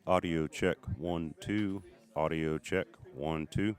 Audio check 1 2. Audio check 1 2.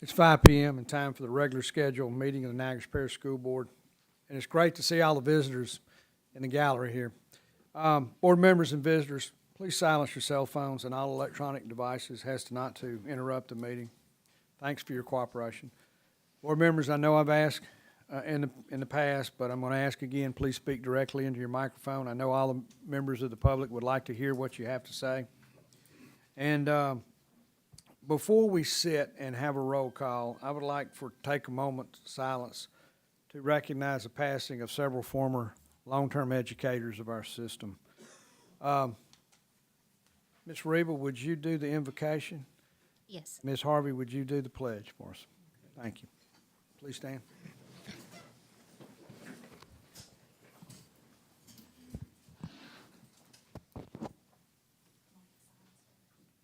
It's 5 p.m. and time for the regular scheduled meeting of the Niagara Parish School Board. And it's great to see all the visitors in the gallery here. Board members and visitors, please silence your cell phones and all electronic devices as to not to interrupt the meeting. Thanks for your cooperation. Board members, I know I've asked in the past, but I'm going to ask again, please speak directly into your microphone. I know all the members of the public would like to hear what you have to say. And before we sit and have a roll call, I would like to take a moment of silence to recognize the passing of several former long-term educators of our system. Ms. Reba, would you do the invocation? Yes. Ms. Harvey, would you do the pledge for us? Thank you. Please stand.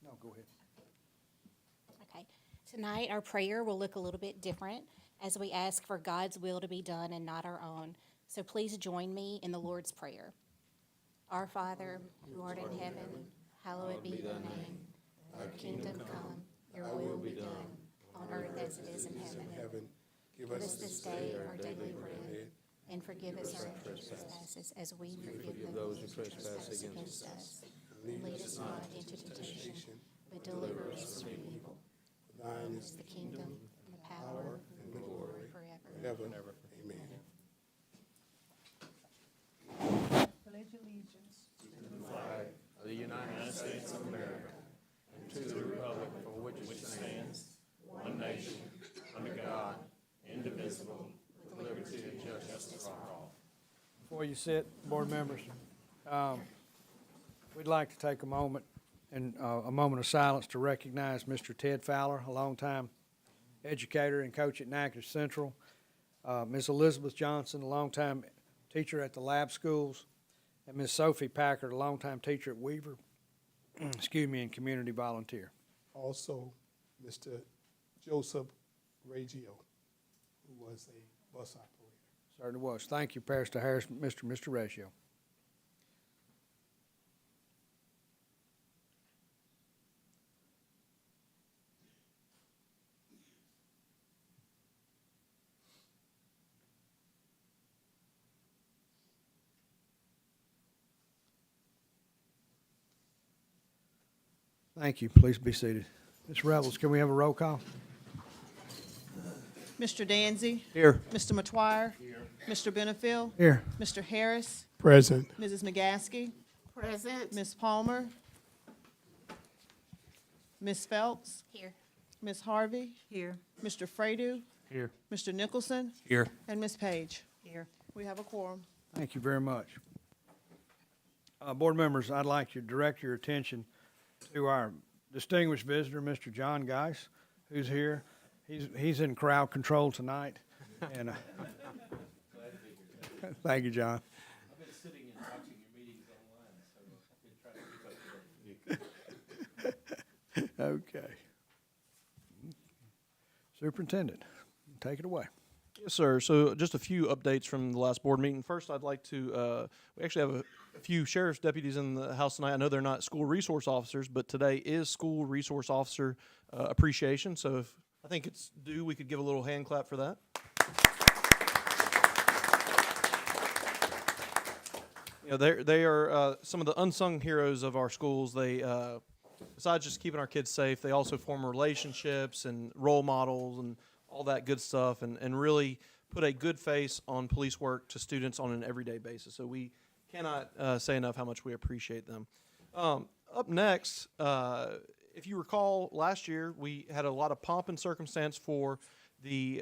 No, go ahead. Okay. Tonight, our prayer will look a little bit different as we ask for God's will to be done and not our own. So please join me in the Lord's Prayer. Our Father, who art in heaven, hallowed be thy name. Thy kingdom come, your will be done, on earth as it is in heaven. Give us this day our daily bread, and forgive us our trespasses as we forgive those who trespass against us. And lead us not into temptation, but deliver us from evil. Thine is the kingdom, and the power, and the glory forever. Amen. Pledge allegiance Of the United States of America, and to the republic for which it stands, one nation, under God, indivisible, with liberty and justice for all. Before you sit, board members, we'd like to take a moment of silence to recognize Mr. Ted Fowler, a longtime educator and coach at Niagara Central, Ms. Elizabeth Johnson, a longtime teacher at the lab schools, and Ms. Sophie Packard, a longtime teacher at Weaver, and community volunteer. Also, Mr. Joseph Reggio, who was a bus operator. Certainly was. Thank you, Pastor Harris, Mr. Ratio. Thank you. Please be seated. Ms. Revels, can we have a roll call? Mr. Danzy. Here. Mr. Matuire. Here. Mr. Benefiel. Here. Mr. Harris. Present. Mrs. McGaskey. Present. Ms. Palmer. Ms. Phelps. Here. Ms. Harvey. Here. Mr. Fredu. Here. Mr. Nicholson. Here. And Ms. Page. Here. We have a quorum. Thank you very much. Board members, I'd like to direct your attention to our distinguished visitor, Mr. John Geis, who's here. He's in crowd control tonight. And thank you, John. I've been sitting and watching your meetings online, so I've been trying to keep up to date. Okay. Superintendent, take it away. Yes, sir. So just a few updates from the last board meeting. First, I'd like to, we actually have a few sheriff's deputies in the house tonight. I know they're not school resource officers, but today is School Resource Officer Appreciation. So if I think it's due, we could give a little hand clap for that. You know, they are some of the unsung heroes of our schools. They, besides just keeping our kids safe, they also form relationships and role models and all that good stuff, and really put a good face on police work to students on an everyday basis. So we cannot say enough how much we appreciate them. Up next, if you recall, last year we had a lot of pomp and circumstance for the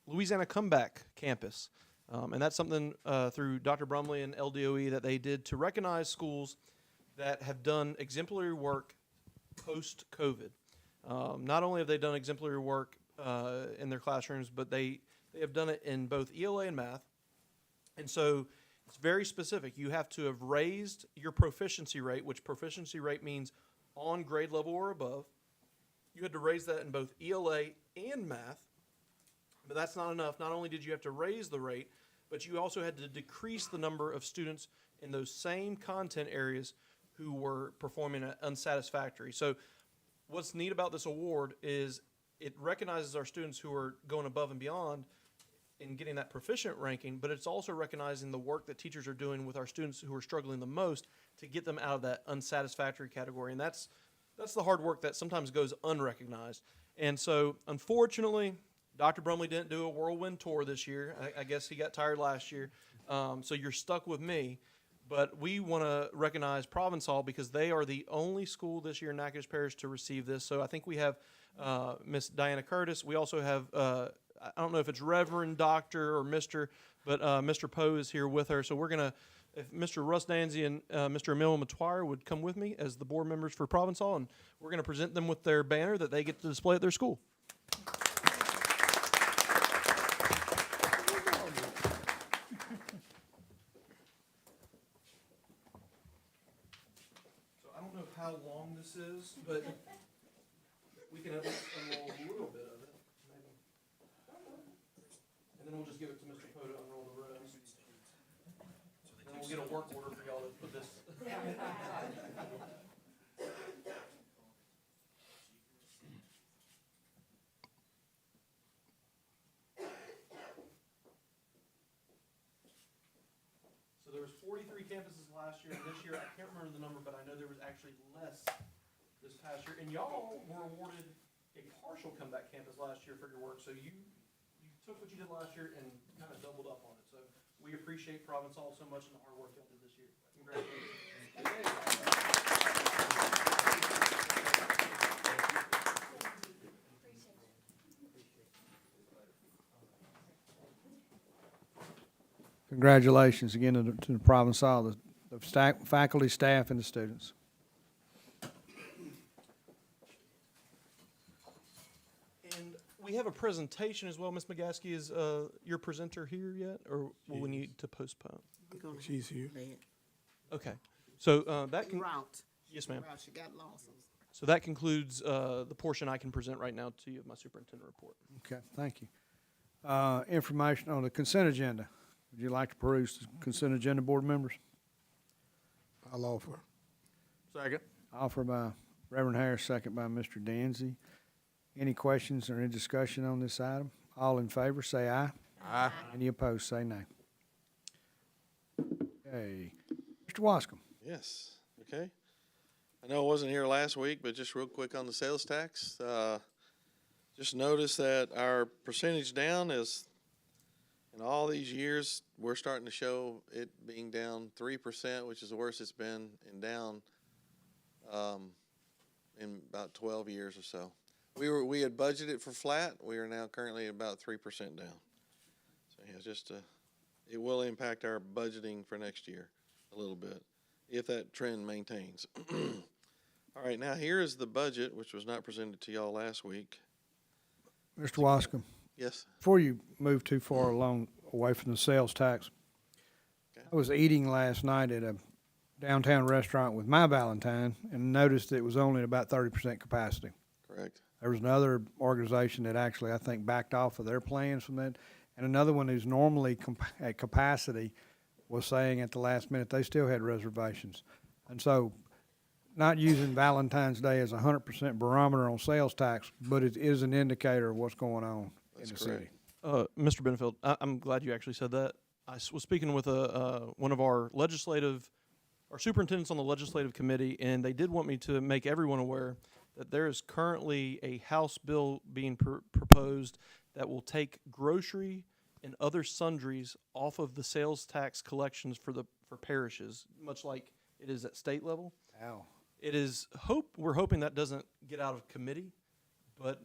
Louisiana Comeback Campus. And that's something through Dr. Brumley and LDOE that they did to recognize schools that have done exemplary work post-COVID. Not only have they done exemplary work in their classrooms, but they have done it in both ELA and math. And so it's very specific. You have to have raised your proficiency rate, which proficiency rate means on grade level or above. You had to raise that in both ELA and math. But that's not enough. Not only did you have to raise the rate, but you also had to decrease the number of students in those same content areas who were performing unsatisfactory. So what's neat about this award is it recognizes our students who are going above and beyond in getting that proficient ranking, but it's also recognizing the work that teachers are doing with our students who are struggling the most to get them out of that unsatisfactory category. And that's the hard work that sometimes goes unrecognized. And so, unfortunately, Dr. Brumley didn't do a whirlwind tour this year. I guess he got tired last year. So you're stuck with me. But we want to recognize Provençal because they are the only school this year in Natchitoches Parish to receive this. So I think we have Miss Diana Curtis. We also have, I don't know if it's Reverend, Doctor, or Mr., but Mr. Poe is here with her. So we're going to, if Mr. Russ Danzy and Mr. Emil Matuire would come with me as the board members for Provençal, and we're going to present them with their banner that they get to display at their school. So I don't know how long this is, but we can at least unroll a little bit of it, maybe. And then we'll just give it to Mr. Poe to unroll the rest. And then we'll get a work order for y'all to put this. So there was 43 campuses last year, and this year, I can't remember the number, but I know there was actually less this past year. And y'all were awarded a partial comeback campus last year for your work, so you took what you did last year and kind of doubled up on it. So we appreciate Provençal so much and the hard work y'all did this year. Congratulations. Congratulations again to the Provençal, the faculty, staff, and the students. And we have a presentation as well. Ms. McGaskey, is your presenter here yet, or will we need to postpone? She's here. Okay. So that can. Route. Yes, ma'am. Route, she got lost. So that concludes the portion I can present right now to you of my superintendent report. Okay, thank you. Information on the consent agenda. Would you like to peruse the consent agenda, board members? I'll offer. Second. Offered by Reverend Harris, second by Mr. Danzy. Any questions or any discussion on this item? All in favor, say aye. Aye. Any opposed, say nay. Okay. Mr. Wascom. Yes, okay. I know I wasn't here last week, but just real quick on the sales tax. Just notice that our percentage down is, in all these years, we're starting to show it being down 3%, which is the worst it's been, and down in about 12 years or so. We had budgeted for flat. We are now currently about 3% down. So yeah, just it will impact our budgeting for next year a little bit if that trend maintains. All right, now here is the budget, which was not presented to y'all last week. Mr. Wascom, Yes. before you move too far along away from the sales tax, Okay. I was eating last night at a downtown restaurant with my Valentine and noticed it was only at about 30% capacity. Correct. There was another organization that actually, I think, backed off of their plans from that. And another one who's normally at capacity was saying at the last minute they still had reservations. And so not using Valentine's Day as a 100% barometer on sales tax, but it is an indicator of what's going on That's in the correct. city. Mr. Benefield, I'm glad you actually said that. I was speaking with one of our superintendents on the legislative committee, and they did want me to make everyone aware that there is currently a House bill being proposed that will take grocery and other sundries off of the sales tax collections for parishes, much like it is at state level. Ow. It is we're hoping that doesn't get out of committee, but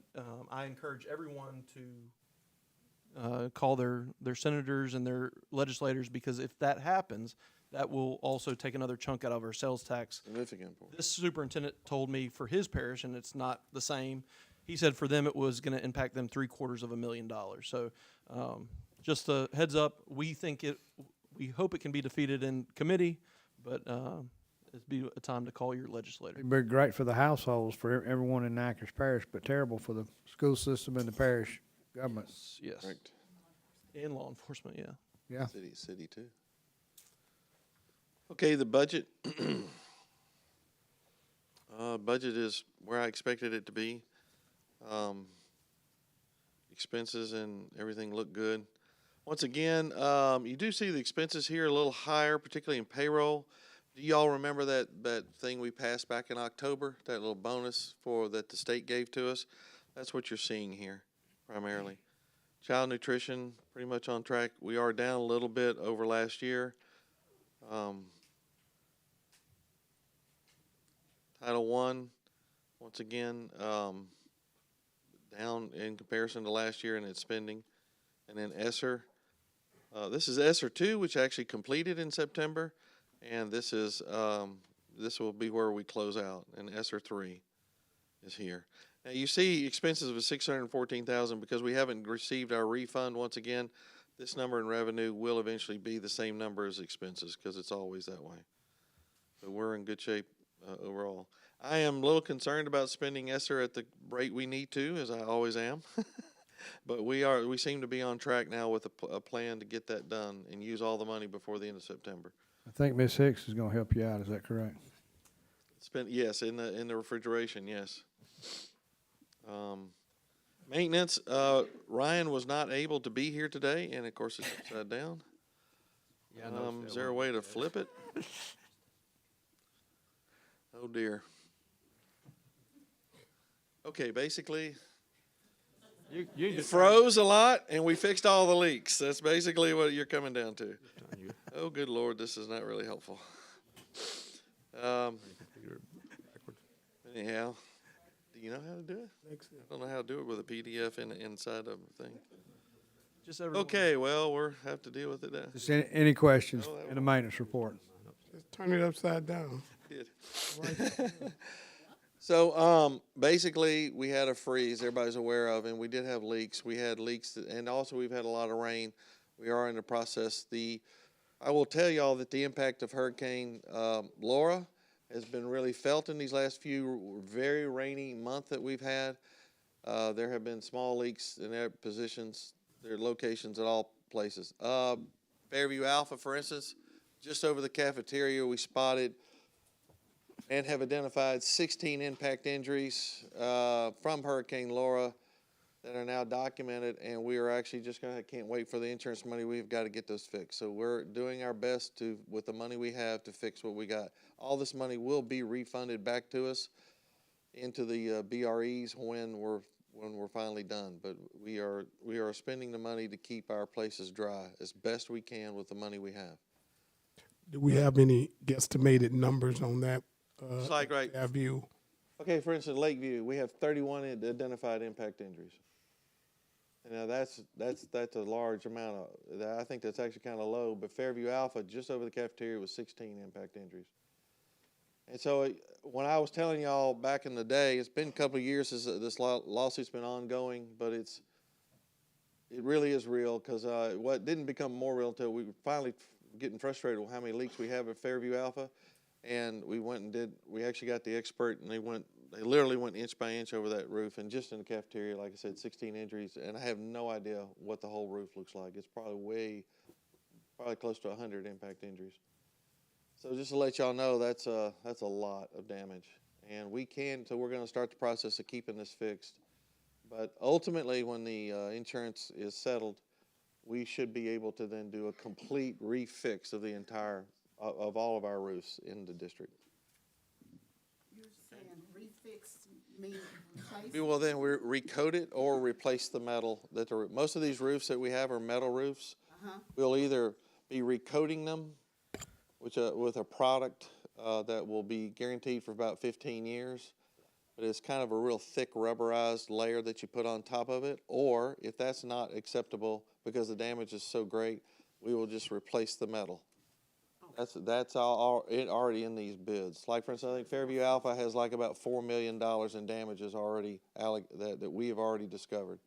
I encourage everyone to call their senators and their legislators, because if that happens, that will also take another chunk out of our sales tax. Significant. This superintendent told me for his parish, and it's not the same. He said for them it was going to impact them $750,000. So just a heads up, we hope it can be defeated in committee, but it'd be a time to call your legislator. It'd be great for the households, for everyone in Natchitoches Parish, but terrible for the school system and the parish government. Yes. Correct. And law enforcement, yeah. Yeah. City too. Okay, the budget. Budget is where I expected it to be. expenses and everything look good. Once again, you do see the expenses here a little higher, particularly in payroll. Do y'all remember that thing we passed back in October, that little bonus that the state gave to us? That's what you're seeing here primarily. Child nutrition, pretty much on track. We are down a little bit over last year. Title I, once again, down in comparison to last year in its spending. And then ESSER, this is ESSER 2, which actually completed in September, and this will be where we close out, and ESSER 3 is here. Now you see expenses of $614,000 because we haven't received our refund. Once again, this number in revenue will eventually be the same number as expenses because it's always that way. But we're in good shape overall. I am a little concerned about spending ESSER at the rate we need to, as I always am. But we seem to be on track now with a plan to get that done and use all the money before the end of September. I think Ms. Hicks is gonna help you out, is that correct? Yes, in the refrigeration, yes. Maintenance, Ryan was not able to be here today, and of course it's upside down. Is there a way to flip it? Oh dear. Okay, basically, it froze a lot, and we fixed all the leaks. That's basically what you're coming down to. Oh, good Lord, this is not really helpful. Anyhow, do you know how to do it? I don't know how to do it with a PDF inside of the thing. Just everyone. Okay, well, we'll have to deal with it now. Just any questions in the maintenance report? Just turn it upside down. So, basically, we had a freeze everybody's aware of, and we did have leaks. We had leaks, and also we've had a lot of rain. We are in the process. I will tell y'all that the impact of Hurricane Laura has been really felt in these last few very rainy months that we've had. There have been small leaks in their positions, their locations at all places. Fairview Alpha, for instance, just over the cafeteria, we spotted and have identified 16 impact injuries from Hurricane Laura that are now documented, and we are actually can't wait for the insurance money. We've got to get those fixed. So we're doing our best with the money we have to fix what we got. All this money will be refunded back to us into the BREs when we're finally done. But we are spending the money to keep our places dry as best we can with the money we have. Do we have any guesstimated numbers on that? It's like right. Our view. Okay, for instance, Lakeview, we have 31 identified impact injuries. And now that's a large amount I think that's actually kind of low. But Fairview Alpha, just over the cafeteria, was 16 impact injuries. And so when I was telling y'all back in the day, it's been a couple of years since this lawsuit's been ongoing, but it really is real because what didn't become more real until we were finally getting frustrated with how many leaks we have at Fairview Alpha. And we actually got the expert, and they literally went inch by inch over that roof. And just in the cafeteria, like I said, 16 injuries. And I have no idea what the whole roof looks like. It's probably close to 100 impact injuries. So just to let y'all know, that's a lot of damage. And so we're going to start the process of keeping this fixed. But ultimately, when the insurance is settled, we should be able to then do a complete refix of the entire of all of our roofs in the district. You're saying refix mean replace? We will then recoat it or replace the metal. Most of these roofs that we have are metal roofs. We'll either be recoating them with a product that will be guaranteed for about 15 years. But it's kind of a real thick rubberized layer that you put on top of it. Or if that's not acceptable because the damage is so great, we will just replace the metal. That's all already in these bids. Like, for instance, I think Fairview Alpha has like about $4 million in damages already that we have already discovered.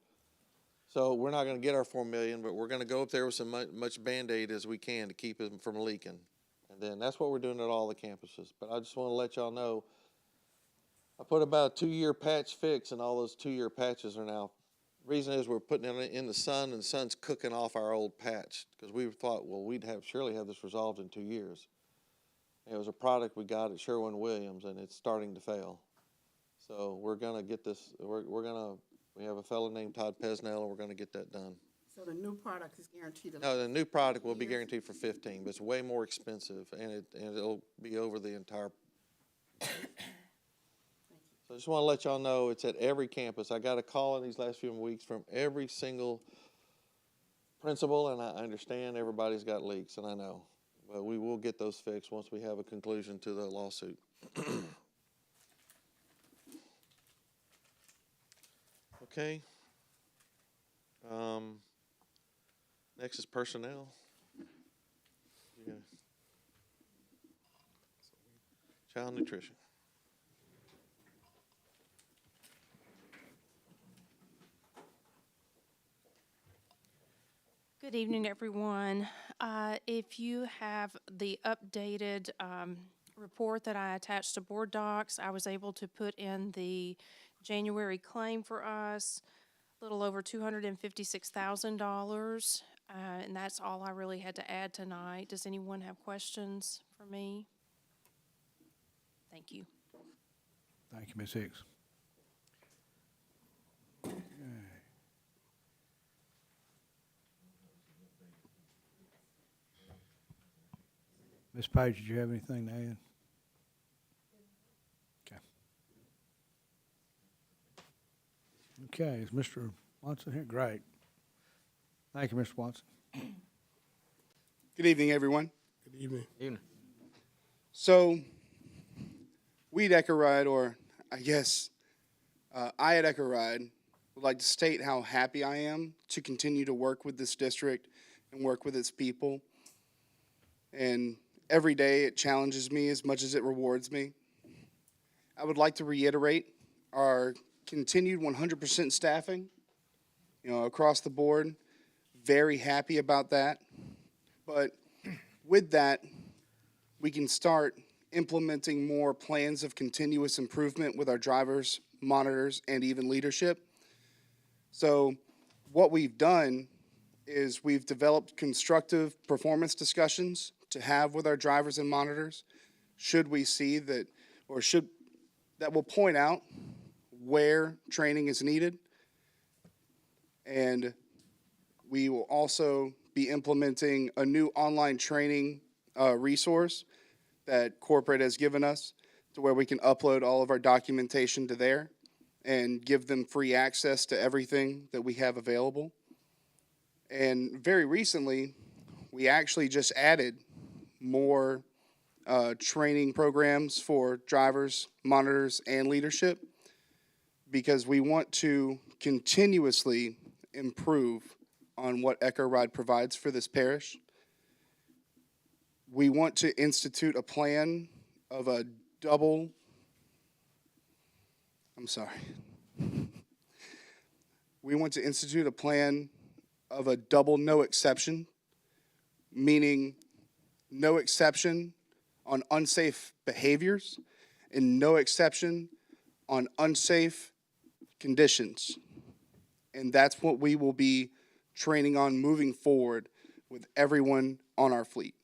So we're not going to get our $4 million, but we're going to go up there with some much Band-Aid as we can to keep it from leaking. And then that's what we're doing at all the campuses. But I just want to let y'all know, I put about a 2-year patch fix, and all those 2-year patches are now. Reason is we're putting it in the sun, and the sun's cooking off our old patch because we thought, well, we'd surely have this resolved in 2 years. It was a product we got at Sherwin-Williams, and it's starting to fail. So we're gonna get this. We're gonna We have a fellow named Todd Pesnell, and we're gonna get that done. So the new product is guaranteed to No, the new product will be years? guaranteed for 15, but it's way more expensive, and it'll be over the entire. So I just wanna let y'all know, it's at every campus. I got a call in these last few weeks from every single principal, and I understand everybody's got leaks, and I know. But we will get those fixed once we have a conclusion to the lawsuit. Okay. Next is personnel. Yeah. Child nutrition. Good evening, everyone. If you have the updated report that I attached to board docs, I was able to put in the January claim for us, a little over $256,000, and that's all I really had to add tonight. Does anyone have questions for me? Thank you. Thank you, Ms. Hicks. Okay. Ms. Page, did you have anything to add? Okay. Okay, is Mr. Watson here? Great. Thank you, Mr. Watson. Good evening, everyone. Good evening. So, we at Echo Ride, or I guess I at Echo Ride, would like to state how happy I am to continue to work with this district and work with its people. And every day it challenges me as much as it rewards me. I would like to reiterate our continued 100% staffing, across the board. Very happy about that. But with that, we can start implementing more plans of continuous improvement with our drivers, monitors, and even leadership. So what we've done is we've developed constructive performance discussions to have with our drivers and monitors, should we see that, that will point out where training is needed. And we will also be implementing a new online training resource that corporate has given us, to where we can upload all of our documentation to there and give them free access to everything that we have available. And very recently, we actually just added more training programs for drivers, monitors, and leadership, because we want to continuously improve on what Echo Ride provides for this parish. We want to institute a plan of a double, we want to institute a plan of a double no exception, meaning no exception on unsafe behaviors and no exception on unsafe conditions. And that's what we will be training on moving forward with everyone on our fleet.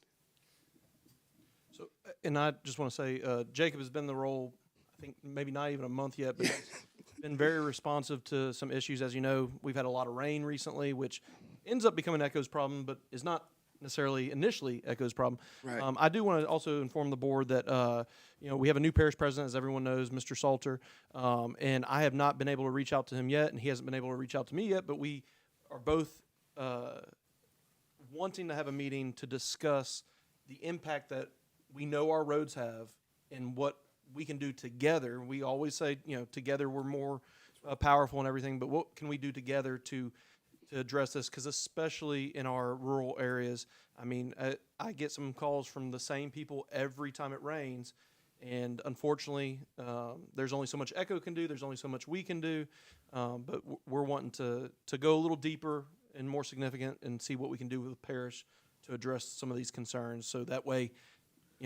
So, and I just want to say, Jacob has been in the role, I think maybe not even a month yet, but he's been very responsive to some issues. As you know, we've had a lot of rain recently, which ends up becoming Echo's problem, but is not necessarily initially Echo's problem. Right. I do want to also inform the board that we have a new parish president, as everyone knows, Mr. Salter, and I have not been able to reach out to him yet, and he hasn't been able to reach out to me yet, but we are both wanting to have a meeting to discuss the impact that we know our roads have and what we can do together. We always say, together we're more powerful and everything, but what can we do together to address this? Because especially in our rural areas, I mean, I get some calls from the same people every time it rains, and unfortunately, there's only so much Echo can do, there's only so much we can do, but we're wanting to go a little deeper and more significant and see what we can do with the parish to address some of these concerns, so that way,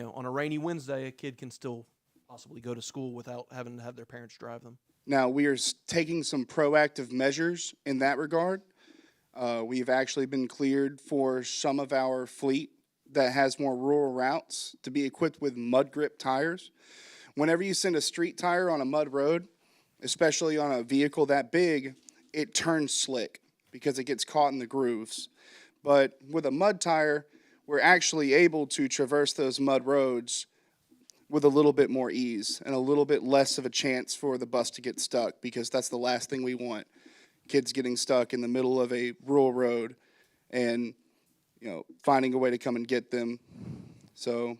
on a rainy Wednesday, a kid can still possibly go to school without having to have their parents drive them. Now, we are taking some proactive measures in that regard. We've actually been cleared for some of our fleet that has more rural routes to be equipped with mud grip tires. Whenever you send a street tire on a mud road, especially on a vehicle that big, it turns slick because it gets caught in the grooves. But with a mud tire, we're actually able to traverse those mud roads with a little bit more ease and a little bit less of a chance for the bus to get stuck, because that's the last thing we want. Kids getting stuck in the middle of a rural road and, finding a way to come and get them. So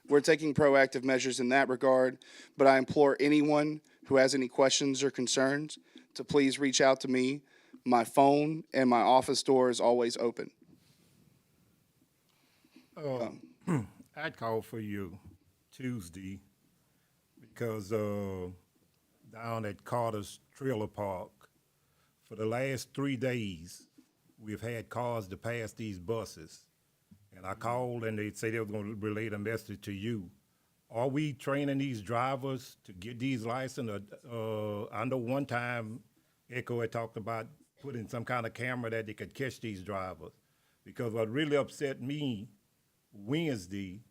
we're taking proactive measures in that regard, but I implore anyone who has any questions or concerns to please reach out to me. My phone and my office door is always open. I'd call for you Tuesday because down at Carter's Trailer Park, for the last 3 days, we've had cars to pass these buses. And I called and they say they were going to relay the message to you. Are we training these drivers to get these licenses? I know one time Echo had talked about putting some kind of camera that they could catch these drivers. Because what really upset me Wednesday,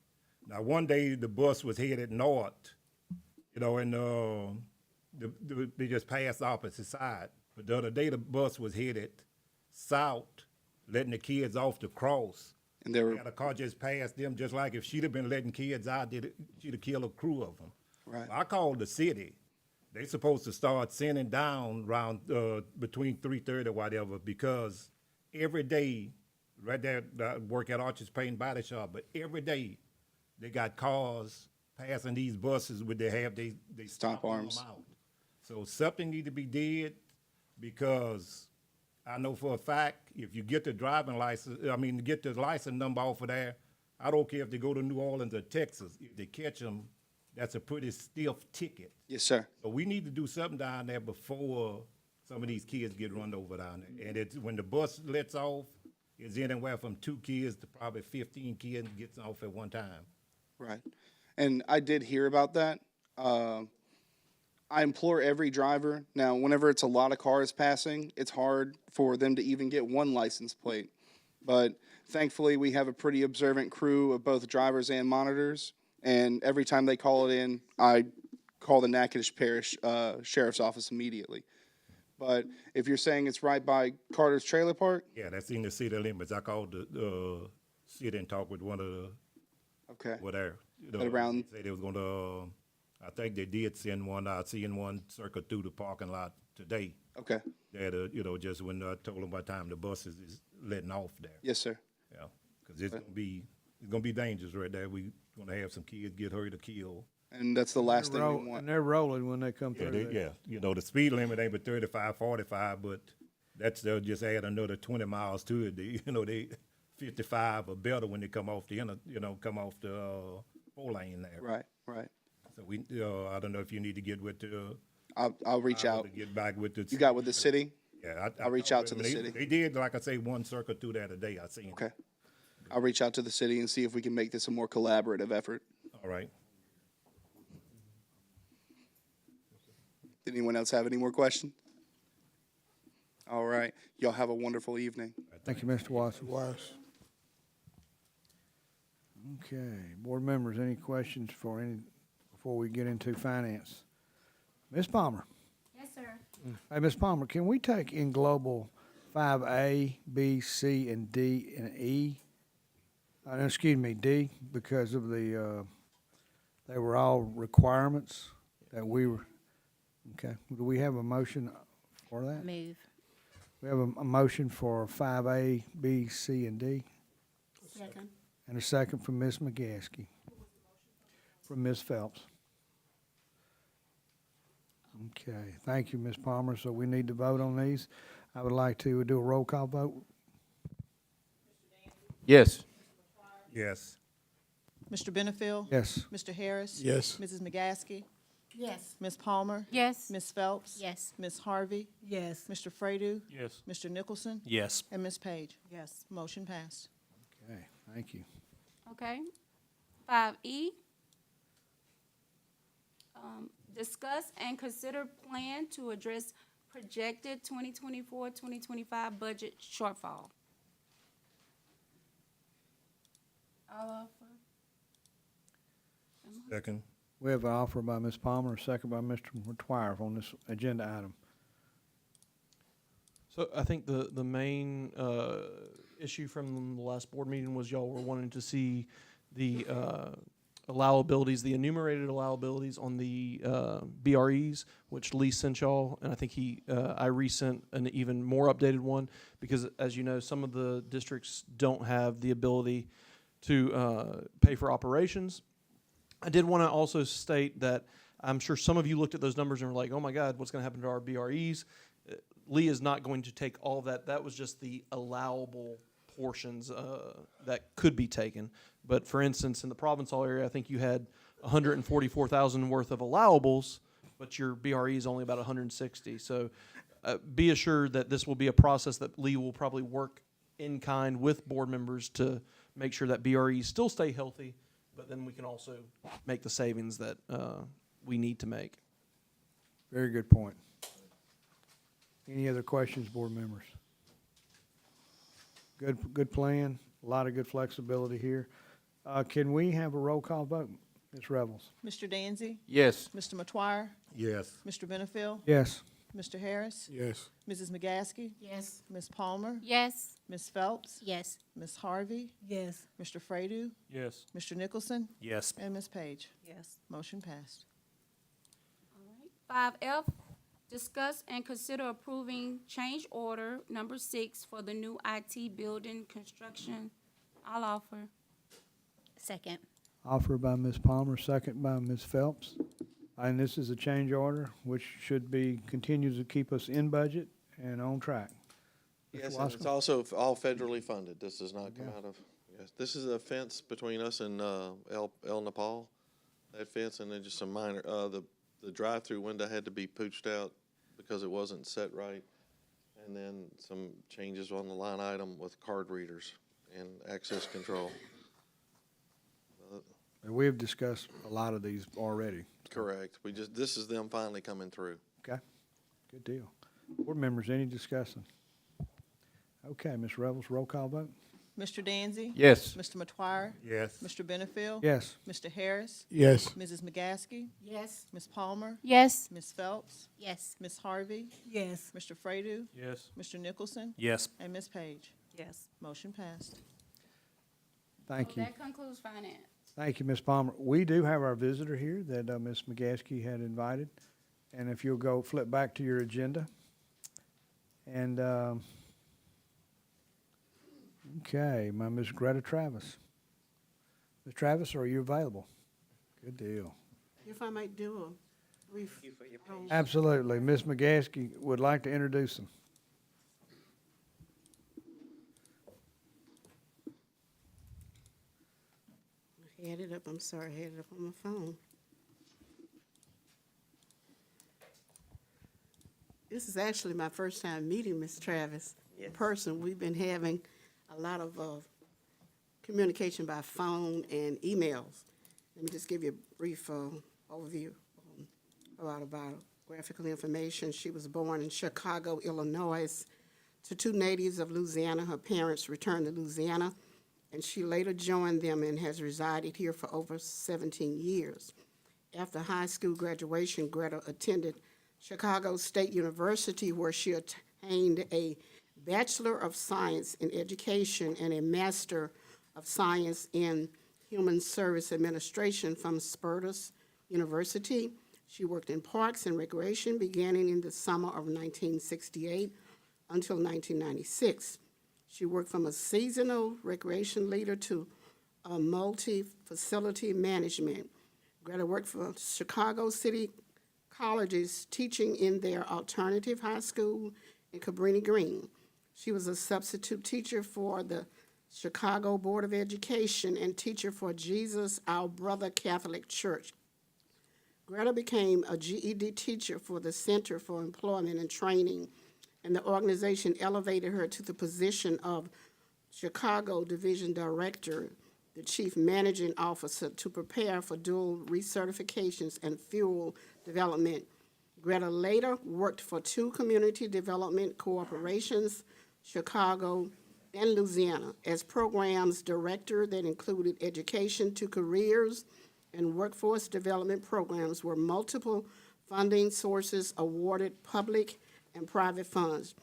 now one day the bus was headed north, and they just passed the opposite side. But the other day the bus was headed south, letting the kids off the cross. And they were a car just passed them, just like if she'd have been letting kids out, she'd have killed a crew of them. right. I called the city. They supposed to start sending down around between 3:30 or whatever, because every day, right there, I work at Archer's Paint and Body Shop, but every day they got cars passing these buses where they have they Stop arms. them out. So something need to be did, because I know for a fact if you get the driving license, get the license number off of there, I don't care if they go to New Orleans or Texas. If they catch them, that's a pretty stiff ticket. Yes, sir. So we need to do something down there before some of these kids get run over down there. And it's when the bus lets off, it's anywhere from 2 kids to probably 15 kids gets off at one time. Right. And I did hear about that. I implore every driver. Now, whenever it's a lot of cars passing, it's hard for them to even get one license plate. But thankfully, we have a pretty observant crew of both drivers and monitors. And every time they call it in, I call the Natchitoches Parish Sheriff's Office immediately. But if you're saying it's right by Carter's Trailer Park? Yeah, that's in the city limits. I called the city and talked with one of the Okay. whatever. Around. They said they was going to. I think they did send one. I seen one circle through the parking lot today. Okay. That just when I told them what time the buses is letting off there. Yes, sir. Yeah, because it's gonna be dangerous right there. We gonna have some kids get hurt or killed. And that's the last thing we want. And they're rolling when they come Yeah, through. the speed limit ain't but 35, 45, but they'll just add another 20 miles to it. They 55 or better when they come off the four lane there. Right, right. So we, I don't know if you need to get with the. I'll reach out. To get back with the. You got with the city? Yeah, I'll reach out to the city. They did, like I say, one circle through there today. I seen. Okay. I'll reach out to the city and see if we can make this a more collaborative effort. All right. Did anyone else have any more questions? All right. Y'all have a wonderful evening. Thank you, Mr. Watson. Okay, board members, any questions before we get into finance? Ms. Palmer? Yes, sir. Hey, Ms. Palmer, can we take in global 5A, B, C, and D, and E? Excuse me, D, because of the, they were all requirements that we were, okay. Do we have a motion for that? Move. We have a motion for 5A, B, C, and D, Second. and a second from Ms. McGaskey. From Ms. Phelps. Okay, thank you, Ms. Palmer. So we need to vote on these. I would like to do a roll call vote. Yes. Yes. Mr. Benefield? Yes. Mr. Harris? Yes. Mrs. McGaskey? Yes. Ms. Palmer? Yes. Ms. Phelps? Yes. Ms. Harvey? Yes. Mr. Fredo? Yes. Mr. Nicholson? Yes. And Ms. Page? Yes. Motion passed. Okay, thank you. Okay. 5E. Discuss and consider plan to address projected 2024-2025 budget shortfall. Second. We have an offer by Ms. Palmer, a second by Mr. McTwire on this agenda item. So I think the main issue from the last board meeting was y'all were wanting to see the allowabilities, the enumerated allowabilities on the BREs, which Lee sent y'all, and I think I resent an even more updated one because, as you know, some of the districts don't have the ability to pay for operations. I did want to also state that I'm sure some of you looked at those numbers and were like, oh my God, what's going to happen to our BREs? Lee is not going to take all of that. That was just the allowable portions that could be taken. But for instance, in the Provençal area, I think you had 144,000 worth of allowables, but your BRE is only about 160. So be assured that this will be a process that Lee will probably work in kind with board members to make sure that BREs still stay healthy, but then we can also make the savings that we need to make. Very good point. Any other questions, board members? Good plan, a lot of good flexibility here. Can we have a roll call vote? Ms. Revels? Mr. Danzy? Yes. Mr. Matwire? Yes. Mr. Benefiel? Yes. Mr. Harris? Yes. Mrs. McGaskey? Yes. Ms. Palmer? Yes. Ms. Phelps? Yes. Ms. Harvey? Yes. Mr. Fredo? Yes. Mr. Nicholson? Yes. And Ms. Page? Yes. Motion passed. 5F, discuss and consider approving change order number 6 for the new IT building construction. I'll offer. Second. Offered by Ms. Palmer, second by Ms. Phelps. And this is a change order, which should be, continues to keep us in budget and on track. Mr. Yes, and it's Wascom? also all federally funded. This does not come Yeah. out of, yes, this is a fence between us and El Nepal. That fence, and then just some minor, the drive-through window had to be pooched out because it wasn't set right. And then some changes on the line item with card readers and access control. And we've discussed a lot of these already. Correct. This is them finally coming through. Okay, good deal. Board members, any discussion? Okay, Ms. Revels, roll call vote? Mr. Danzy? Yes. Mr. Matwire? Yes. Mr. Benefiel? Yes. Mr. Harris? Yes. Mrs. McGaskey? Yes. Ms. Palmer? Yes. Ms. Phelps? Yes. Ms. Harvey? Yes. Mr. Fredo? Yes. Mr. Nicholson? Yes. And Ms. Page? Yes. Motion passed. Thank you. That concludes finance. Thank you, Ms. Palmer. We do have our visitor here that Ms. McGaskey had invited. And if you'll go flip back to your agenda. And, okay, my Ms. Greta Travis. Ms. Travis, are you available? Good deal. If I might do a brief. Absolutely. Ms. McGaskey would like to introduce them. I had it up, I'm sorry, I had it up on my phone. This is actually my first time meeting Ms. Travis in person. We've been having a lot of communication by phone and emails. Let me just give you a brief overview of our biographical information. She was born in Chicago, Illinois, to two natives of Louisiana. Her parents returned to Louisiana, and she later joined them and has resided here for over 17 years. After high school graduation, Greta attended Chicago State University, where she attained a Bachelor of Science in Education and a Master of Science in Human Service Administration from Spartus University. She worked in parks and recreation beginning in the summer of 1968 until 1996. She worked from a seasonal recreation leader to a multi-facility management. Greta worked for Chicago City Colleges, teaching in their alternative high school in Cabrini Green. She was a substitute teacher for the Chicago Board of Education and teacher for Jesus Our Brother Catholic Church. Greta became a GED teacher for the Center for Employment and Training, and the organization elevated her to the position of Chicago Division Director, the Chief Managing Officer, to prepare for dual recertifications and fuel development. Greta later worked for two community development corporations, Chicago and Louisiana, as programs director that included education to careers and workforce development programs where multiple funding sources awarded public and private funds.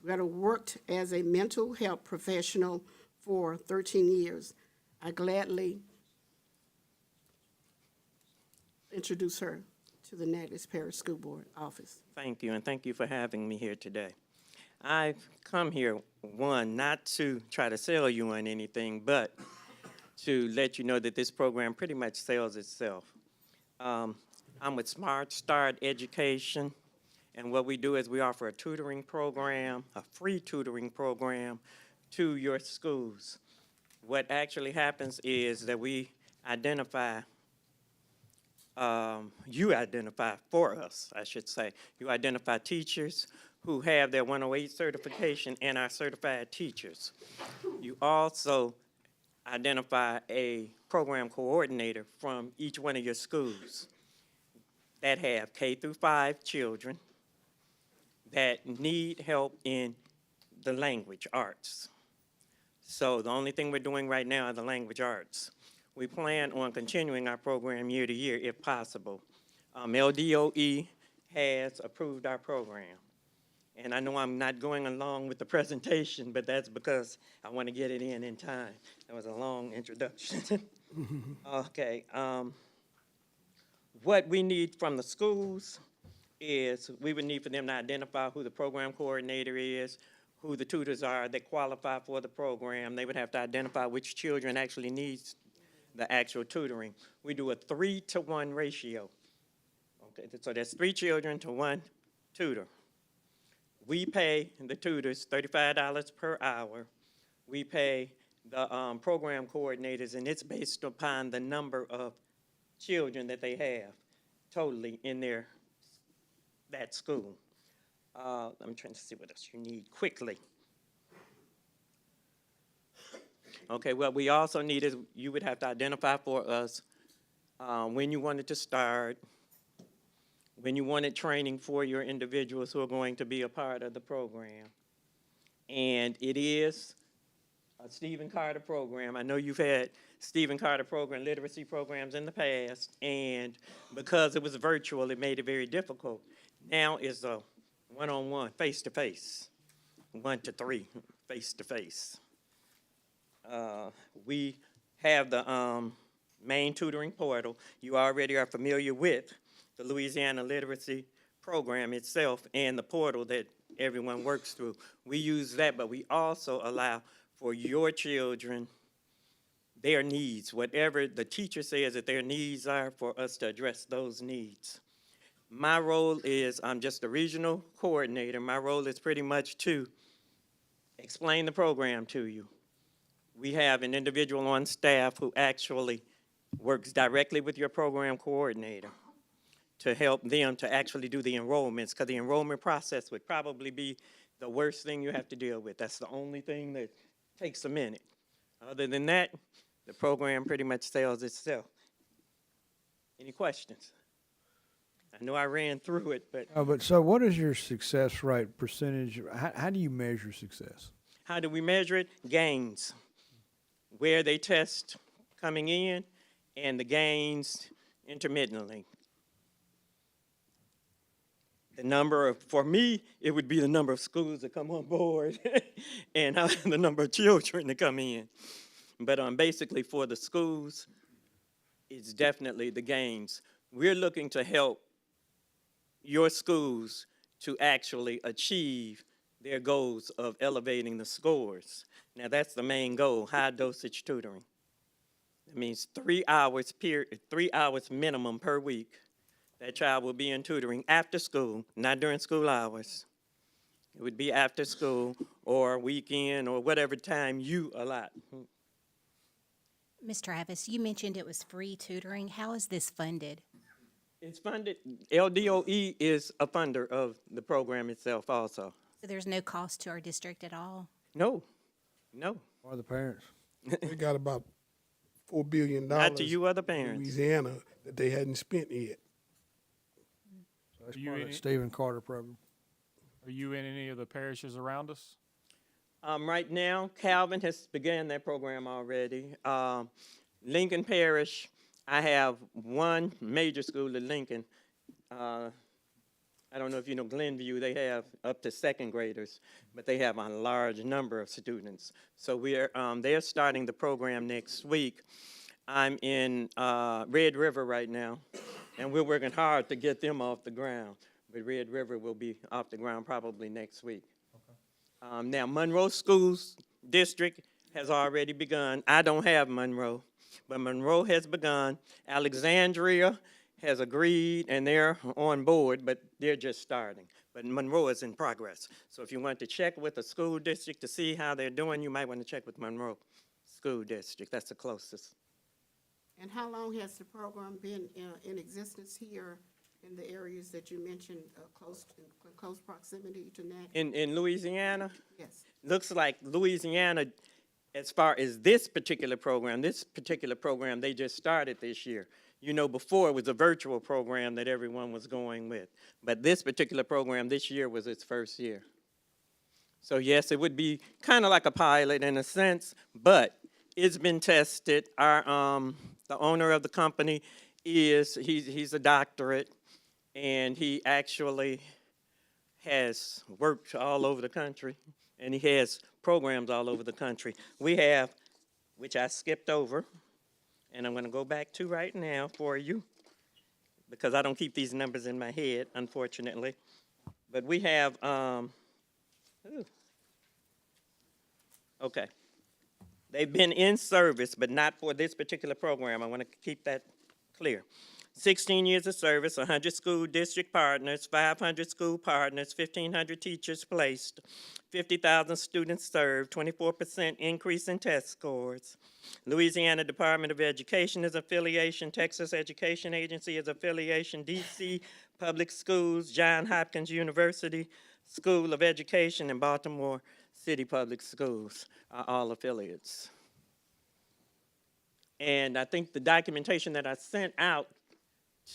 I worked as a mental health professional for 13 years. I gladly introduce her to the Natchez Parish School Board office. Thank you, and thank you for having me here today. I've come here, one, not to try to sell you on anything, but to let you know that this program pretty much sells itself. I'm with Smart Start Education, and what we do is we offer a tutoring program, a free tutoring program to your schools. What actually happens is that we identify you identify for us, I should say. You identify teachers who have their 108 certification and are certified teachers. You also identify a program coordinator from each one of your schools that have K through 5 children that need help in the language arts. So the only thing we're doing right now are the language arts. We plan on continuing our program year to year if possible. LDOE has approved our program. And I know I'm not going along with the presentation, but that's because I want to get it in time. That was a long introduction. Okay. What we need from the schools is we would need for them to identify who the program coordinator is, who the tutors are that qualify for the program. They would have to identify which children actually needs the actual tutoring. We do a 3-to-1 ratio. Okay, so there's 3 children to 1 tutor. We pay the tutors $35 per hour. We pay the program coordinators, and it's based upon the number of children that they have totally in that school. I'm trying to see what else you need quickly. Okay, what we also need is you would have to identify for us when you wanted to start, when you wanted training for your individuals who are going to be a part of the program. And it is a Stephen Carter program. I know you've had Stephen Carter program, literacy programs in the past, and because it was virtual, it made it very difficult. Now it's a one-on-one, face-to-face, 1 to 3, face-to-face. We have the main tutoring portal. You already are familiar with the Louisiana Literacy Program itself and the portal that everyone works through. We use that, but we also allow for your children, their needs, whatever the teacher says that their needs are, for us to address those needs. My role is, I'm just a regional coordinator. My role is pretty much to explain the program to you. We have an individual on staff who actually works directly with your program coordinator to help them to actually do the enrollments, because the enrollment process would probably be the worst thing you have to deal with. That's the only thing that takes a minute. Other than that, the program pretty much sells itself. Any questions? I know I ran through it, but. But so what is your success rate percentage? How do you measure success? How do we measure it? Gains. Where they test coming in and the gains intermittently. The number of, for me, it would be the number of schools that come on board and the number of children that come in. But basically for the schools, it's definitely the gains. We're looking to help your schools to actually achieve their goals of elevating the scores. Now that's the main goal, high dosage tutoring. That means 3 hours 3 hours minimum per week. That child will be in tutoring after school, not during school hours. It would be after school or weekend or whatever time you allot. Ms. Travis, you mentioned it was free tutoring. How is this funded? It's funded, LDOE is a funder of the program itself also. So there's no cost to our district at all? No, no. Or the parents? They got about $4 billion Not to you other in parents. Louisiana that they hadn't spent yet. So that's You part of in the it? Stephen Carter program. Are you in any of the parishes around us? Right now, Calvin has begun that program already. Lincoln Parish, I have one major school in Lincoln. I don't know if you know Glenview, they have up to second graders, but they have a large number of students. So they're starting the program next week. I'm in Red River right now, and we're working hard to get them off the ground. But Red River will be off the ground probably next week. Now, Monroe Schools District has already begun. I don't have Monroe, but Monroe has begun. Alexandria has agreed, and they're on board, but they're just starting. But Monroe is in progress. So if you want to check with the school district to see how they're doing, you might want to check with Monroe School District. That's the closest. And how long has the program been in existence here in the areas that you mentioned, in close proximity to NAC? In Louisiana? Yes. Looks like Louisiana, as far as this particular program, they just started this year. You know, before it was a virtual program that everyone was going with. But this particular program this year was its first year. So yes, it would be kind of like a pilot in a sense, but it's been tested. The owner of the company he's a doctorate, and he actually has worked all over the country, and he has programs all over the country. We have, which I skipped over, and I'm going to go back to right now for you, because I don't keep these numbers in my head, unfortunately. But we have, okay. They've been in service, but not for this particular program. I want to keep that clear. 16 years of service, 100 school district partners, 500 school partners, 1,500 teachers placed, 50,000 students served, 24% increase in test scores. Louisiana Department of Education is affiliation, Texas Education Agency is affiliation, DC Public Schools, Johns Hopkins University School of Education, and Baltimore City Public Schools are all affiliates. And I think the documentation that I sent out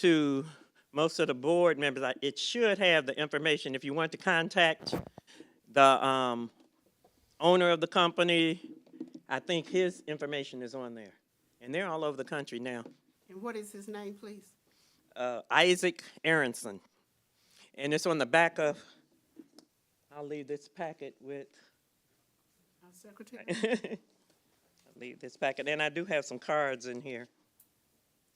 to most of the board members, it should have the information. If you want to contact the owner of the company, I think his information is on there. And they're all over the country now. And what is his name, please? Isaac Aronson. And it's on the back of, I'll leave this packet with, Our secretary? I'll leave this packet. And I do have some cards in here.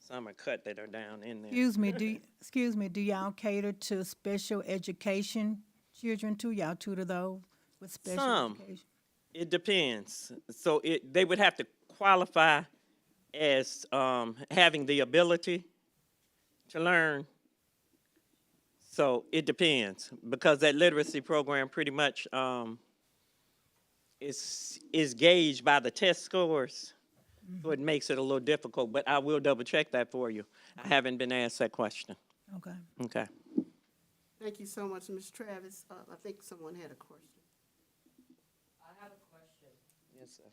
Some are cut that are down in there. Excuse me, do y'all cater to special education children too? Y'all tutor those with special education? It depends. So they would have to qualify as having the ability to learn. So it depends, because that literacy program pretty much is gauged by the test scores. So it makes it a little difficult, but I will double check that for you. I haven't been asked that question. Okay. Okay. Thank you so much, Ms. Travis. I think someone had a question. I have a question. Yes, sir.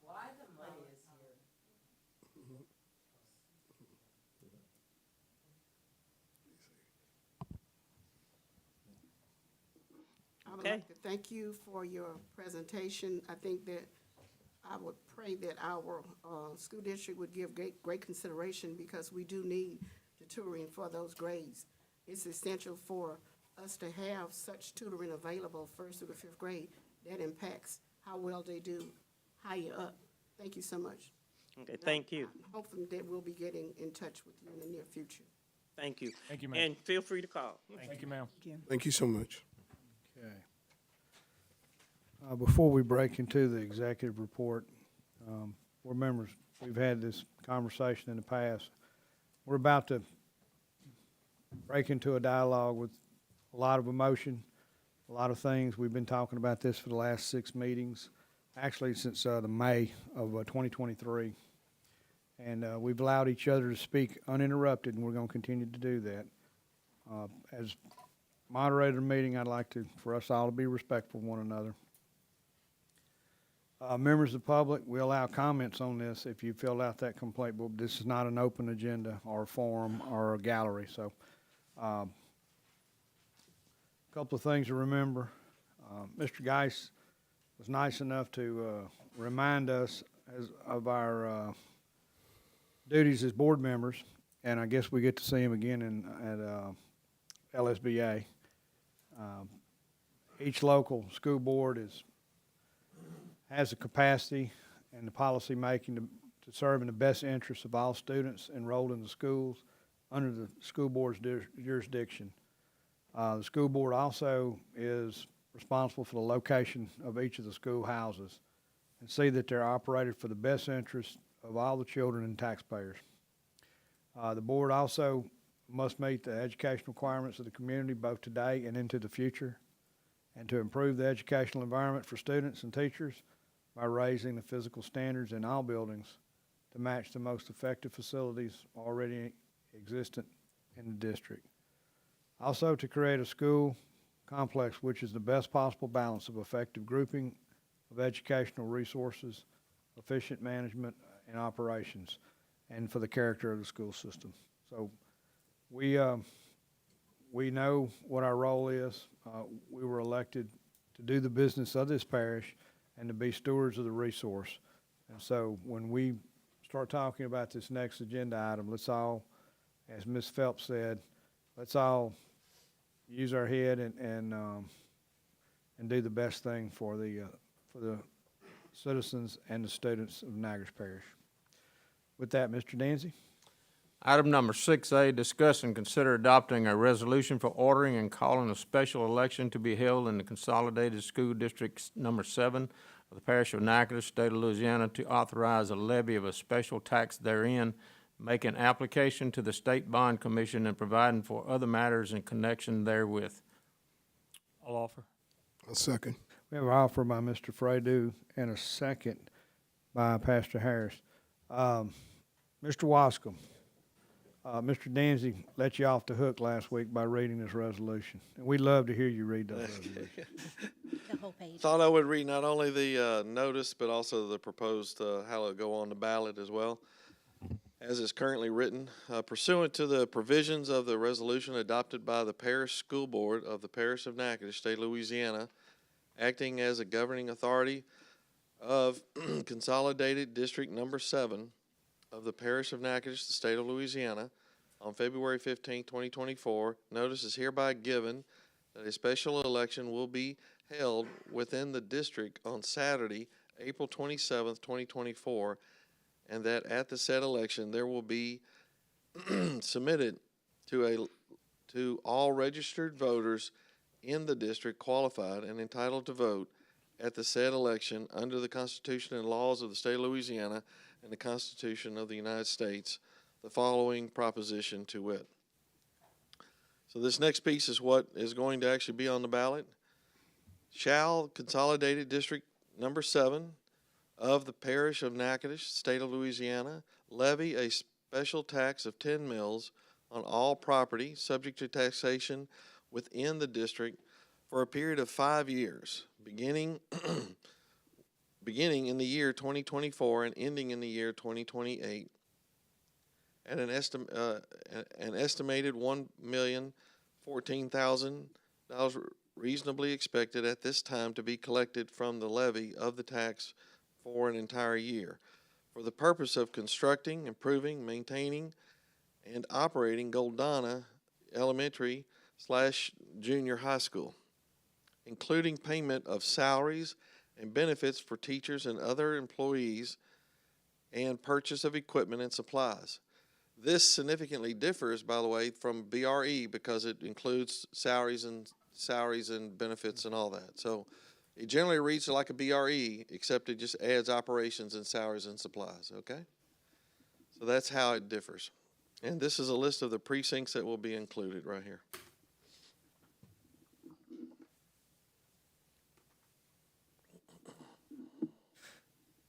Why the money is here? I would like to thank you for your presentation. I think that I would pray that our school district would give great consideration, because we do need the tutoring for those grades. It's essential for us to have such tutoring available first through the fifth grade. That impacts how well they do higher up. Thank you so much. Okay, thank you. Hopefully that we'll be getting in touch with you in the near future. Thank you. Thank you, ma'am. And feel free to call. Thank you, ma'am. Thank you so much. Okay. Before we break into the executive report, board members, we've had this conversation in the past. We're about to break into a dialogue with a lot of emotion, a lot of things. We've been talking about this for the last 6 meetings, actually since the May of 2023. And we've allowed each other to speak uninterrupted, and we're going to continue to do that. As moderator of the meeting, I'd like for us all to be respectful of one another. Members of the public, we allow comments on this if you filled out that complaint book. This is not an open agenda or a forum or a gallery. So a couple of things to remember. Mr. Geis was nice enough to remind us of our duties as board members, and I guess we get to see him again LSBA. Each local school board has the capacity and the policy making to serve in the best interests of all students enrolled in the schools under the school board's jurisdiction. The school board also is responsible for the location of each of the schoolhouses and see that they're operated for the best interest of all the children and taxpayers. The board also must meet the education requirements of the community both today and into the future, and to improve the educational environment for students and teachers by raising the physical standards in all buildings to match the most effective facilities already existent in the district. Also, to create a school complex which is the best possible balance of effective grouping of educational resources, efficient management and operations, and for the character of the school system. So we know what our role is. We were elected to do the business of this parish and to be stewards of the resource. And so when we start talking about this next agenda item, let's all, as Ms. Phelps said, let's all use our head and do the best thing for the citizens and the students of Niagara Parish. With that, Mr. Danzy. Item number 6A, discuss and consider adopting a resolution for ordering and calling a special election to be held in the Consolidated School District number 7 of the Parish of Natchitoches, State of Louisiana, to authorize a levy of a special tax therein, making application to the State Bond Commission, and providing for other matters in connection therewith. I'll offer. A second. We have an offer by Mr. Fredo and a second by Pastor Harris. Mr. Wascom, Mr. Danzy let you off the hook last week by reading this resolution, and we'd love to hear you read that resolution. The whole page. Thought I would read not only the notice, but also the proposed, how it'll go on the ballot as well. As is currently written, pursuant to the provisions of the resolution adopted by the Parish School Board of the Parish of Natchitoches, State of Louisiana, acting as a governing authority of Consolidated District Number 7 of the Parish of Natchitoches, the State of Louisiana, on February 15, 2024, notice is hereby given that a special election will be held within the district on Saturday, April 27, 2024, and that at the said election there will be submitted to all registered voters in the district qualified and entitled to vote at the said election under the Constitution and laws of the State of Louisiana and the Constitution of the United States, the following proposition to wit. So this next piece is what is going to actually be on the ballot. Shall Consolidated District Number 7 of the Parish of Natchitoches, State of Louisiana, levy a special tax of 10 mills on all property subject to taxation within the district for a period of 5 years, beginning in the year 2024 and ending in the year 2028, at an estimated $1,014,000 reasonably expected at this time to be collected from the levy of the tax for an entire year, for the purpose of constructing, improving, maintaining, and operating Goldana Elementary / Junior High School, including payment of salaries and benefits for teachers and other employees, and purchase of equipment and supplies. This significantly differs, by the way, from BRE because it includes salaries and benefits and all that. So it generally reads like a BRE, except it just adds operations and salaries and supplies, okay? So that's how it differs. And this is a list of the precincts that will be included right here.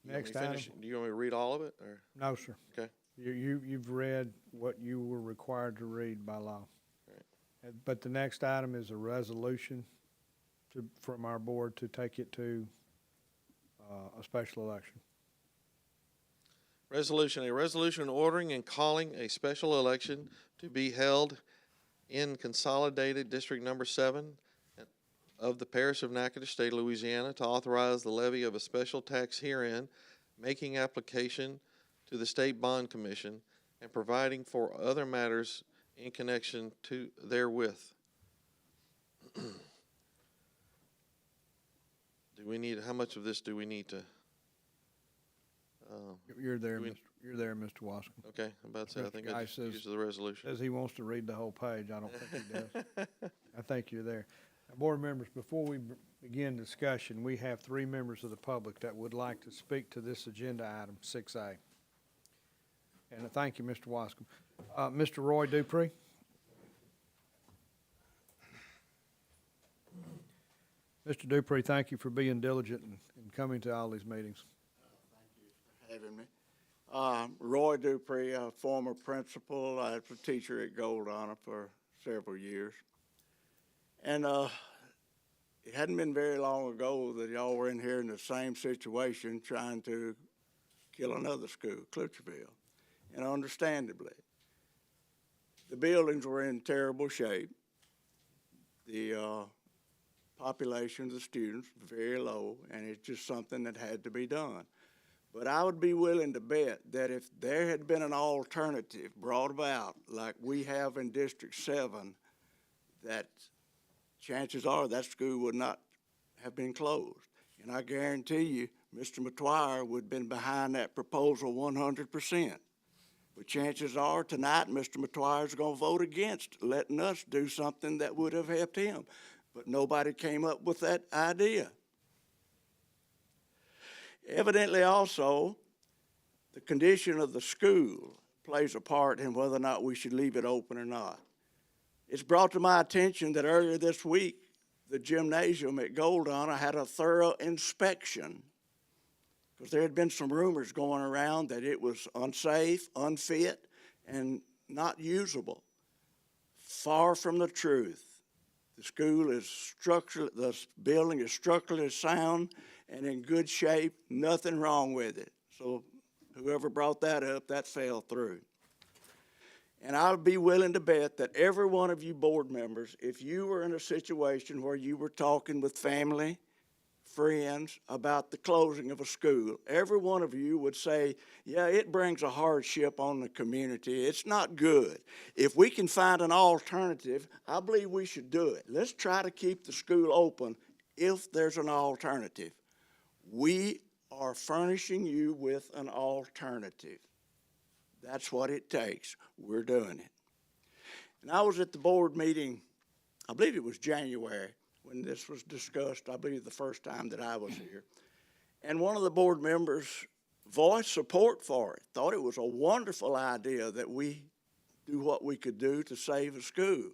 Next item. Do you want me to read all of it, or? No, sir. Okay. You've read what you were required to read by law. Right. But the next item is a resolution from our board to take it to a special election. A resolution ordering and calling a special election to be held in Consolidated District Number 7 of the Parish of Natchitoches, State of Louisiana, to authorize the levy of a special tax herein, making application to the State Bond Commission, and providing for other matters in connection to therewith. Do we need, how much of this do we need to? You're there, we- Mr. Wascom. Okay, I'm about to say, I Mr. think Guy I just says- used the resolution. Says he wants to read the whole page. I don't think he does. I think you're there. Now, board members, before we begin discussion, we have 3 members of the public that would like to speak to this agenda item, 6A. And thank you, Mr. Wascom. Mr. Roy Dupree? Mr. Dupree, thank you for being diligent and coming to all these meetings. Having me. Roy Dupree, a former principal. I was a teacher at Gold Honor for several years. And it hadn't been very long ago that y'all were in here in the same situation trying to kill another school, Clutcherville. And understandably, the buildings were in terrible shape. The population of the students very low, and it's just something that had to be done. But I would be willing to bet that if there had been an alternative brought about like we have in District 7, that chances are that school would not have been closed. And I guarantee you, Mr. McTwire would have been behind that proposal 100%. But chances are tonight, Mr. McTwire is going to vote against letting us do something that would have helped him. But nobody came up with that idea. Evidently also, the condition of the school plays a part in whether or not we should leave it open or not. It's brought to my attention that earlier this week, the gymnasium at Gold Honor had a thorough inspection because there had been some rumors going around that it was unsafe, unfit, and not usable. Far from the truth. The school is the building is structurally sound and in good shape, nothing wrong with it. So whoever brought that up, that fell through. And I'll be willing to bet that every one of you board members, if you were in a situation where you were talking with family, friends about the closing of a school, every one of you would say, yeah, it brings a hardship on the community. It's not good. If we can find an alternative, I believe we should do it. Let's try to keep the school open if there's an alternative. We are furnishing you with an alternative. That's what it takes. We're doing it. And I was at the board meeting, I believe it was January, when this was discussed, I believe the first time that I was here. And one of the board members voiced support for it, thought it was a wonderful idea that we do what we could do to save a school.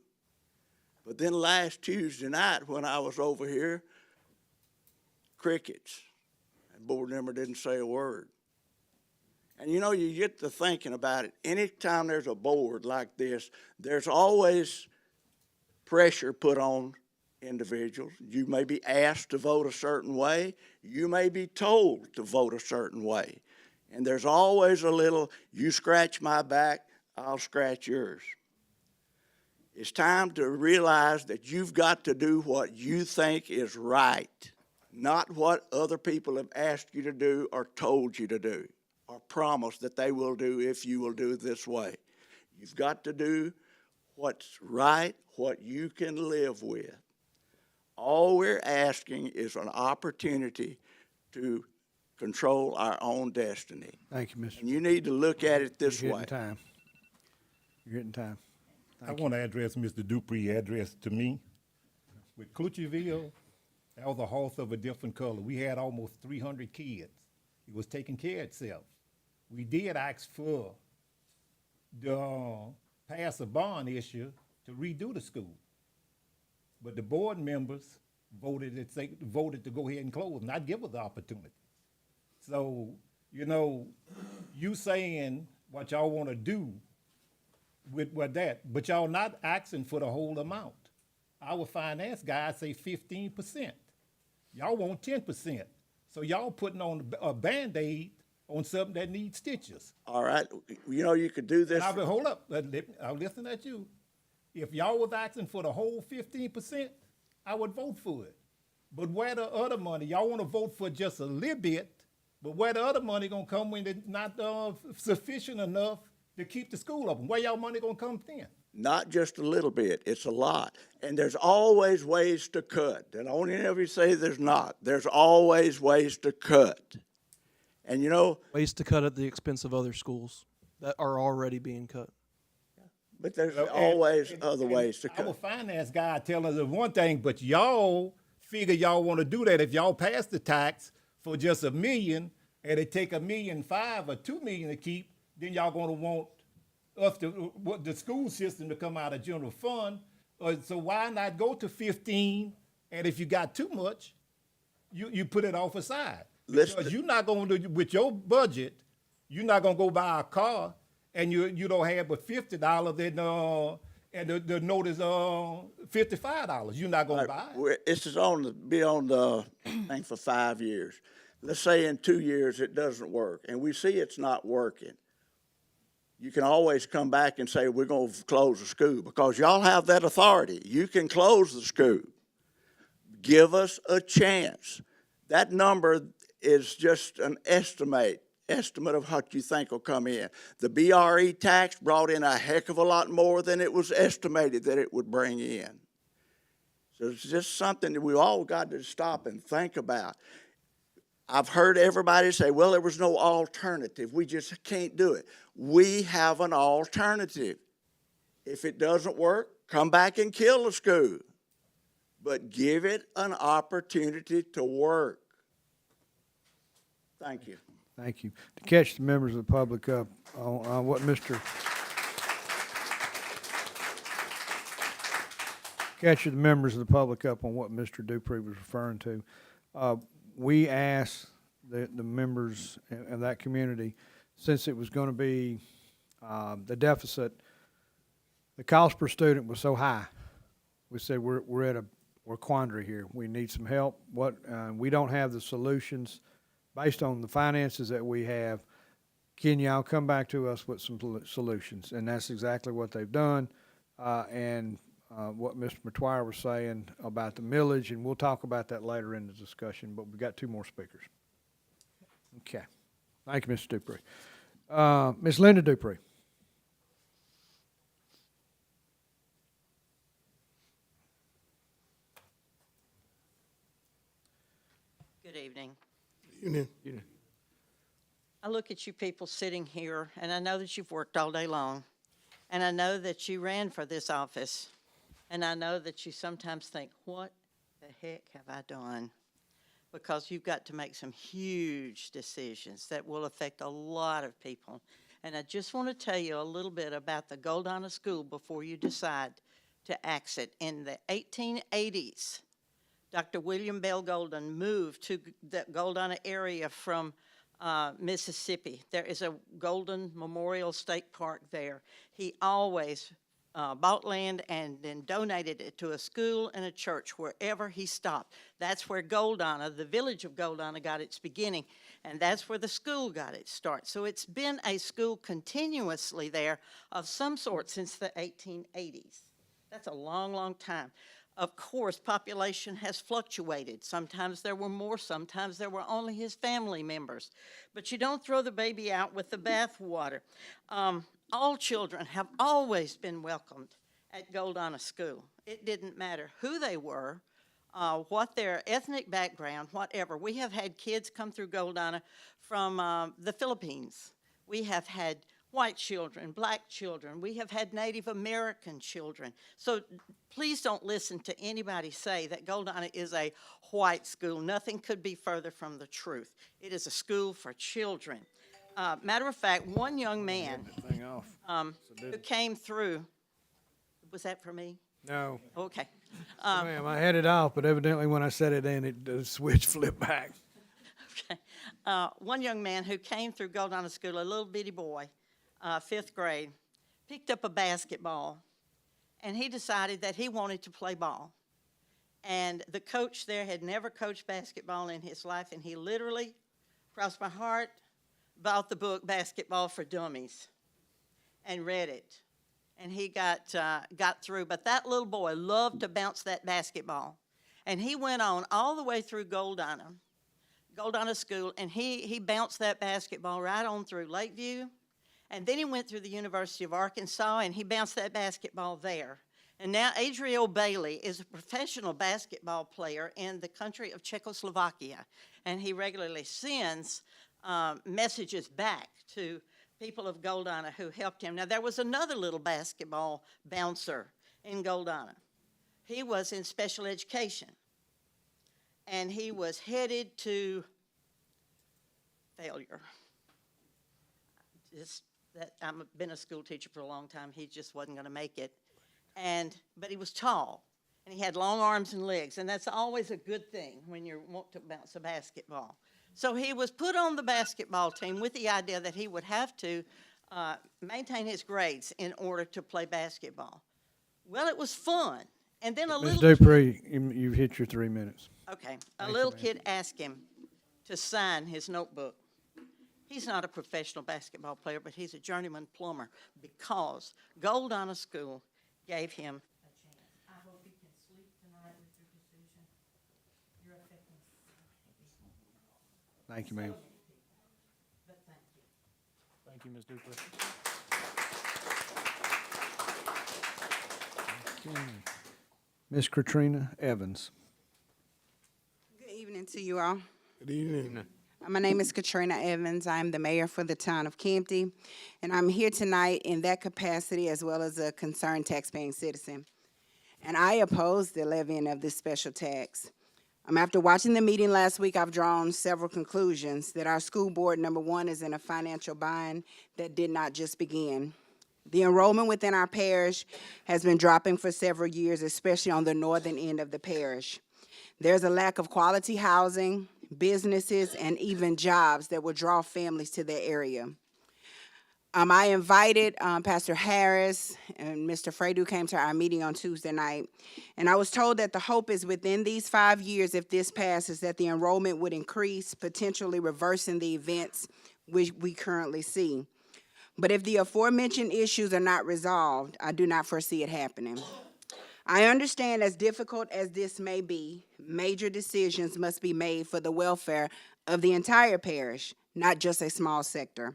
But then last Tuesday night when I was over here, crickets. And board member didn't say a word. And you know, you get to thinking about it. Anytime there's a board like this, there's always pressure put on individuals. You may be asked to vote a certain way. You may be told to vote a certain way. And there's always a little, you scratch my back, I'll scratch yours. It's time to realize that you've got to do what you think is right, not what other people have asked you to do or told you to do or promised that they will do if you will do it this way. You've got to do what's right, what you can live with. All we're asking is an opportunity to control our own destiny. Thank you, Mr. And you need to look at it this You're way. getting time. You're getting time. I want to address Mr. Dupree address to me. With Clutcherville, that was a horse of a different color. We had almost 300 kids. It was taking care of itself. We did ask for the pass a bond issue to redo the school. But the board members voted to go ahead and close, not give us the opportunity. So, you know, you saying what y'all want to do with that, but y'all not asking for the whole amount. Our finance guys say 15%. Y'all want 10%. So y'all putting on a Band-Aid on something that needs stitches. All right, you know, you could do this. Hold up, I'll listen at you. If y'all was asking for the whole 15%, I would vote for it. But where the other money? Y'all want to vote for just a little bit, but where the other money gonna come when it's not sufficient enough to keep the school open? Where y'all money gonna come then? not just a little bit, it's a lot. And there's always ways to cut. And I won't ever say there's not. There's always ways to cut. And you know, Ways to cut at the expense of other schools that are already being cut. but there's And- always and- other and ways to Our cut. finance guy telling us one thing, but y'all figure y'all want to do that. If y'all pass the tax for just $1 million and it take $1.5 million or $2 million to keep, then y'all gonna want us to the school system to come out of general fund. So why not go to 15? And if you got too much, you put it off aside. Because you're not going to, with your budget, you're not going to go buy a car and you don't have but $50 and the note is $55. You're not going to buy it. This is be on the thing for 5 years. Let's say in 2 years it doesn't work, and we see it's not working. You can always come back and say, we're going to close the school, because y'all have that authority. You can close the school. Give us a chance. That number is just an estimate of what you think will come in. The BRE tax brought in a heck of a lot more than it was estimated that it would bring in. So it's just something that we all got to stop and think about. I've heard everybody say, well, there was no alternative. We just can't do it. We have an alternative. If it doesn't work, come back and kill the school. But give it an opportunity to work. Thank you. Thank you. To catch the members of the public up on what catch the members of the public up on what Mr. Dupree was referring to. We asked the members of that community, since it was going to be the deficit, the cost per student was so high. We said we're at a quandary here. We need some help. We don't have the solutions based on the finances that we have. Can y'all come back to us with some solutions? And that's exactly what they've done. What Mr. McTwire was saying about the millage, and we'll talk about that later in the discussion, but we've got 2 more speakers. Okay. Thank you, Mr. Dupree. Ms. Linda Dupree. Good evening. Evening. I look at you people sitting here, and I know that you've worked all day long, and I know that you ran for this office, and I know that you sometimes think, what the heck have I done? Because you've got to make some huge decisions that will affect a lot of people. And I just want to tell you a little bit about the Goldana School before you decide to exit. In the 1880s, Dr. William Bell Golden moved to the Goldana area from Mississippi. There is a Golden Memorial State Park there. He always bought land and then donated it to a school and a church wherever he stopped. That's where Goldana, the village of Goldana, got its beginning, and that's where the school got its start. So it's been a school continuously there of some sort since the 1880s. That's a long, long time. Of course, population has fluctuated. Sometimes there were more, sometimes there were only his family members. But you don't throw the baby out with the bathwater. All children have always been welcomed at Goldana School. It didn't matter who they were, what their ethnic background, whatever. We have had kids come through Goldana from the Philippines. We have had white children, black children. We have had Native American children. So please don't listen to anybody say that Goldana is a white school. Nothing could be further from the truth. It is a school for children. Matter of fact, one young man who came through, was that for me? No. Okay. Ma'am, I had it off, but evidently when I set it in, the switch flipped back. Okay. One young man who came through Goldana School, a little bitty boy, 5th grade, picked up a basketball, and he decided that he wanted to play ball. And the coach there had never coached basketball in his life, and he literally, crossed my heart, bought the book Basketball for Dummies and read it. And he got through. But that little boy loved to bounce that basketball. And he went on all the way through Goldana School, and he bounced that basketball right on through Lakeview And then he went through the University of Arkansas, and he bounced that basketball there. And now Adriel Bailey is a professional basketball player in the country of Czechoslovakia. And he regularly sends messages back to people of Goldana who helped him. Now, there was another little basketball bouncer in Goldana. He was in special education, and he was headed to failure. I've been a school teacher for a long time. He just wasn't going to make it. But he was tall, and he had long arms and legs, and that's always a good thing when you want to bounce a basketball. So he was put on the basketball team with the idea that he would have to maintain his grades in order to play basketball. Well, it was fun. And then Ms. Dupree, you've hit your 3 minutes. Okay, a little kid asked him to sign his notebook. He's not a professional basketball player, but he's a journeyman plumber because Goldana School gave him a chance. I hope he can sleep tonight with your decision. You're affecting Thank you, ma'am. but thank you. Thank you, Ms. Dupree. Ms. Katrina Evans. Good evening to you all. Good evening. My name is Katrina Evans. I'm the mayor for the town of Campty, and I'm here tonight in that capacity as well as a concerned taxpaying citizen. And I oppose the levying of this special tax. After watching the meeting last week, I've drawn several conclusions that our school board, number one, is in a financial bind that did not just begin. The enrollment within our parish has been dropping for several years, especially on the northern end of the parish. There's a lack of quality housing, businesses, and even jobs that will draw families to the area. I invited Pastor Harris and Mr. Fredu came to our meeting on Tuesday night, and I was told that the hope is within these 5 years, if this passes, that the enrollment would increase, potentially reversing the events which we currently see. But if the aforementioned issues are not resolved, I do not foresee it happening. I understand, as difficult as this may be, major decisions must be made for the welfare of the entire parish, not just a small sector.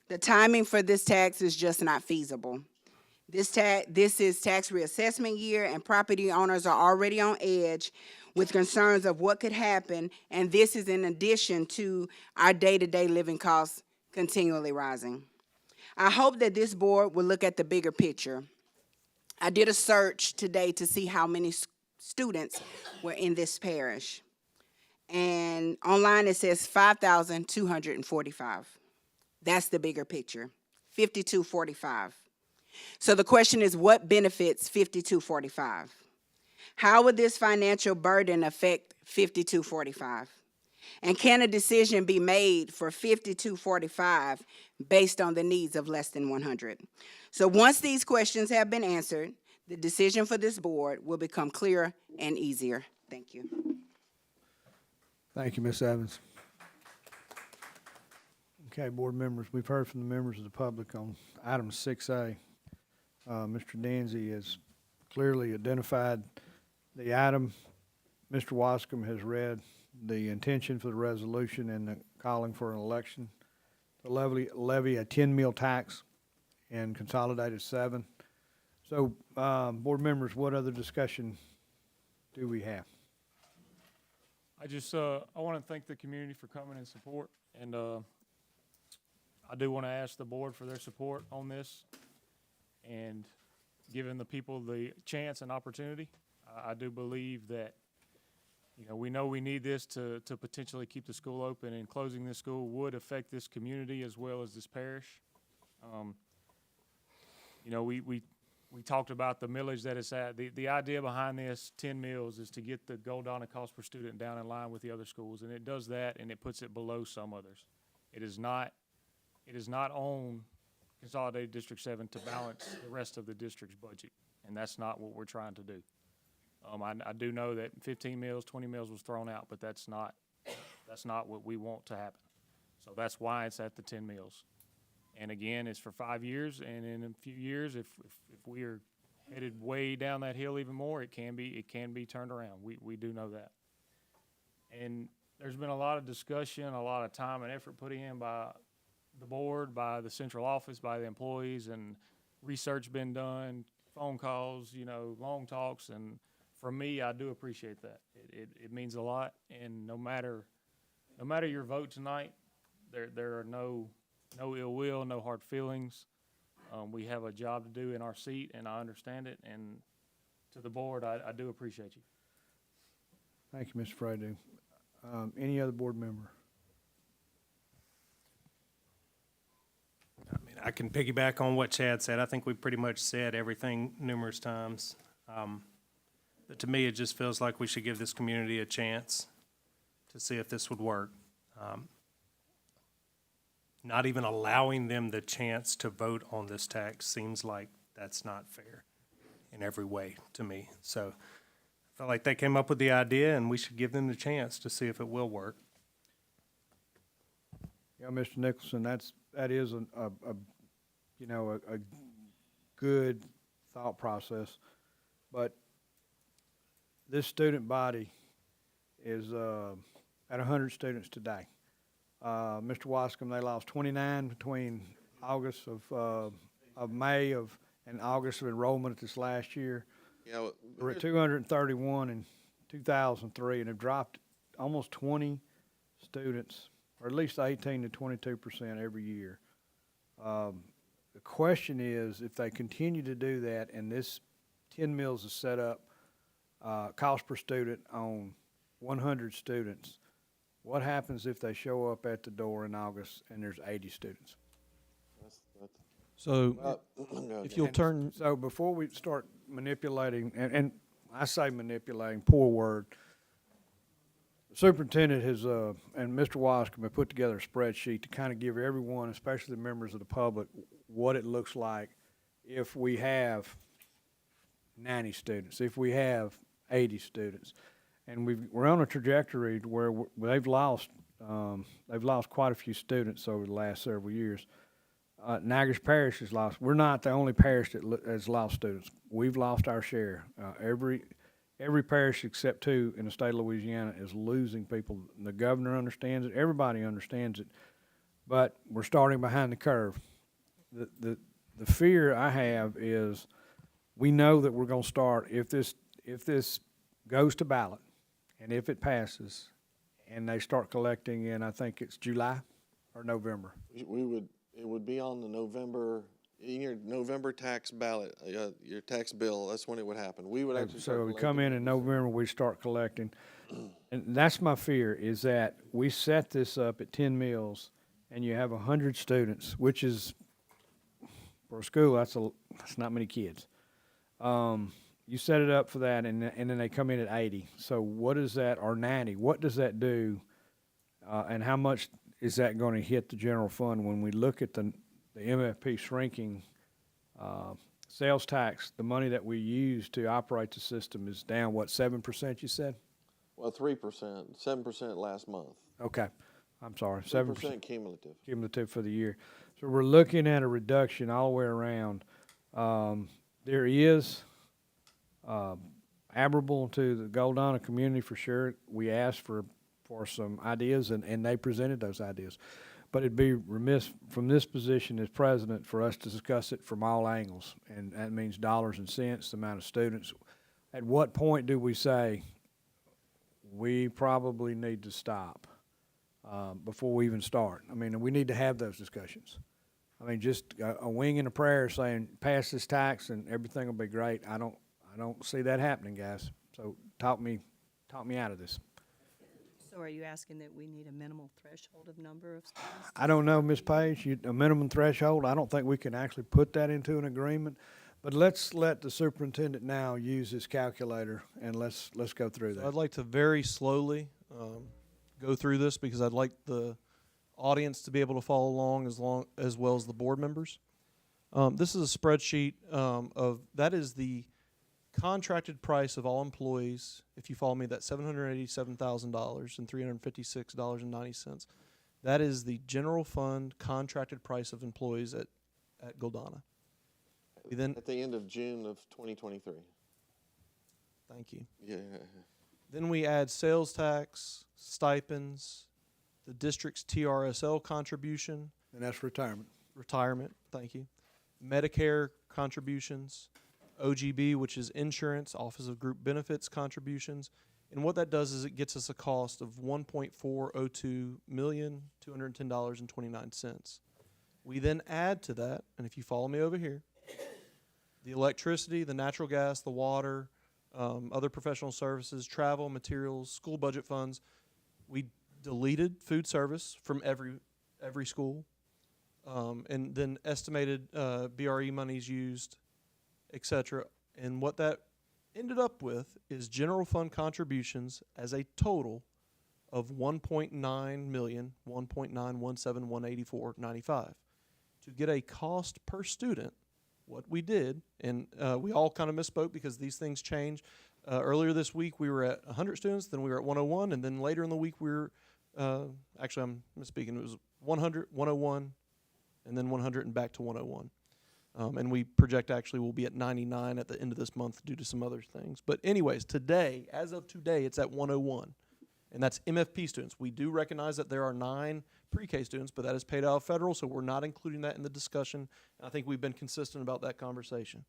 The timing for this tax is just not feasible. This is tax reassessment year, and property owners are already on edge with concerns of what could happen, and this is in addition to our day-to-day living costs continually rising. I hope that this board will look at the bigger picture. I did a search today to see how many students were in this parish, and online it says 5,245. That's the bigger picture, 5245. So the question is, what benefits 5245? How would this financial burden affect 5245? And can a decision be made for 5245 based on the needs of less than 100? So once these questions have been answered, the decision for this board will become clearer and easier. Thank you. Thank you, Ms. Evans. Okay, board members, we've heard from the members of the public on item 6A. Mr. Danzy has clearly identified the item. Mr. Wascom has read the intention for the resolution and the calling for an election to levy a 10-meal tax in Consolidated 7. So, board members, what other discussion do we have? I want to thank the community for coming in support, and I do want to ask the board for their support on this and giving the people the chance and opportunity. I do believe that, we know we need this to potentially keep the school open, and closing this school would affect this community as well as this parish. We talked about the millage that it's at. The idea behind this 10 meals is to get the Goldana cost per student down in line with the other schools, and it does that, and it puts it below some others. It is not on Consolidated District 7 to balance the rest of the district's budget, and that's not what we're trying to do. I do know that 15 meals, 20 meals was thrown out, but that's not what we want to happen. So that's why it's at the 10 meals. And again, it's for 5 years, and in a few years, if we are headed way down that hill even more, it can be turned around. We do know that. And there's been a lot of discussion, a lot of time and effort put in by the board, by the central office, by the employees, and research been done, phone calls, long talks, and for me, I do appreciate that. It means a lot, and no matter your vote tonight, there are no ill will, no hard feelings. We have a job to do in our seat, and I understand it, and to the board, I do appreciate you. Thank you, Mr. Fradu. Any other board member? I can piggyback on what Chad said. I think we pretty much said everything numerous times. But to me, it just feels like we should give this community a chance to see if this would work. Not even allowing them the chance to vote on this tax seems like that's not fair in every way to me. So I felt like they came up with the idea, and we should give them the chance to see if it will work. Yeah, Mr. Nicholson, that is a good thought process, but this student body is at 100 students today. Mr. Wascom, they lost 29 between August of May and August of enrollment this last year. Yeah, We're at 231 in 2003, and have dropped almost 20 students, or at least 18 to 22% every year. The question is, if they continue to do that, and this 10 mills is set up, cost per student on 100 students, what happens if they show up at the door in August and there's 80 students? So if you'll turn. So before we start manipulating, and I say manipulating, poor word, the superintendent has, and Mr. Wascom have put together a spreadsheet to kind of give everyone, especially the members of the public, what it looks like if we have 90 students, if we have 80 students. And we're on a trajectory where they've lost quite a few students over the last several years. Natchitoches Parish has lost. We're not the only parish that has lost students. We've lost our share. Every parish except 2 in the state of Louisiana is losing people. The governor understands it. Everybody understands it. But we're starting behind the curve. The fear I have is we know that we're going to start if this goes to ballot. And if it passes, and they start collecting in, I think it's July or November. it would be on the in your November tax ballot, your tax bill. That's when it would happen. We would actually So we come in November, we start collecting. And that's my fear, is that we set this up at 10 mills, and you have 100 students, which is, for a school, that's not many kids. You set it up for that, and then they come in at 80. So what is that, or 90? What does that do, and how much is that going to hit the general fund when we look at the MFP shrinking sales tax? The money that we use to operate the system is down, what, 7%, you said? Well, 3%, 7% last month. Okay, I'm sorry, 7% cumulative. Cumulative for the year. So we're looking at a reduction all the way around. There is admirable to the Goldana community for sure. We asked for some ideas, and they presented those ideas. But it'd be remiss from this position as president for us to discuss it from all angles, and that means dollars and cents, the amount of students. At what point do we say we probably need to stop before we even start? I mean, we need to have those discussions. I mean, just a wing and a prayer saying pass this tax and everything will be great. I don't see that happening, guys. So talk me out of this. So are you asking that we need a minimal threshold of number of students? I don't know, Ms. Page, a minimum threshold. I don't think we can actually put that into an agreement. But let's let the superintendent now use his calculator, and let's go through that. I'd like to very slowly go through this because I'd like the audience to be able to follow along as well as the board members. This is a spreadsheet that is the contracted price of all employees. If you follow me, that's $787,000 and $356.90. That is the general fund contracted price of employees at Goldana. We then At the end of June of 2023. Thank you. Yeah. Then we add sales tax, stipends, the district's TRSL contribution, And that's retirement. Retirement, thank you. Medicare contributions, OGB, which is insurance, Office of Group Benefits contributions. And what that does is it gets us a cost of $1.402,210.29. We then add to that, and if you follow me over here, the electricity, the natural gas, the water, other professional services, travel, materials, school budget funds. We deleted food service from every school, and then estimated BRE monies used, et cetera. And what that ended up with is general fund contributions as a total of $1.9,117,184.95. To get a cost per student, what we did, and we all kind of misspoke because these things change. Earlier this week, we were at 100 students, then we were at 101, and then later in the week, we were, actually, I'm misspeaking, it was 100, 101, and then 100 and back to 101. And we project actually we'll be at 99 at the end of this month due to some other things. But anyways, today, as of today, it's at 101. And that's MFP students. We do recognize that there are 9 pre-K students, but that is paid out of federal, so we're not including that in the discussion. And I think we've been consistent about that conversation.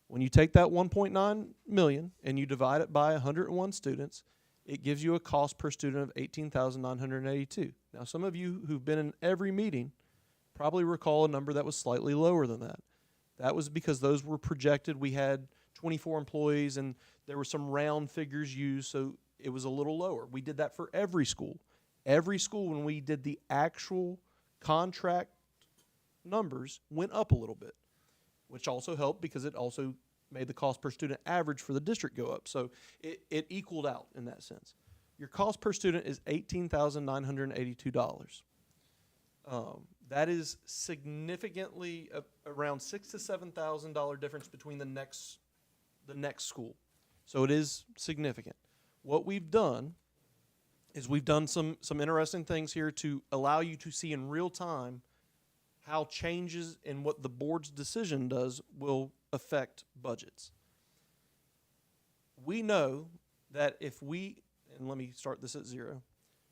When you take that 1.9 million and you divide it by 101 students, it gives you a cost per student of $18,982. Now, some of you who've been in every meeting probably recall a number that was slightly lower than that. That was because those were projected. We had 24 employees, and there were some round figures used, so it was a little lower. We did that for every school. Every school, when we did the actual contract numbers, went up a little bit, which also helped because it also made the cost per student average for the district go up. So it equaled out in that sense. Your cost per student is $18,982. That is significantly around $6,000 to $7,000 difference between the next school. So it is significant. What we've done is we've done some interesting things here to allow you to see in real time how changes in what the board's decision does will affect budgets. We know that if we, and let me start this at 0.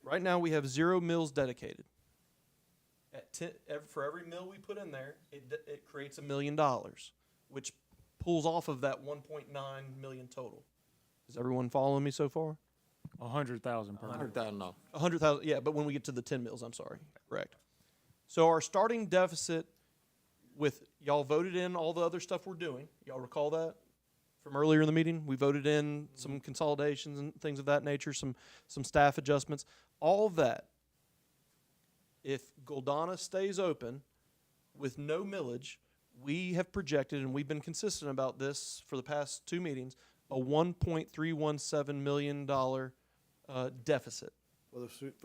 Right now we have 0 mills dedicated. For every mill we put in there, it creates $1 million, which pulls off of that 1.9 million total. Is everyone following me so far? 100,000 per. $100,000. 100,000, yeah, but when we get to the 10 mills, I'm sorry, correct. So our starting deficit with, y'all voted in all the other stuff we're doing. Y'all recall that from earlier in the meeting? We voted in some consolidations and things of that nature, some staff adjustments, all of that. If Goldana stays open with no millage, we have projected, and we've been consistent about this for the past 2 meetings, a $1.317 million deficit. For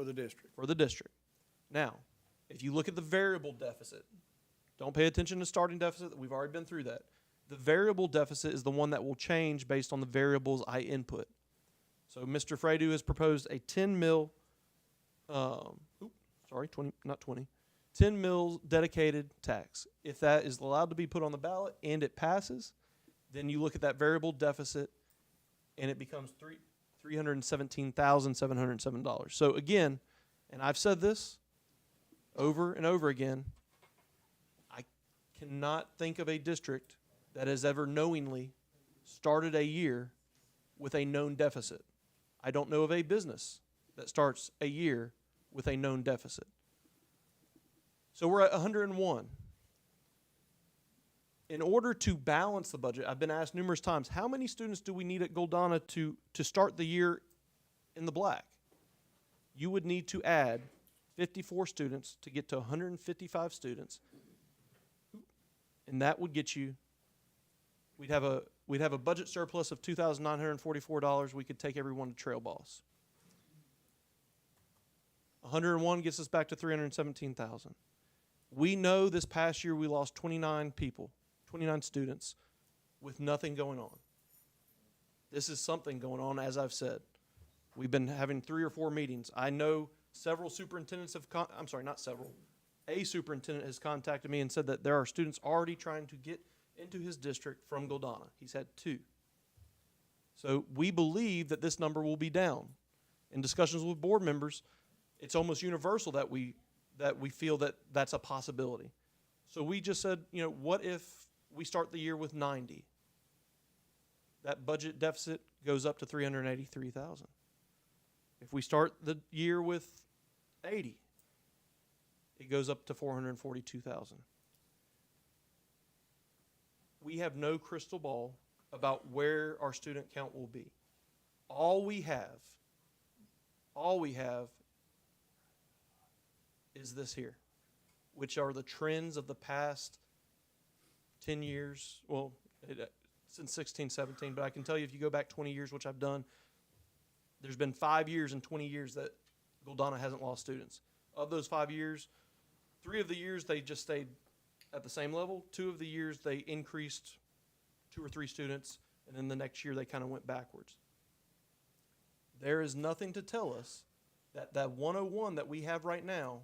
the district. For the district. Now, if you look at the variable deficit, don't pay attention to starting deficit. We've already been through that. The variable deficit is the one that will change based on the variables I input. So Mr. Fredu has proposed a 10 mil, 10 mils dedicated tax. If that is allowed to be put on the ballot and it passes, then you look at that variable deficit and it becomes $317,707. So again, and I've said this over and over again, I cannot think of a district that has ever knowingly started a year with a known deficit. I don't know of a business that starts a year with a known deficit. So we're at 101. In order to balance the budget, I've been asked numerous times, how many students do we need at Goldana to start the year in the black? You would need to add 54 students to get to 155 students, and that would get you, we'd have a budget surplus of $2,944. We could take everyone to Trail Boss. 101 gets us back to 317,000. We know this past year we lost 29 people, 29 students with nothing going on. This is something going on, as I've said. We've been having 3 or 4 meetings. I know several superintendents have, a superintendent has contacted me and said that there are students already trying to get into his district from Goldana. He's had 2. So we believe that this number will be down. In discussions with board members, it's almost universal that we that we feel that that's a possibility. So we just said, what if we start the year with 90? That budget deficit goes up to 383,000. If we start the year with 80, it goes up to 442,000. We have no crystal ball about where our student count will be. All we have is this here, which are the trends of the past 10 years, since 16, 17, but I can tell you if you go back 20 years, which I've done, there's been 5 years and 20 years that Goldana hasn't lost students. Of those 5 years, 3 of the years they just stayed at the same level. 2 of the years they increased 2 or 3 students, and then the next year they kind of went backwards. There is nothing to tell us that that 101 that we have right now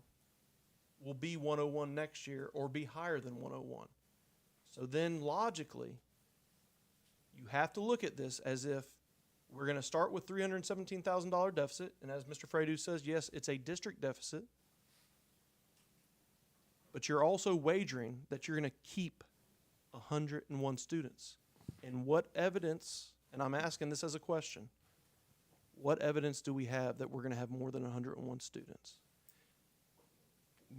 will be 101 next year or be higher than 101. So then logically, you have to look at this as if we're going to start with $317,000 deficit, and as Mr. Fredu says, yes, it's a district deficit, but you're also wagering that you're going to keep 101 students. And what evidence, and I'm asking this as a question, what evidence do we have that we're going to have more than 101 students?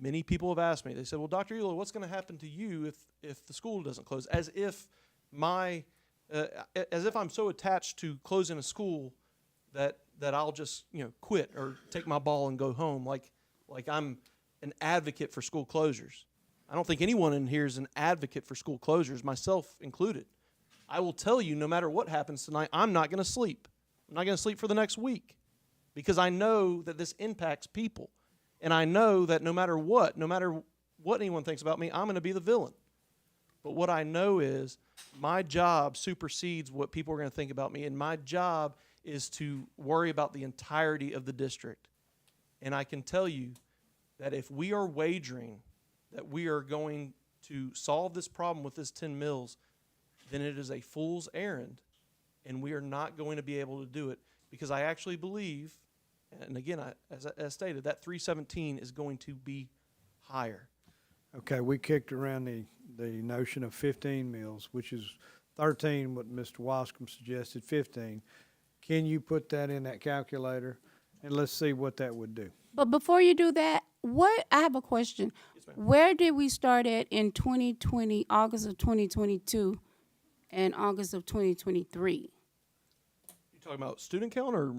Many people have asked me, they said, well, Dr. Elo, what's going to happen to you if the school doesn't close? As if I'm so attached to closing a school that I'll just quit or take my ball and go home, like I'm an advocate for school closures. I don't think anyone in here is an advocate for school closures, myself included. I will tell you, no matter what happens tonight, I'm not going to sleep. I'm not going to sleep for the next week because I know that this impacts people. And I know that no matter what anyone thinks about me, I'm going to be the villain. But what I know is my job supersedes what people are going to think about me, and my job is to worry about the entirety of the district. And I can tell you that if we are wagering that we are going to solve this problem with this 10 mills, then it is a fool's errand, and we are not going to be able to do it because I actually believe, and again, as stated, that 317 is going to be higher. Okay, we kicked around the notion of 15 mills, which is 13, what Mr. Wascom suggested, 15. Can you put that in that calculator? And let's see what that would do. But before you do that, I have a question. Yes, ma'am. Where did we start at in 2020, August of 2022 and August of 2023? You talking about student count or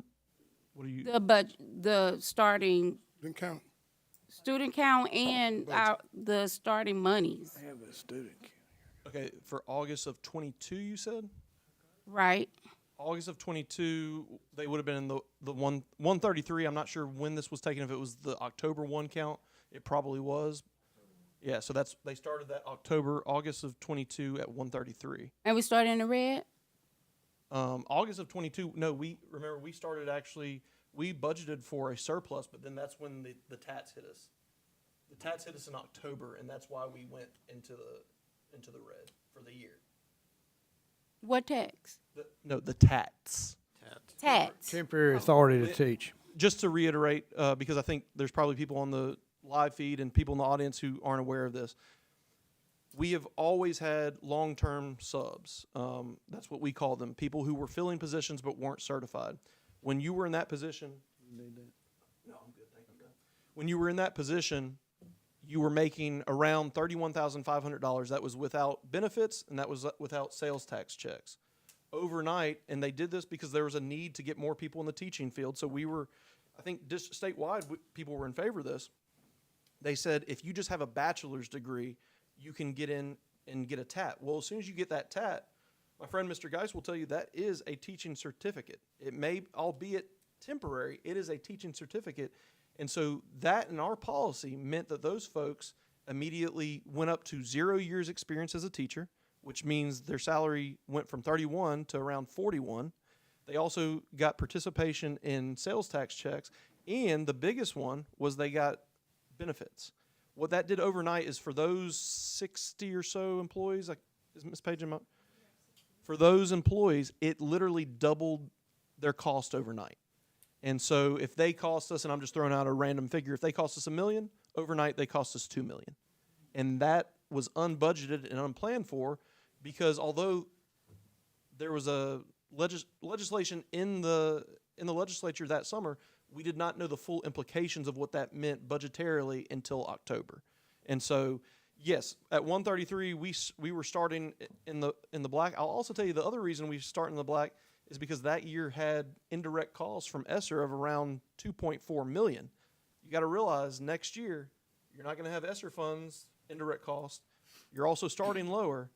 what are you? The starting Didn't count. student count and the starting monies, I have a student. Okay, for August of 22, you said? right? August of 22, they would have been in the 133. I'm not sure when this was taken. If it was the October 1 count, it probably was. Yeah, so they started that August of 22 at 133. And we started in the red? August of 22, no, we started we budgeted for a surplus, but then that's when the TATs hit us. The TATs hit us in October, and that's why we went into the red for the year. What tax? The TATs. Tax. Temporary authority to teach. Just to reiterate, because I think there's probably people on the live feed and people in the audience who aren't aware of this. We have always had long-term subs. That's what we call them, people who were filling positions but weren't certified. When you were in that position, no, I'm good, thank you. When you were in that position, you were making around $31,500. That was without benefits, and that was without sales tax checks. Overnight, and they did this because there was a need to get more people in the teaching field. So we were, I think statewide, people were in favor of this. They said, if you just have a bachelor's degree, you can get in and get a TAT. Well, as soon as you get that TAT, my friend Mr. Geis will tell you that is a teaching certificate. It may, albeit temporary, it is a teaching certificate. And so that in our policy meant that those folks immediately went up to 0 years experience as a teacher, which means their salary went from 31 to around 41. They also got participation in sales tax checks, and the biggest one was they got benefits. What that did overnight is for those 60 or so employees, is Ms. Page in my, for those employees, it literally doubled their cost overnight. And so if they cost us, and I'm just throwing out a random figure, if they cost us $1 million, Overnight, they cost us $2 million. And that was unbudgeted and unplanned for, because although there was a legislation in the legislature that summer, we did not know the full implications of what that meant budgetarily until October. And so, yes, at 133, we were starting in the black. I'll also tell you the other reason we start in the black is because that year had indirect costs from ESSER of around $2.4 million. You got to realize next year you're not going to have ESSER funds, indirect costs. You're also starting lower.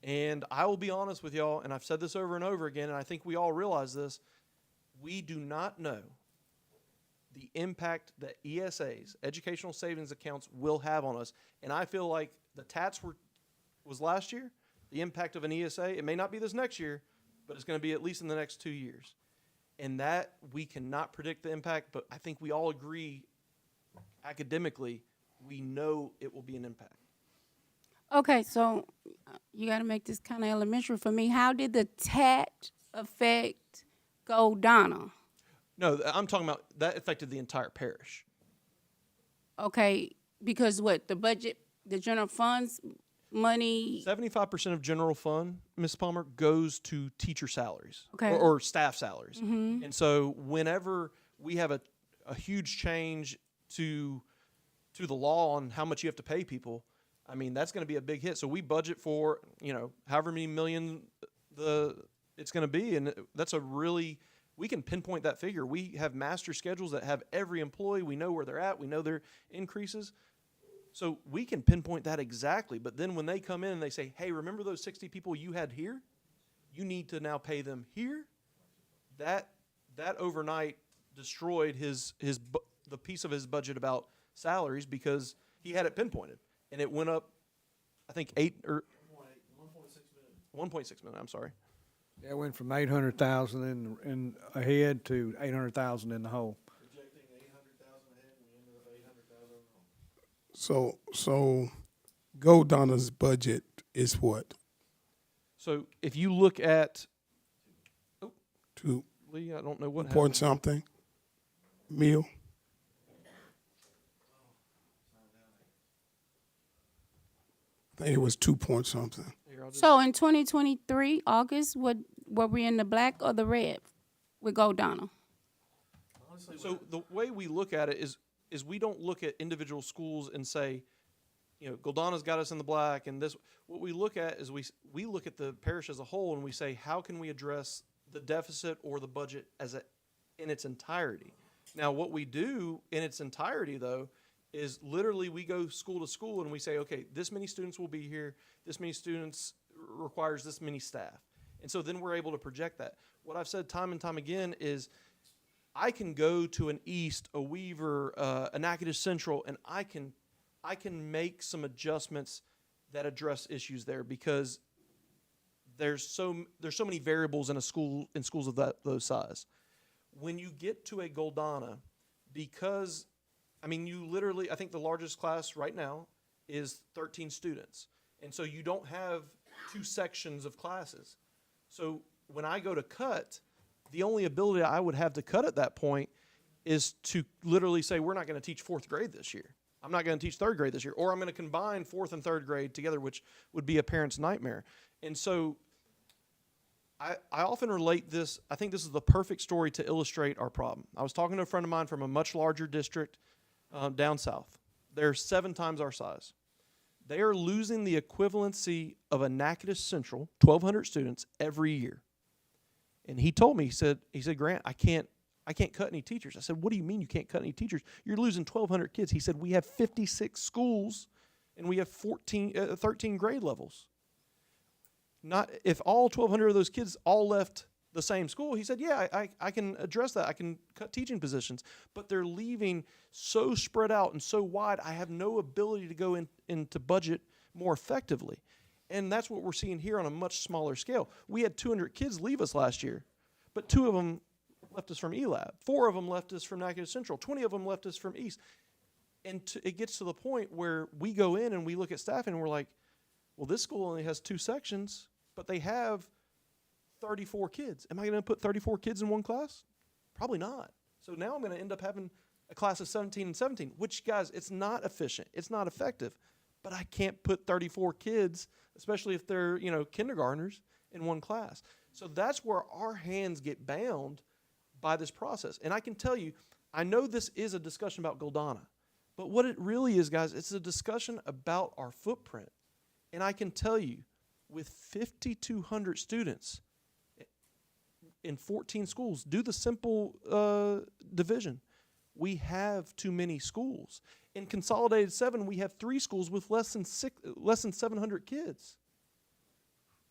And I will be honest with y'all, and I've said this over and over again, and I think we all realize this, we do not know the impact that ESAs, educational savings accounts, will have on us. And I feel like the TATS was last year, the impact of an ESA, it may not be this next year, but it's going to be at least in the next 2 years. And that, we cannot predict the impact, but I think we all agree academically, we know it will be an impact. Okay, so you got to make this kind of elementary for me. How did the TAT affect Goldana? No, I'm talking about that affected the entire parish. Okay, because what, the budget, the general funds money? 75% of general fund, Ms. Palmer, goes to teacher salaries. Okay. or staff salaries. Mhm. And so whenever we have a huge change to the law on how much you have to pay people, I mean, that's going to be a big hit. So we budget for, however many million it's going to be. And that's we can pinpoint that figure. We have master schedules that have every employee. We know where they're at. We know their increases. So we can pinpoint that exactly. But then when they come in and they say, hey, remember those 60 people you had here? You need to now pay them here. That overnight destroyed the piece of his budget about salaries, because he had it pinpointed. And it went up, I think, 1.6 million, I'm sorry. Yeah, it went from 800,000 in ahead to 800,000 in the hole. Projecting 800,000 ahead, and we ended up 800,000 wrong. So Goldana's budget is what? So if you look at, Two Lee, I don't know what point happened. something mil. I think it was 2 point something. So in 2023, August, were we in the black or the red with Goldana? So the way we look at it is we don't look at individual schools and say, Goldana's got us in the black, and this. What we look at is we look at the parish as a whole, and we say, how can we address the deficit or the budget in its entirety? Now, what we do in its entirety, though, is literally we go school to school and we say, okay, this many students will be here, this many students requires this many staff. And so then we're able to project that. What I've said time and time again is I can go to an East, a Weaver, a Natchitoches Central, and I can make some adjustments that address issues there, because there's so many variables in schools of those size. When you get to a Goldana, because you literally, I think the largest class right now is 13 students. And so you don't have two sections of classes. So when I go to cut, the only ability I would have to cut at that point is to literally say, we're not going to teach fourth grade this year. I'm not going to teach third grade this year. Or I'm going to combine fourth and third grade together, which would be a parent's nightmare. And so I often relate this. I think this is the perfect story to illustrate our problem. I was talking to a friend of mine from a much larger district down south. They're 7 times our size. They are losing the equivalency of a Natchitoches Central, 1,200 students every year. And he told me, he said, Grant, I can't cut any teachers. I said, what do you mean you can't cut any teachers? You're losing 1,200 kids. He said, we have 56 schools and we have 13 grade levels. Not if all 1,200 of those kids all left the same school, he said, yeah, I can address that. I can cut teaching positions. But they're leaving so spread out and so wide, I have no ability to go into budget more effectively. And that's what we're seeing here on a much smaller scale. We had 200 kids leave us last year, but 2 of them left us from ELAB. 4 of them left us from Natchitoches Central. 20 of them left us from East. And it gets to the point where we go in and we look at staffing and we're like, well, this school only has 2 sections, but they have 34 kids. Am I going to put 34 kids in one class? Probably not. So now I'm going to end up having a class of 17 and 17, which, guys, it's not efficient. It's not effective. But I can't put 34 kids, especially if they're, kindergartners, in one class. So that's where our hands get bound by this process. And I can tell you, I know this is a discussion about Goldana, but what it really is, guys, it's a discussion about our footprint. And I can tell you, with 5,200 students in 14 schools, do the simple division. We have too many schools. In Consolidated 7, we have 3 schools with less than 700 kids.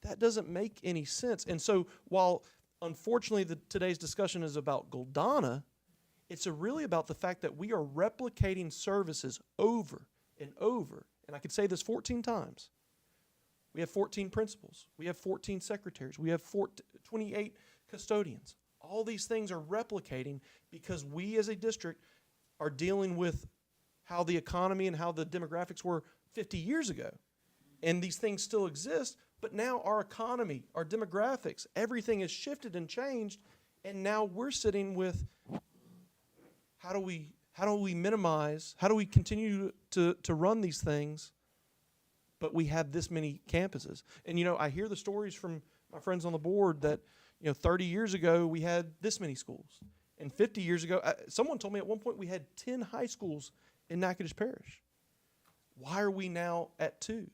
That doesn't make any sense. And so while, unfortunately, today's discussion is about Goldana, it's really about the fact that we are replicating services over and over. And I could say this 14 times. We have 14 principals. We have 14 secretaries. We have 28 custodians. All these things are replicating because we as a district are dealing with how the economy and how the demographics were 50 years ago. And these things still exist, but now our economy, our demographics, everything has shifted and changed, and now we're sitting with how do we minimize, how do we continue to run these things, but we have this many campuses. And I hear the stories from my friends on the board that 30 years ago we had this many schools. And 50 years ago, someone told me at one point we had 10 high schools in Natchitoches Parish. Why are we now at 2,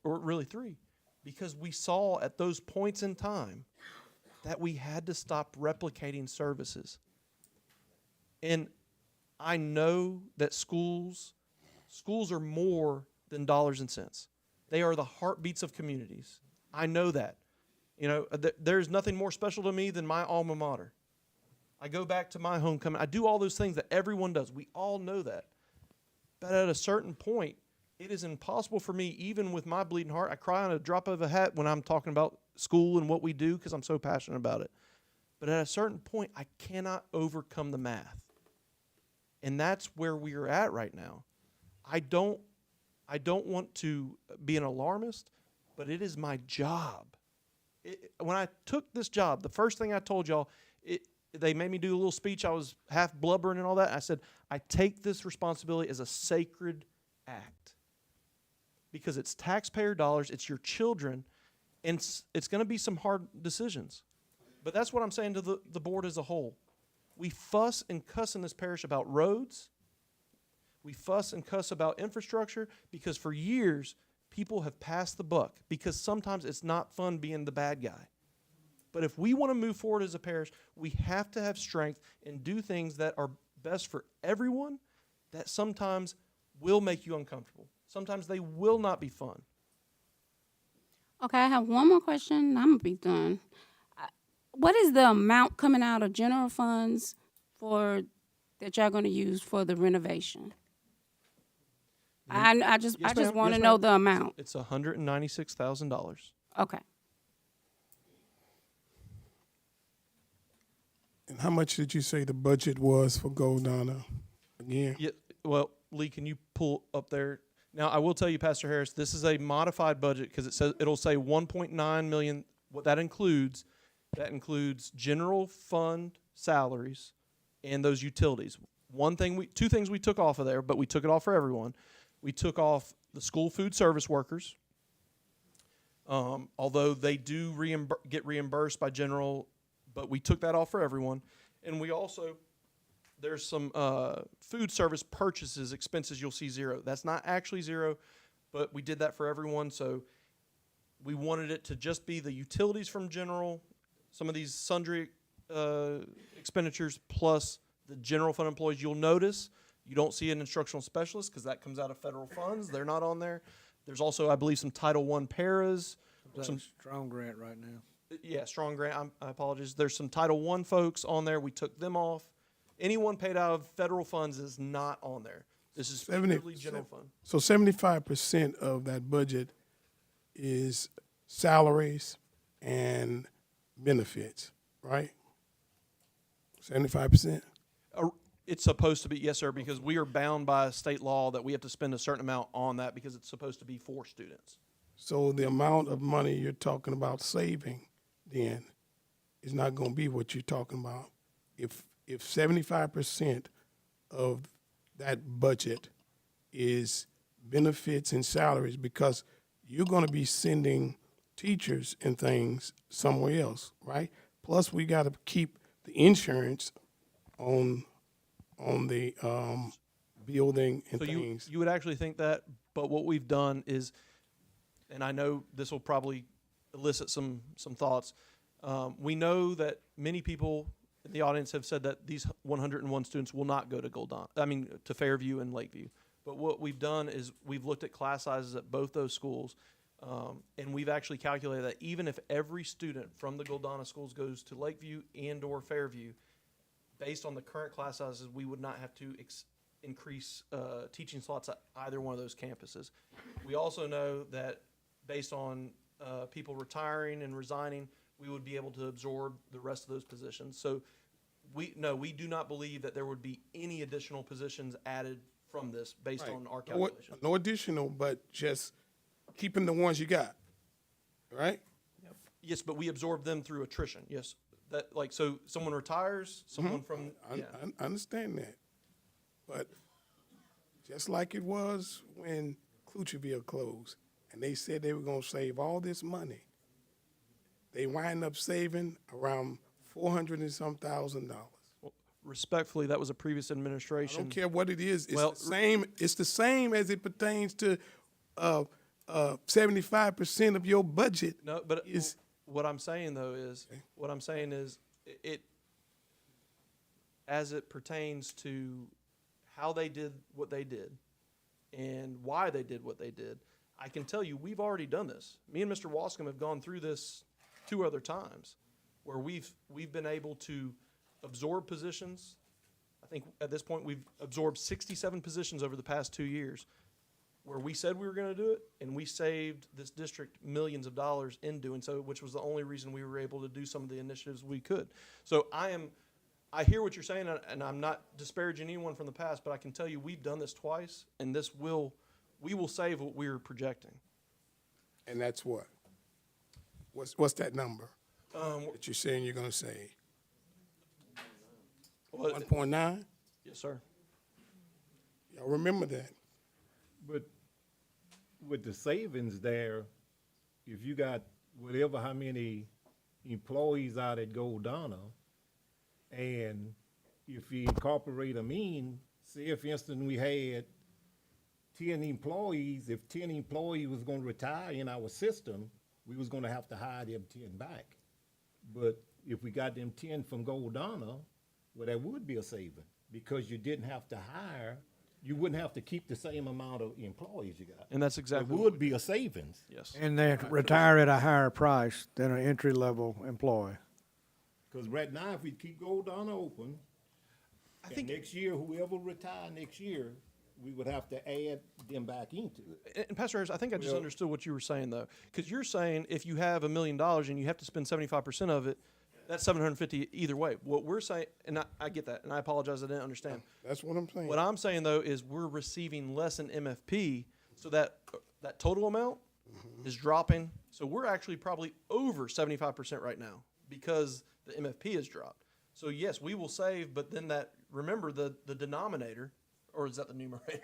or really 3? Because we saw at those points in time that we had to stop replicating services. And I know that schools are more than dollars and cents. They are the heartbeats of communities. I know that. There's nothing more special to me than my alma mater. I go back to my homecoming. I do all those things that everyone does. We all know that. But at a certain point, it is impossible for me, even with my bleeding heart. I cry on a drop of a hat when I'm talking about school and what we do because I'm so passionate about it. But at a certain point, I cannot overcome the math. And that's where we are at right now. I don't want to be an alarmist, but it is my job. When I took this job, the first thing I told y'all, they made me do a little speech. I was half blubbering and all that. I said, I take this responsibility as a sacred act because it's taxpayer dollars, it's your children, and it's going to be some hard decisions. But that's what I'm saying to the board as a whole. We fuss and cuss in this parish about roads. We fuss and cuss about infrastructure because for years, people have passed the buck because sometimes it's not fun being the bad guy. But if we want to move forward as a parish, we have to have strength and do things that are best for everyone that sometimes will make you uncomfortable. Sometimes they will not be fun. Okay, I have one more question. I'm going to be done. What is the amount coming out of general funds that y'all going to use for the renovation? I just want to know the amount. It's $196,000. Okay. And how much did you say the budget was for Goldana again? Yeah, well, Lee, can you pull up there? Now, I will tell you, Pastor Harris, this is a modified budget because it'll say 1.9 million. What that includes general fund salaries and those utilities. Two things we took off of there, but we took it off for everyone. We took off the school food service workers, although they do get reimbursed by general, but we took that off for everyone. And we also, there's some food service purchases expenses you'll see zero. That's not actually zero, but we did that for everyone. So we wanted it to just be the utilities from general, some of these sundry expenditures, plus the general fund employees. You'll notice you don't see an instructional specialist because that comes out of federal funds. They're not on there. There's also, I believe, some Title I paras. Some strong grant right now. Yeah, strong grant. I apologize. There's some Title I folks on there. We took them off. Anyone paid out of federal funds is not on there. This is purely general fund. So 75% of that budget is salaries and benefits, right? 75%? It's supposed to be, yes, sir, because we are bound by state law that we have to spend a certain amount on that because it's supposed to be for students. So the amount of money you're talking about saving then is not going to be what you're talking about. If 75% of that budget is benefits and salaries, because you're going to be sending teachers and things somewhere else, right? Plus, we got to keep the insurance on the building and So things. you would actually think that, but what we've done is, and I know this will probably elicit some thoughts. We know that many people in the audience have said that these 101 students will not go to to Fairview and Lakeview. But what we've done is we've looked at class sizes at both those schools, and we've actually calculated that even if every student from the Goldana schools goes to Lakeview and or Fairview, based on the current class sizes, we would not have to increase teaching slots at either one of those campuses. We also know that based on people retiring and resigning, we would be able to absorb the rest of those positions. So we do not believe that there would be any additional positions added from this based on our calculation. No additional, but just keeping the ones you got, right? Yes, but we absorb them through attrition. Yes, so someone retires, someone from. I understand that, but just like it was when Clucherville closed, and they said they were going to save all this money, they wind up saving around $400 and some thousand. Respectfully, that was a previous administration. I don't care what it is. It's the same. It's the same as it pertains to 75% of your budget. No, but what I'm saying though is, it as it pertains to how they did what they did and why they did what they did. I can tell you, we've already done this. Me and Mr. Wascom have gone through this 2 other times, where we've been able to absorb positions. I think at this point we've absorbed 67 positions over the past 2 years, where we said we were going to do it, and we saved this district millions of dollars in doing so, which was the only reason we were able to do some of the initiatives we could. So I hear what you're saying, and I'm not disparaging anyone from the past, but I can tell you we've done this twice, and we will save what we're projecting. And that's what? What's that number that you're saying you're going to save? 1.9? Yes, sir. Y'all remember that. But with the savings there, if you got whatever how many employees out at Goldana, and if you incorporate them in, say for instance we had 10 employees, if 10 employees was going to retire in our system, we was going to have to hire them 10 back. But if we got them 10 from Goldana, well, that would be a saving, because you didn't have to hire, you wouldn't have to keep the same amount of employees you got. And that's exactly It would be a savings. Yes. And they retire at a higher price than an entry-level employee. Because right now, if we keep Goldana open, I think next year, whoever retire next year, we would have to add them back into it. And Pastor Harris, I think I just understood what you were saying though, because you're saying if you have $1 million and you have to spend 75% of it, that's 750 either way. What we're saying, and I get that, and I apologize I didn't understand. That's what I'm saying. What I'm saying though is we're receiving less in MFP, so that total amount is dropping. So we're actually probably over 75% right now because the MFP has dropped. So yes, we will save, but then remember the denominator, or is that the numerator?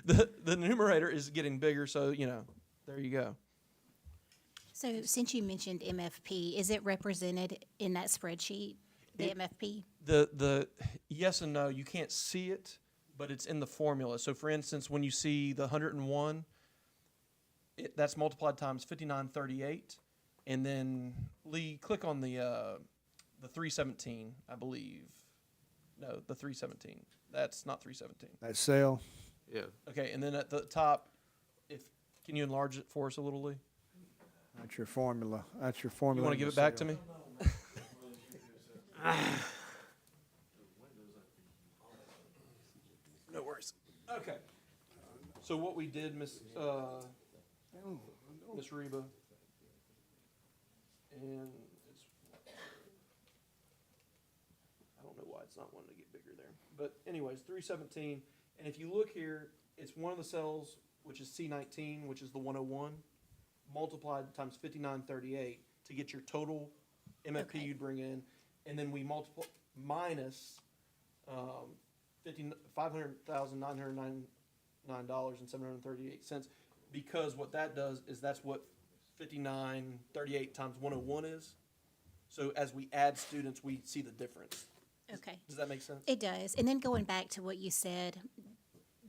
the numerator is getting bigger, so there you go. So since you mentioned MFP, is it represented in that spreadsheet, the MFP? The yes and no, you can't see it, but it's in the formula. So for instance, when you see the 101, that's multiplied times 5938, and then Lee, click on the 317, I believe. No, the 317. That's not 317. That cell? Yeah. Okay, and then at the top, can you enlarge it for us a little, Lee? That's your formula. That's your You formula. want to give it back to me? No worries. Okay. So what we did, Miss Reba, and I don't know why it's not wanting to get bigger there. But anyways, 317, and if you look here, it's one of the cells, which is C19, which is the 101, multiplied times 5938 to get your total MFP you'd bring in, and then we multiply minus $500,999.738, because what that does is that's what 5938 times 101 is. So as we add students, we see the difference. Okay. Does that make sense? It does. And then going back to what you said,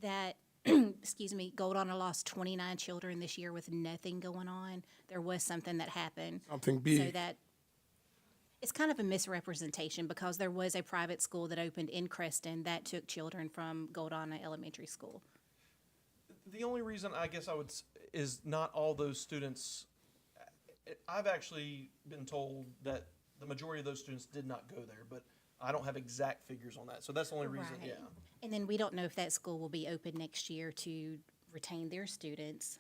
that, excuse me, Gold Honor lost 29 children this year with nothing going on. There was something that happened. Something big. So that, it's kind of a misrepresentation, because there was a private school that opened in Creston that took children from Gold Honor Elementary School. The only reason I guess I would is not all those students. I've actually been told that the majority of those students did not go there, but I don't have exact figures on that. So that's the only reason, Right. yeah. And then we don't know if that school will be open next year to retain their students.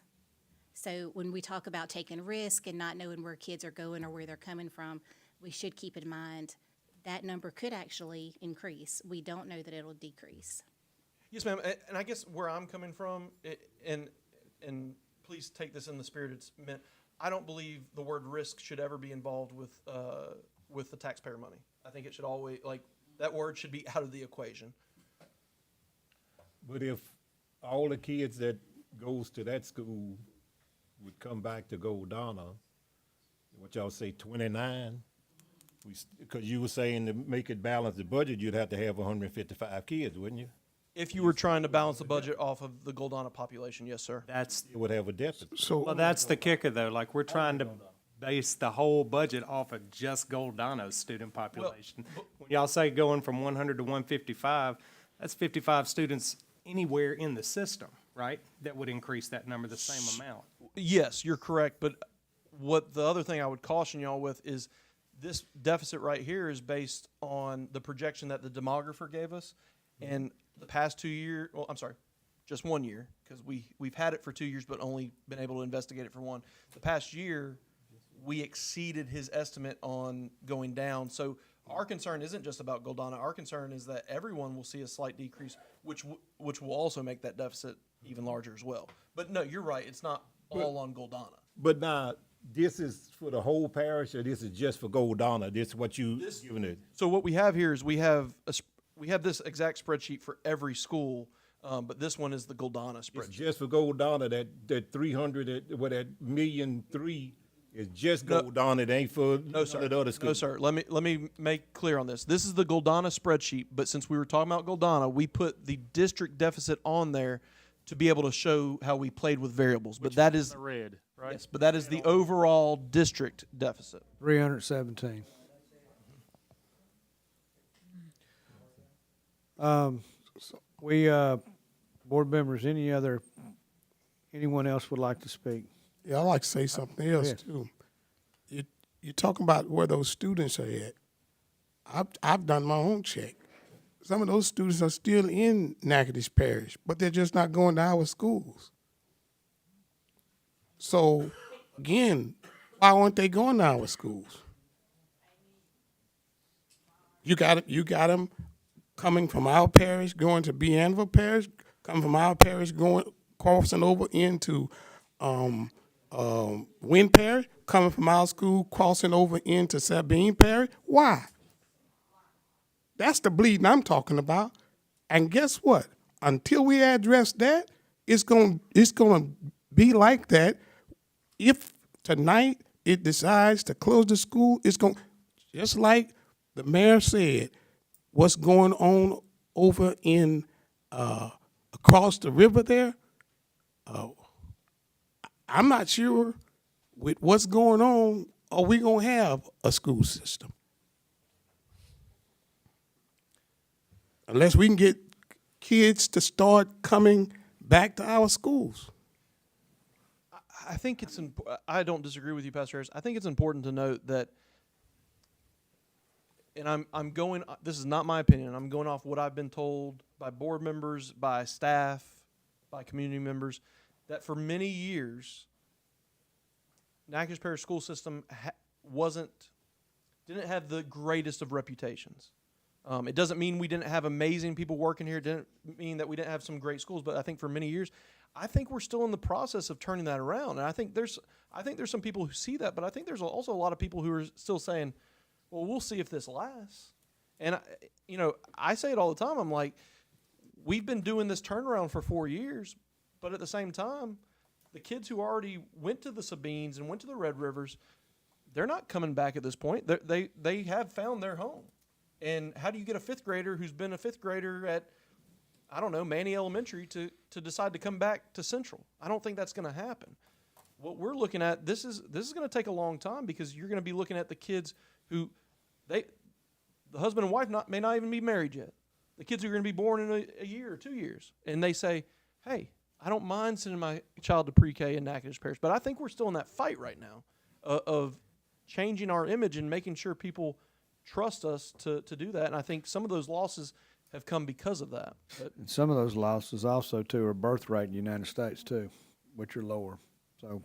So when we talk about taking risk and not knowing where kids are going or where they're coming from, we should keep in mind that number could actually increase. We don't know that it'll decrease. Yes, ma'am. And I guess where I'm coming from, and please take this in the spirit it's meant, I don't believe the word risk should ever be involved with the taxpayer money. I think it should always, like, that word should be out of the equation. But if all the kids that goes to that school would come back to Gold Honor, what y'all say, 29? Because you were saying to make it balance the budget, you'd have to have 155 kids, wouldn't you? If you were trying to balance the budget off of the Gold Honor population, yes, sir. It would have a deficit. Well, that's the kicker, though. Like, we're trying to base the whole budget off of just Gold Honor's student population. When y'all say going from 100 to 155, that's 55 students anywhere in the system, right? That would increase that number the same amount. Yes, you're correct. But what the other thing I would caution y'all with is this deficit right here is based on the projection that the demographer gave us. And the past 2 years, well, I'm sorry, just 1 year, because we've had it for 2 years but only been able to investigate it for one. The past year, we exceeded his estimate on going down. So our concern isn't just about Gold Honor. Our concern is that everyone will see a slight decrease, which will also make that deficit even larger as well. But no, you're right. It's not all on Gold Honor. But now, this is for the whole parish, or this is just for Gold Honor? This is what you giving it? So what we have here is we have this exact spreadsheet for every school, but this one is the Gold Honor spreadsheet. It's just for Gold Honor, that 300, that 1,000,003 is just Gold Honor. It ain't for none of the other schools. No, sir. Let me make clear on this. This is the Gold Honor spreadsheet, but since we were talking about Gold Honor, we put the district deficit on there to be able to show how we played with variables. But that is the red, right? Yes, but that is the overall district deficit. 317. Board members, anyone else would like to speak? Yeah, I'd like to say something else ahead. too. You're talking about where those students are at. I've done my own check. Some of those students are still in Natchitoches Parish, but they're just not going to our schools. So, again, why aren't they going to our schools? You got them coming from our parish, going to Bienville Parish, coming from our parish, crossing over into Wynn Parish, coming from our school, crossing over into Sabine Parish. Why? That's the bleeding I'm talking about. And guess what? Until we address that, it's going to be like that. If tonight it decides to close the school, it's going, just like the mayor said, what's going on over in across the river there, I'm not sure with what's going on, are we going to have a school system? Unless we can get kids to start coming back to our schools. I think it's I don't disagree with you, Pastor Harris. I think it's important to note that, and I'm going, this is not my opinion, I'm going off what I've been told by board members, by staff, by community members, that for many years, Natchitoches Parish school system didn't have the greatest of reputations. It doesn't mean we didn't have amazing people working here. It didn't mean that we didn't have some great schools. But I think for many years, I think we're still in the process of turning that around. And I think there's some people who see that, but I think there's also a lot of people who are still saying, "Well, we'll see if this lasts." And I say it all the time. I'm like, we've been doing this turnaround for 4 years, but at the same time, the kids who already went to the Sabines and went to the Red Rivers, they're not coming back at this point. They have found their home. And how do you get a fifth grader who's been a fifth grader at, I don't know, Manny Elementary to decide to come back to Central? I don't think that's going to happen. What we're looking at, this is going to take a long time, because you're going to be looking at the kids who the husband and wife may not even be married yet. The kids who are going to be born in a year or 2 years, and they say, hey, I don't mind sending my child to pre-K in Natchitoches Parish, but I think we're still in that fight right now of changing our image and making sure people trust us to do that. And I think some of those losses have come because of that. But And some of those losses also, too, are birth rate in the United States, too, which are lower. So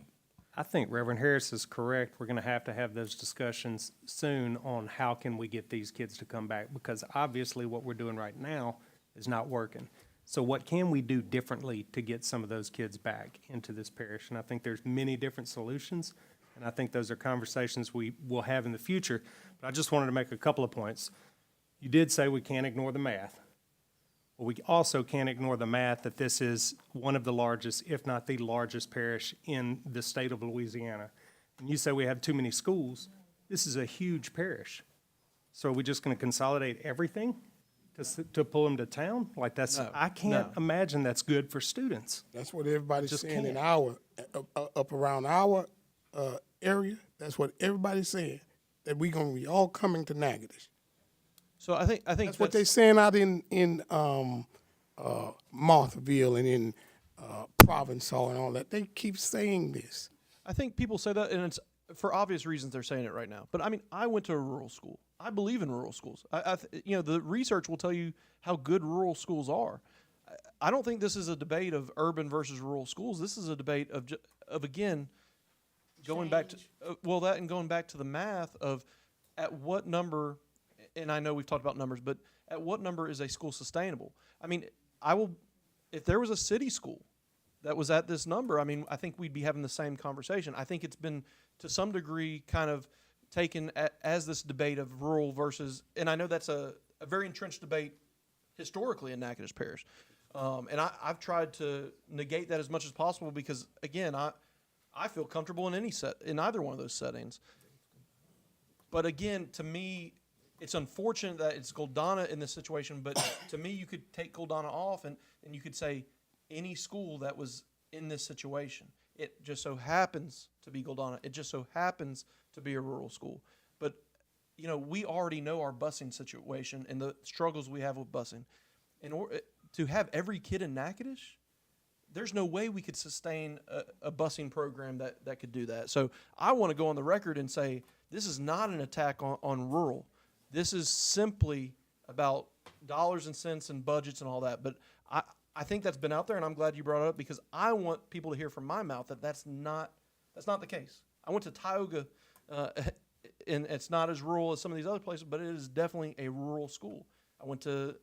I think Reverend Harris is correct. We're going to have those discussions soon on how can we get these kids to come back, because obviously what we're doing right now is not working. So what can we do differently to get some of those kids back into this parish? And I think there's many different solutions, and I think those are conversations we will have in the future. But I just wanted to make a couple of points. You did say we can't ignore the math. Well, we also can't ignore the math that this is one of the largest, if not the largest parish in the state of Louisiana. And you say we have too many schools. This is a huge parish. So are we just going to consolidate everything to pull them to town? Like I can't imagine that's good for students. That's what everybody's Just saying in can't. our, up around our area. That's what everybody's saying, that we're going to be all coming to Natchitoches. so I think That's what they're saying out in Marthville and in Provençal and all that. They keep saying this. I think people say that, and it's for obvious reasons they're saying it right now. But I mean, I went to a rural school. I believe in rural schools. The research will tell you how good rural schools are. I don't think this is a debate of urban versus rural schools. This is a debate of again, going back to that, and going back to the math of at what number. And I know we've talked about numbers, but at what number is a school sustainable? I mean, if there was a city school that was at this number, I mean, I think we'd be having the same conversation. I think it's been, to some degree, kind of taken as this debate of rural versus, and I know that's a very entrenched debate historically in Natchitoches Parish. And I've tried to negate that as much as possible, because, again, I feel comfortable in either one of those settings. But again, to me, it's unfortunate that it's Goldana in this situation, but to me, you could take Goldana off and you could say any school that was in this situation. It just so happens to be Goldana. It just so happens to be a rural school. But, we already know our busing situation and the struggles we have with busing. In order to have every kid in Natchitoches, there's no way we could sustain a busing program that could do that. So I want to go on the record and say this is not an attack on rural. This is simply about dollars and cents and budgets and all that. But I think that's been out there, and I'm glad you brought it up, because I want people to hear from my mouth that that's not the case. I went to Tioga, and it's not as rural as some of these other places, but it is definitely a rural school. I went to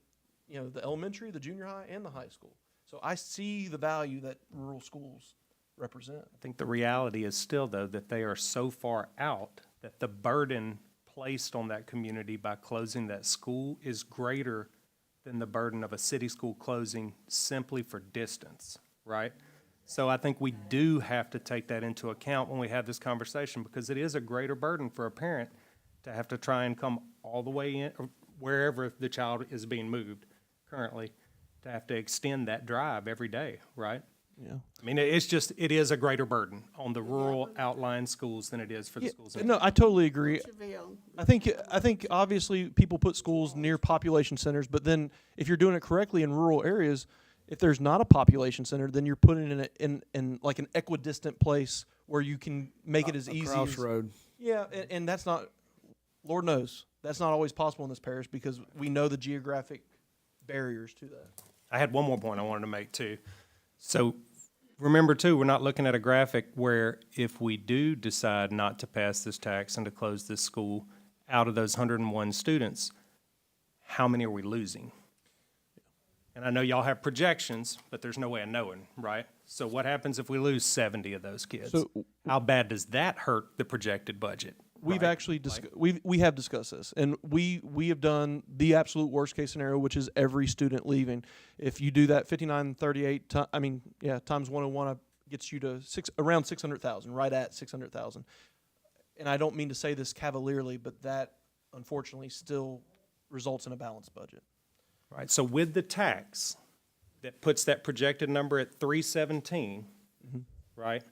the elementary, the junior high, and the high school. So I see the value that rural schools represent. I think the reality is still, though, that they are so far out that the burden placed on that community by closing that school is greater than the burden of a city school closing simply for distance, right? So I think we do have to take that into account when we have this conversation, because it is a greater burden for a parent to have to try and come all the way in, or wherever the child is being moved currently, to have to extend that drive every day, right? Yeah. I mean, it is a greater burden on the rural outlying schools than it is for the schools. No, I totally agree. I think obviously people put schools near population centers, but then if you're doing it correctly in rural areas, if there's not a population center, then you're putting it in like an equidistant place where you can make it as easy crossroad. Yeah, and that's not, Lord knows, that's not always possible in this parish, because we know the geographic barriers to that. I had one more point I wanted to make too. So remember too, we're not looking at a graphic where if we do decide not to pass this tax and to close this school, out of those 101 students, how many are we losing? And I know y'all have projections, but there's no way of knowing, right? So what happens if we lose 70 of those kids? So- How bad does that hurt the projected budget? We've Right, actually we have discussed this, and we have done the absolute worst case scenario, which is every student leaving. If you do that 5938, times 101 gets you to around 600,000, right at 600,000. And I don't mean to say this cavalierly, but that unfortunately still results in a balanced budget. Right, so with the tax, that puts that projected number at 317, right?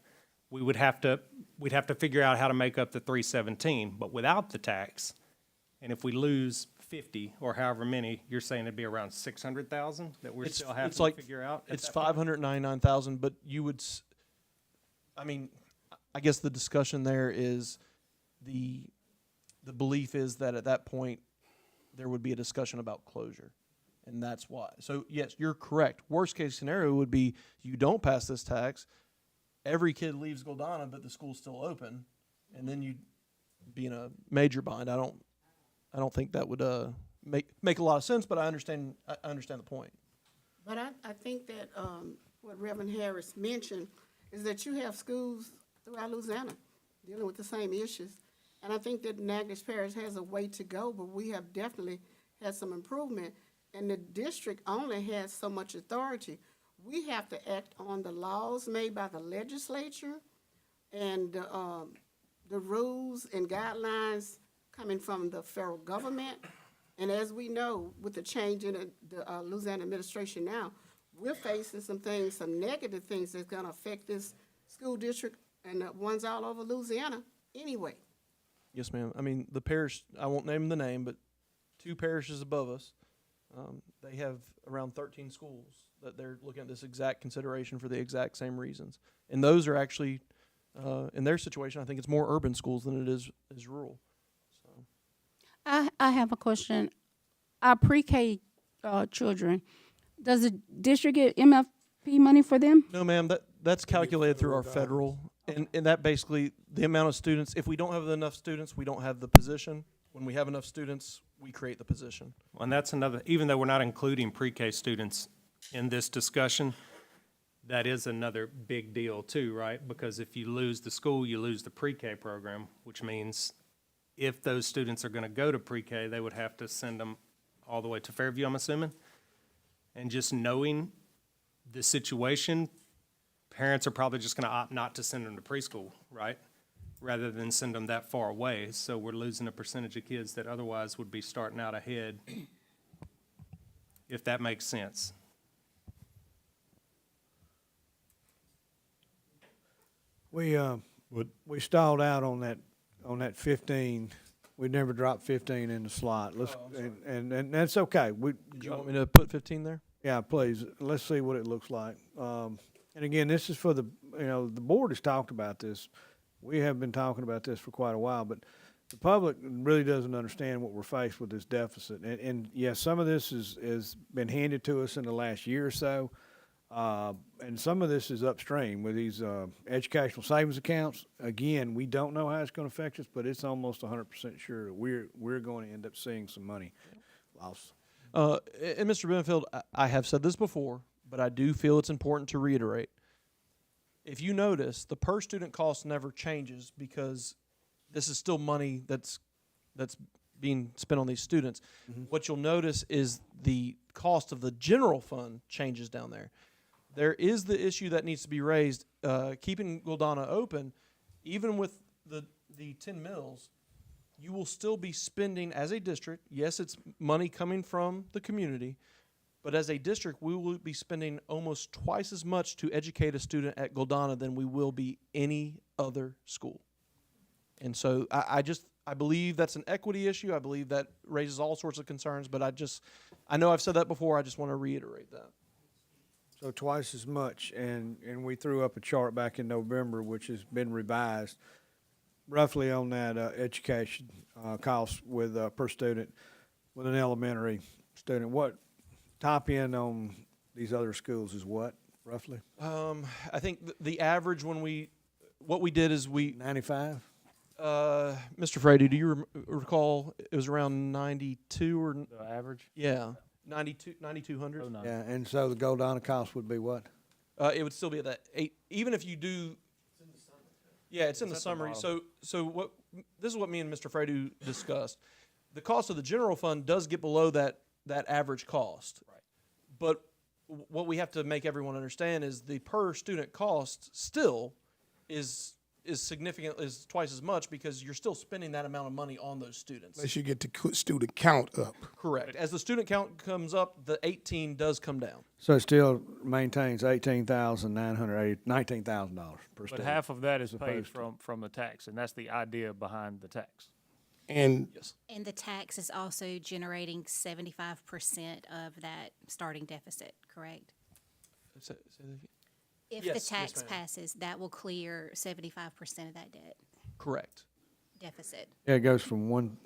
We'd have to figure out how to make up the 317, but without the tax, and if we lose 50 or however many, you're saying it'd be around 600,000 that we're still having to figure out? It's 599,000, but you would, I guess the discussion there is the belief is that at that point, there would be a discussion about closure. And that's why. So yes, you're correct. Worst case scenario would be you don't pass this tax, every kid leaves Goldana, but the school's still open, and then you'd be in a major bind. I don't think that would make a lot of sense, but I understand the point. But I think that what Reverend Harris mentioned is that you have schools throughout Louisiana dealing with the same issues. And I think that Natchez Parish has a way to go, but we have definitely had some improvement. And the district only has so much authority. We have to act on the laws made by the legislature and the rules and guidelines coming from the federal government. And as we know, with the change in the Louisiana administration now, we're facing some things, some negative things that's gonna affect this school district and the ones all over Louisiana anyway. Yes, ma'am. I mean, the parish, I won't name the name, but 2 parishes above us, they have around 13 schools that they're looking at this exact consideration for the exact same reasons. And those are actually, in their situation, I think it's more urban schools than it is rural. So. I have a question. Our pre-K children, does the district get MFP money for them? No, ma'am, that's calculated through our federal, and that basically, the amount of students, if we don't have enough students, we don't have the position. When we have enough students, we create the position. And that's another, even though we're not including pre-K students in this discussion, that is another big deal too, right? Because if you lose the school, you lose the pre-K program, which means if those students are gonna go to pre-K, they would have to send them all the way to Fairview, I'm assuming. And just knowing the situation, parents are probably just gonna opt not to send them to preschool, right? Rather than send them that far away. So we're losing a percentage of kids that otherwise would be starting out ahead, if that makes sense. We stalled out on that 15. We never dropped 15 in the slot. And that's okay. Do you want me to put 15 there? Yeah, please. Let's see what it looks like. And again, this is for the board has talked about this. We have been talking about this for quite a while, but the public really doesn't understand what we're faced with this deficit. And yes, some of this is been handed to us in the last year or so. And some of this is upstream with these educational savings accounts. Again, we don't know how it's going to affect us, but it's almost 100% sure that we're going to end up seeing some money loss. And Mr. Benfield, I have said this before, but I do feel it's important to reiterate. If you notice, the per student cost never changes because this is still money that's being spent on these students. Mm-hmm. What you'll notice is the cost of the general fund changes down there. There is the issue that needs to be raised, keeping Goldana open, even with the 10 mills, you will still be spending as a district. Yes, it's money coming from the community, but as a district, we will be spending almost twice as much to educate a student at Goldana than we will be any other school. And so I believe that's an equity issue. I believe that raises all sorts of concerns, but I know I've said that before. I just want to reiterate that. So twice as much, and we threw up a chart back in November, which has been revised, roughly on that education cost with per student with an elementary student. What top end on these other schools is what, roughly? I think the average what we did is 95? Mr. Frady, do you recall it was around 92 or? The average? Yeah, 9,200. Oh, no. Yeah, and so the Goldana cost would be what? It would still be at that 8, even if you do. Yeah, it's in the It's at the summary. bottom. So this is what me and Mr. Fredu discussed. The cost of the general fund does get below that average cost. Right. But what we have to make everyone understand is the per student cost still is significant, is twice as much, because you're still spending that amount of money on those students. Unless you get the student count up. Correct. As the student count comes up, the 18 does come down. So it still maintains $19,000 per But student. half of that is as paid opposed to- from the tax, and that's the idea behind the tax. And Yes. And the tax is also generating 75% of that starting deficit, correct? Say that again. If Yes, the yes, tax ma'am. passes, that will clear 75% of that debt Correct. deficit. Yeah, it goes from one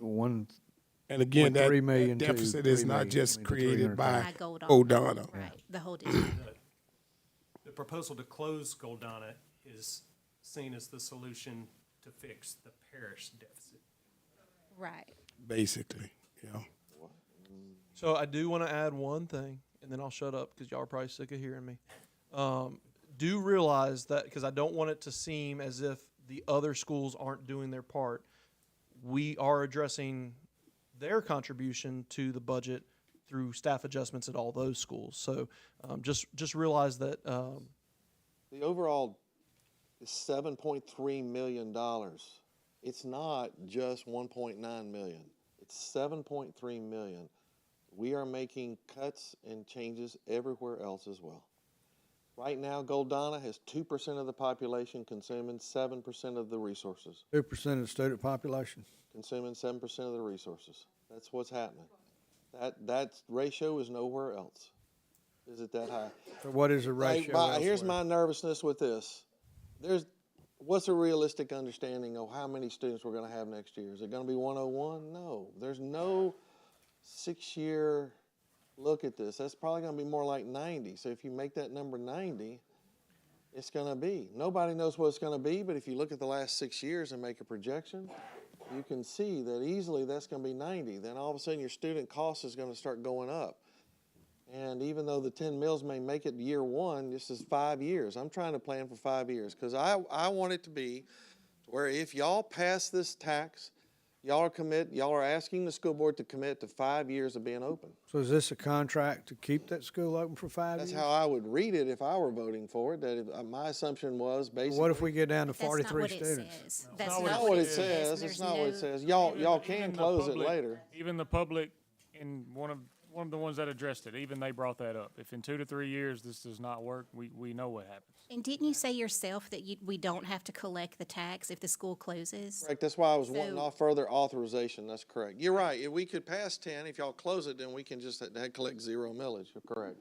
and again, that, 3 million that to deficit 3 is not million. just I mean, to created by 300,000. By Goldana. Right, the whole district. The proposal to close Goldana is seen as the solution to fix the parish deficit. Right. Basically, yeah. So I do want to add one thing, and then I'll shut up because y'all are probably sick of hearing me. Do realize that, because I don't want it to seem as if the other schools aren't doing their part, we are addressing their contribution to the budget through staff adjustments at all those schools. So just realize that The overall is $7.3 million. It's not just 1.9 million. It's 7.3 million. We are making cuts and changes everywhere else as well. Right now, Goldana has 2% of the population consuming 7% of the resources. 2% of the student population. Consuming 7% of the resources. That's what's happening. That ratio is nowhere else. Is it that high? So what is the ratio? Here's elsewhere? my nervousness with this. What's a realistic understanding of how many students we're going to have next year? Is it going to be 101? No. There's no 6-year look at this. That's probably going to be more like 90. So if you make that number 90, it's going to be. Nobody knows what it's going to be, but if you look at the last 6 years and make a projection, you can see that easily that's going to be 90. Then all of a sudden your student cost is going to start going up. And even though the 10 mills may make it year one, this is 5 years. I'm trying to plan for 5 years because I want it to be where if y'all pass this tax, y'all are asking the school board to commit to 5 years of being open. So is this a contract to keep that school open for 5 years? That's how I would read it if I were voting for it. My assumption was basically. What if we get down to That's not 43 what it students? says. That's That's not what it says. It's not what it says. Y'all can Even the close it public- later. Even the public, in one of the ones that addressed it, even they brought that up. If in 2 to 3 years this does not work, we know what happens. And didn't you say yourself that we don't have to collect the tax if the school closes? Correct. That's why I was wanting So- off further authorization. That's correct. You're right. If we could pass 10, if y'all close it, then we can just collect 0 millage. You're correct.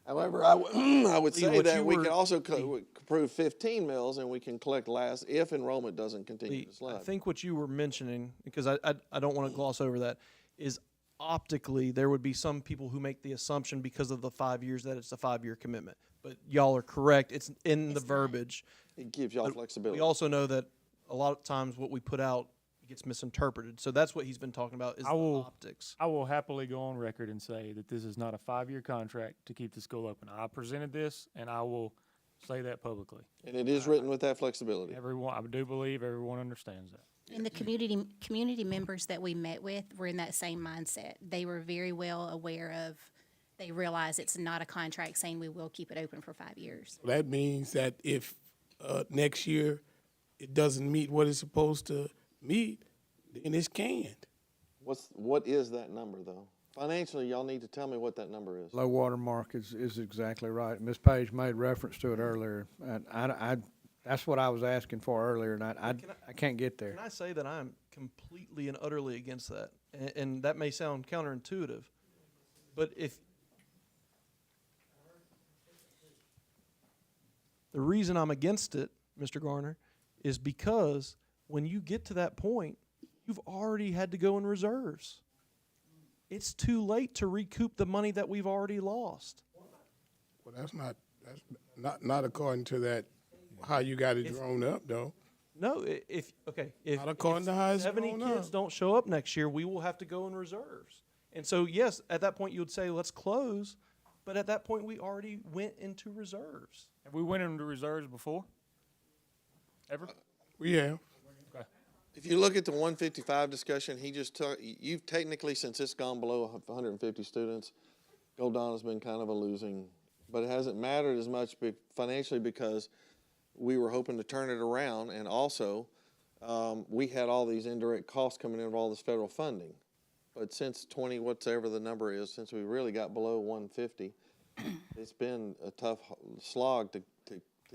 However, I would Lee, say what that you we were- could also approve 15 mills and we can collect last if enrollment doesn't continue to I slide. think what you were mentioning, because I don't want to gloss over that, is optically there would be some people who make the assumption because of the 5 years that it's a 5-year commitment. But y'all are correct. It's in the verbiage. It gives y'all But flexibility. We also know that a lot of times what we put out gets misinterpreted. So that's what he's been talking about is the optics. I will happily go on record and say that this is not a 5-year contract to keep the school open. I presented this, and I will say that publicly. And it is written with that flexibility. Everyone, I do believe everyone understands that. And the community members that we met with were in that same mindset. They were very well aware of, they realize it's not a contract saying we will keep it open for 5 years. That means that if next year it doesn't meet what it's supposed to meet, then it's canned. What is that number though? Financially, y'all need to tell me what that number is. Low water mark is exactly right. Ms. Page made reference to it earlier. And I that's what I was asking for earlier, and I can't get there. Can I say that I'm completely and utterly against that? And that may sound counterintuitive, but the reason I'm against it, Mr. Garner, is because when you get to that point, you've already had to go in reserves. It's too late to recoup the money that we've already lost. Well, that's not according to that, how you got it drawn up, though. No, if Not according to how it's 70 drawn kids up. don't show up next year, we will have to go in reserves. And so, yes, at that point you would say, let's close, but at that point we already went into reserves. Have we went into reserves before? Ever? We have. Okay. If you look at the 155 discussion, he just took, you've technically, since it's gone below 150 students, Goldana's been kind of a losing, but it hasn't mattered as much financially because we were hoping to turn it around, and also we had all these indirect costs coming in of all this federal funding. But since whatever the number is, since we really got below 150, it's been a tough slog to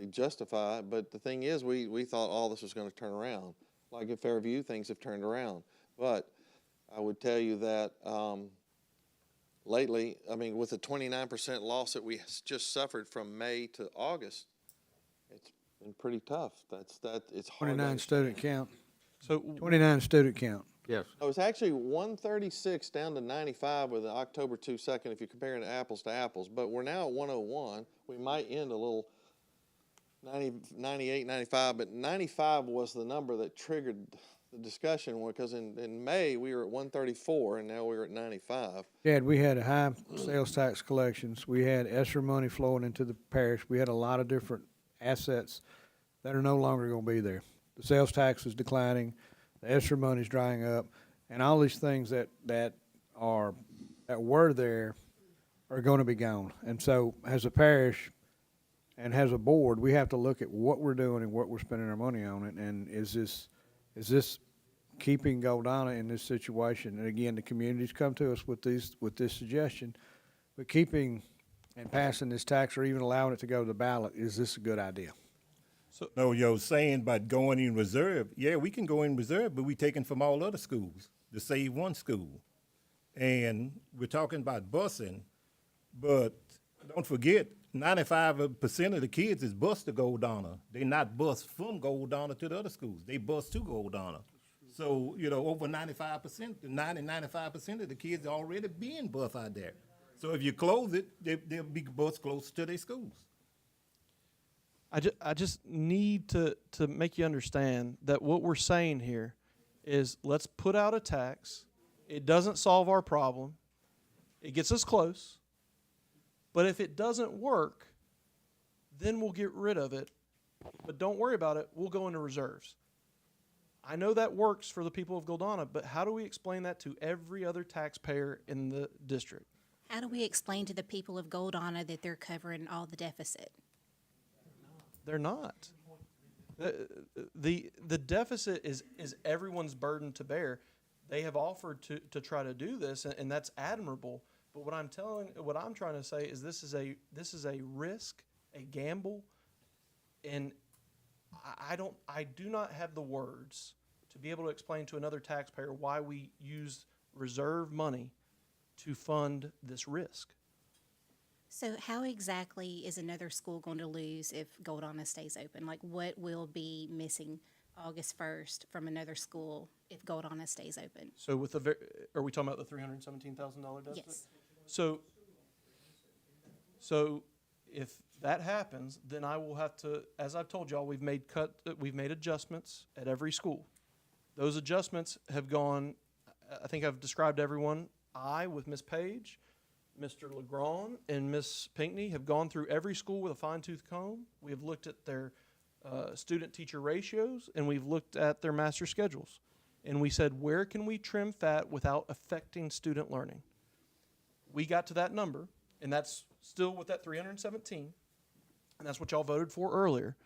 justify. But the thing is, we thought all this was going to turn around. Like at Fairview, things have turned around. But I would tell you that lately, I mean, with the 29% loss that we just suffered from May to August, it's been pretty tough. It's hard. 29 student count. So 29 student count. Yes. Oh, it's actually 136 down to 95 with the October 2nd if you're comparing apples to apples. But we're now at 101. We might end a little 98, 95, but 95 was the number that triggered the discussion because in May we were at 134 and now we're at 95. Chad, we had high sales tax collections. We had ESSER money flowing into the parish. We had a lot of different assets that are no longer going to be there. The sales tax is declining. The ESSER money's drying up, and all these things that were there are going to be gone. And so, as a parish and as a board, we have to look at what we're doing and what we're spending our money on it. And is this keeping Goldana in this situation? And again, the community's come to us with this suggestion, but keeping and passing this tax or even allowing it to go to the ballot, is this a good idea? No, you're saying about going in reserve. Yeah, we can go in reserve, but we taking from all other schools to save one school. And we're talking about busing, but don't forget, 95% of the kids is bused to Goldana. They're not bused from Goldana to the other schools. They bused to Goldana. So, over 95%, 95% of the kids are already being bused out there. So if you close it, they'll be bused close to their schools. I just need to make you understand that what we're saying here is let's put out a tax. It doesn't solve our problem. It gets us close. But if it doesn't work, then we'll get rid of it. But don't worry about it. We'll go into reserves. I know that works for the people of Goldana, but how do we explain that to every other taxpayer in the district? How do we explain to the people of Goldana that they're covering all the deficit? They're not. The deficit is everyone's burden to bear. They have offered to try to do this, and that's admirable. But what I'm trying to say is this is a risk, a gamble, and I do not have the words to be able to explain to another taxpayer why we use reserve money to fund this risk. So how exactly is another school going to lose if Goldana stays open? Like, what will be missing August 1st from another school if Goldana stays open? So are we talking about the $317,000 deficit? Yes. So if that happens, then I will have to, as I've told y'all, we've made adjustments at every school. Those adjustments have gone, I think I've described everyone. I, with Ms. Page, Mr. Legrand, and Ms. Pinckney have gone through every school with a fine-tooth comb. We have looked at their student-teacher ratios, and we've looked at their master schedules. And we said, where can we trim fat without affecting student learning? We got to that number, and that's still with that 317, and that's what y'all voted for earlier.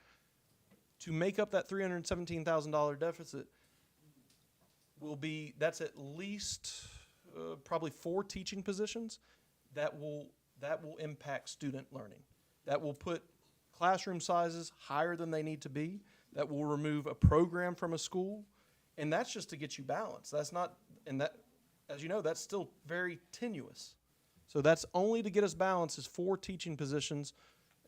To make up that $317,000 deficit that's at least probably 4 teaching positions that will impact student learning. That will put classroom sizes higher than they need to be. That will remove a program from a school, and that's just to get you balanced. That's not, and that, as you know, that's still very tenuous. So that's only to get us balanced is 4 teaching positions,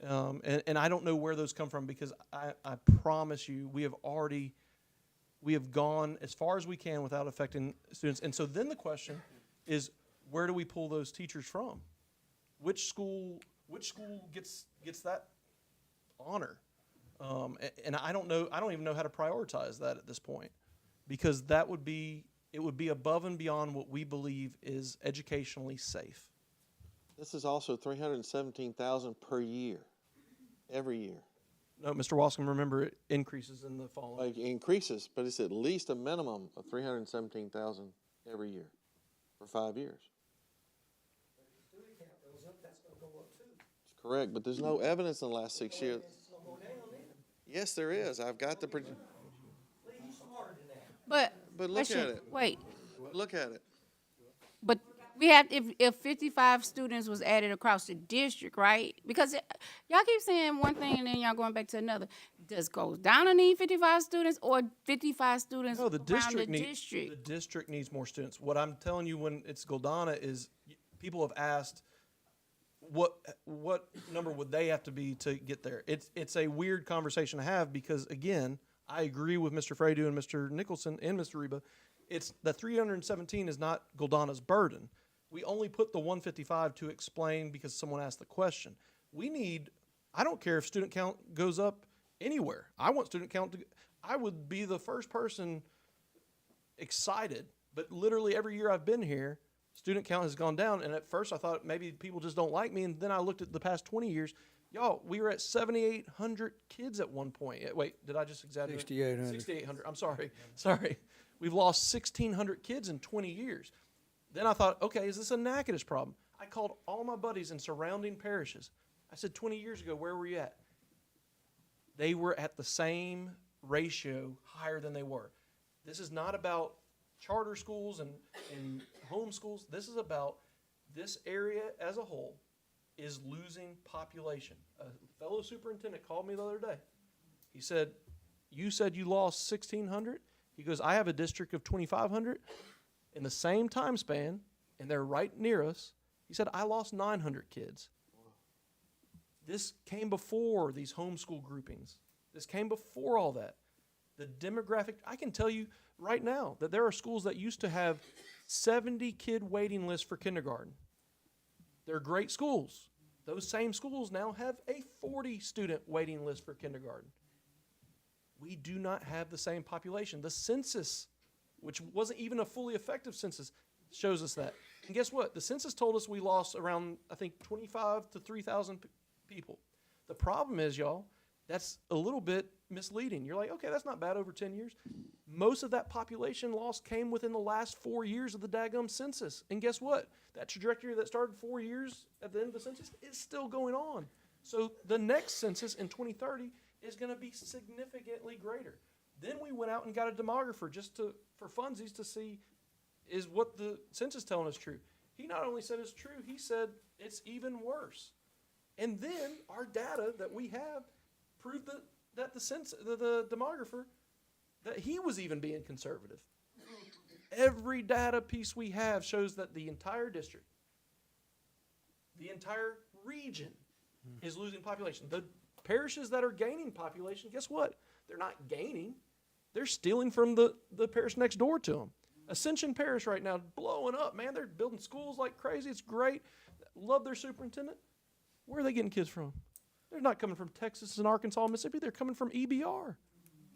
and I don't know where those come from because I promise you we have gone as far as we can without affecting students. And so then the question is, where do we pull those teachers from? Which school gets that honor? And I don't know. I don't even know how to prioritize that at this point, because it would be above and beyond what we believe is educationally safe. This is also $317,000 per year, every year. No, Mr. Wascom, remember, it increases in the following. Like increases, but it's at least a minimum of 317,000 every year for 5 years. That's correct, but there's no evidence in the last 6 years. Yes, there is. I've got the. But But look question, at it. Wait, Look at it. but we have, if 55 students was added across the district, right? Because y'all keep saying one thing and then y'all going back to another. Does Goldana need 55 students or 55 students No, the around district the need, district? the district needs more students. What I'm telling you when it's Goldana is people have asked what number would they have to be to get there. It's a weird conversation to have because again, I agree with Mr. Fradu and Mr. Nicholson and Mr. Reba. It's the 317 is not Goldana's burden. We only put the 155 to explain because someone asked the question. We need, I don't care if student count goes up anywhere. I want student count to, I would be the first person excited, but literally every year I've been here, student count has gone down. And at first I thought maybe people just don't like me. And then I looked at the past 20 years. Y'all, we were at 7,800 kids at one point. Wait, did I just exaggerate? 6,800. 6,800. I'm sorry. Sorry. We've lost 1,600 kids in 20 years. Then I thought, okay, is this a Natchitoches problem? I called all my buddies in surrounding parishes. I said, 20 years ago, where were you at? They were at the same ratio, higher than they were. This is not about charter schools and home schools. This is about this area as a whole is losing population. A fellow superintendent called me the other day. He said, you said you lost 1,600? He goes, I have a district of 2,500 in the same time span, and they're right near us. He said, I lost 900 kids. This came before these homeschool groupings. This came before all that. The demographic, I can tell you right now that there are schools that used to have 70 kid waiting lists for kindergarten. They're great schools. Those same schools now have a 40 student waiting list for kindergarten. We do not have the same population. The census, which wasn't even a fully effective census, shows us that. And guess what? The census told us we lost around, I think, 25 to 3,000 people. The problem is, y'all, that's a little bit misleading. You're like, okay, that's not bad over 10 years. Most of that population loss came within the last 4 years of the daggum census. And guess what? That trajectory that started 4 years at the end of the census is still going on. So the next census in 2030 is going to be significantly greater. Then we went out and got a demographer just for funsies to see is what the census telling us true. He not only said it's true, he said it's even worse. And then our data that we have proved that the demographer, that he was even being conservative. Every data piece we have shows that the entire district, the entire region is losing population. The parishes that are gaining population, guess what? They're not gaining. They're stealing from the parish next door to them. Ascension Parish right now blowing up, man. They're building schools like crazy. It's great. Love their superintendent. Where are they getting kids from? They're not coming from Texas and Arkansas and Mississippi. They're coming from EBR.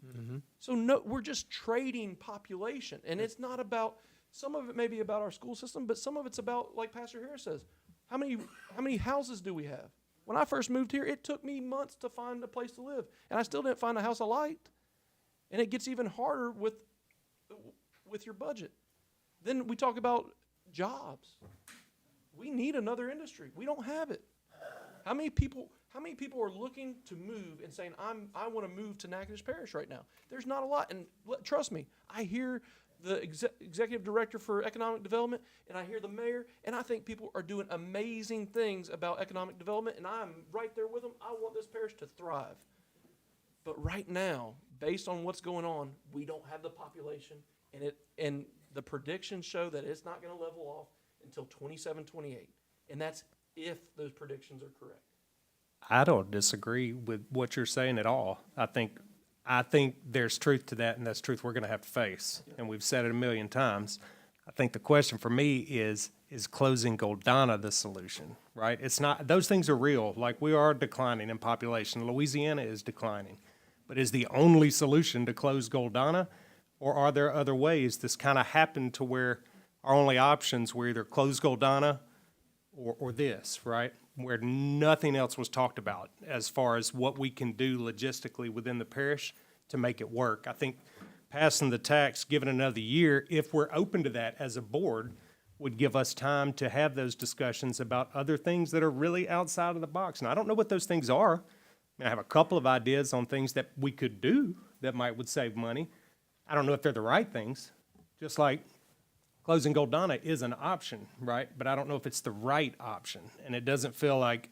Mm-hmm. So no, we're just trading population. And it's not about, some of it may be about our school system, but some of it's about, like Pastor Harris says, how many houses do we have? When I first moved here, it took me months to find a place to live. And I still didn't find a house I liked. And it gets even harder with your budget. Then we talk about jobs. We need another industry. We don't have it. How many people are looking to move and saying, I want to move to Natchitoches Parish right now? There's not a lot. And trust me, I hear the executive director for economic development, and I hear the mayor, and I think people are doing amazing things about economic development, and I'm right there with them. I want this parish to thrive. But right now, based on what's going on, we don't have the population, and the predictions show that it's not going to level off until 27, 28. And that's if those predictions are correct. I don't disagree with what you're saying at all. I think there's truth to that, and that's truth we're going to have to face. And we've said it a million times. I think the question for me is closing Goldana the solution, right? It's not, those things are real. Like, we are declining in population. Louisiana is declining. But is the only solution to close Goldana, or are there other ways? This kind of happened to where our only options were either close Goldana or this, right? where nothing else was talked about as far as what we can do logistically within the parish to make it work. I think passing the tax, given another year, if we're open to that as a board, would give us time to have those discussions about other things that are really outside of the box. And I don't know what those things are. I mean, I have a couple of ideas on things that we could do that would save money. I don't know if they're the right things, just like closing Goldana is an option, right? But I don't know if it's the right option. And it doesn't feel like,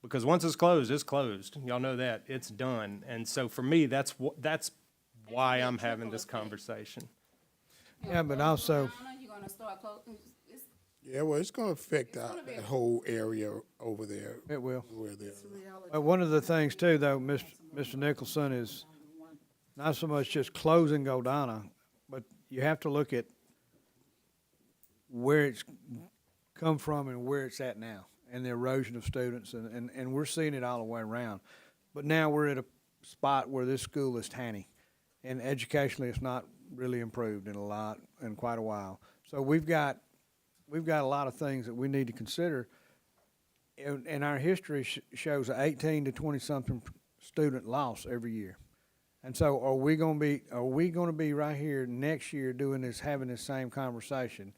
because once it's closed, it's closed. Y'all know that. It's done. And so for me, that's why I'm having this conversation. Yeah, but also, You're gonna start closing. Yeah, well, it's gonna affect that whole area over there. it will. Where they're. One of the things too, though, Mr. Nicholson, is not so much just closing Goldana, but you have to look at where it's come from and where it's at now, and the erosion of students, and we're seeing it all the way around. But now we're at a spot where this school is tiny, and educationally it's not really improved in quite a while. So we've got a lot of things that we need to consider. And our history shows an 18 to 20-something student loss every year. And so are we going to be right here next year having this same conversation?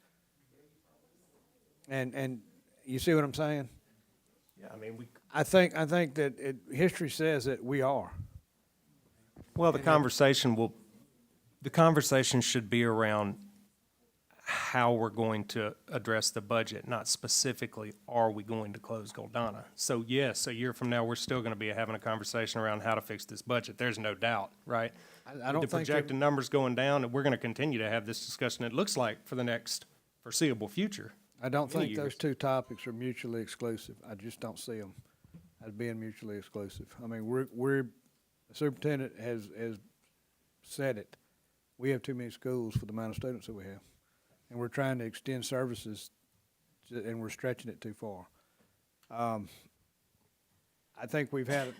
And you see what I'm saying? Yeah, I mean, I think that history says that we are. Well, the conversation should be around how we're going to address the budget, not specifically, are we going to close Goldana? So yes, a year from now, we're still gonna be having a conversation around how to fix this budget. There's no doubt, right? I don't The think projected numbers going down, and we're gonna continue to have this discussion, it looks like, for the next foreseeable future. I don't Many think those years. two topics are mutually exclusive. I just don't see them as being mutually exclusive. I mean, the superintendent has said it. We have too many schools for the amount of students that we have. And we're trying to extend services, and we're stretching it too far. I think we've had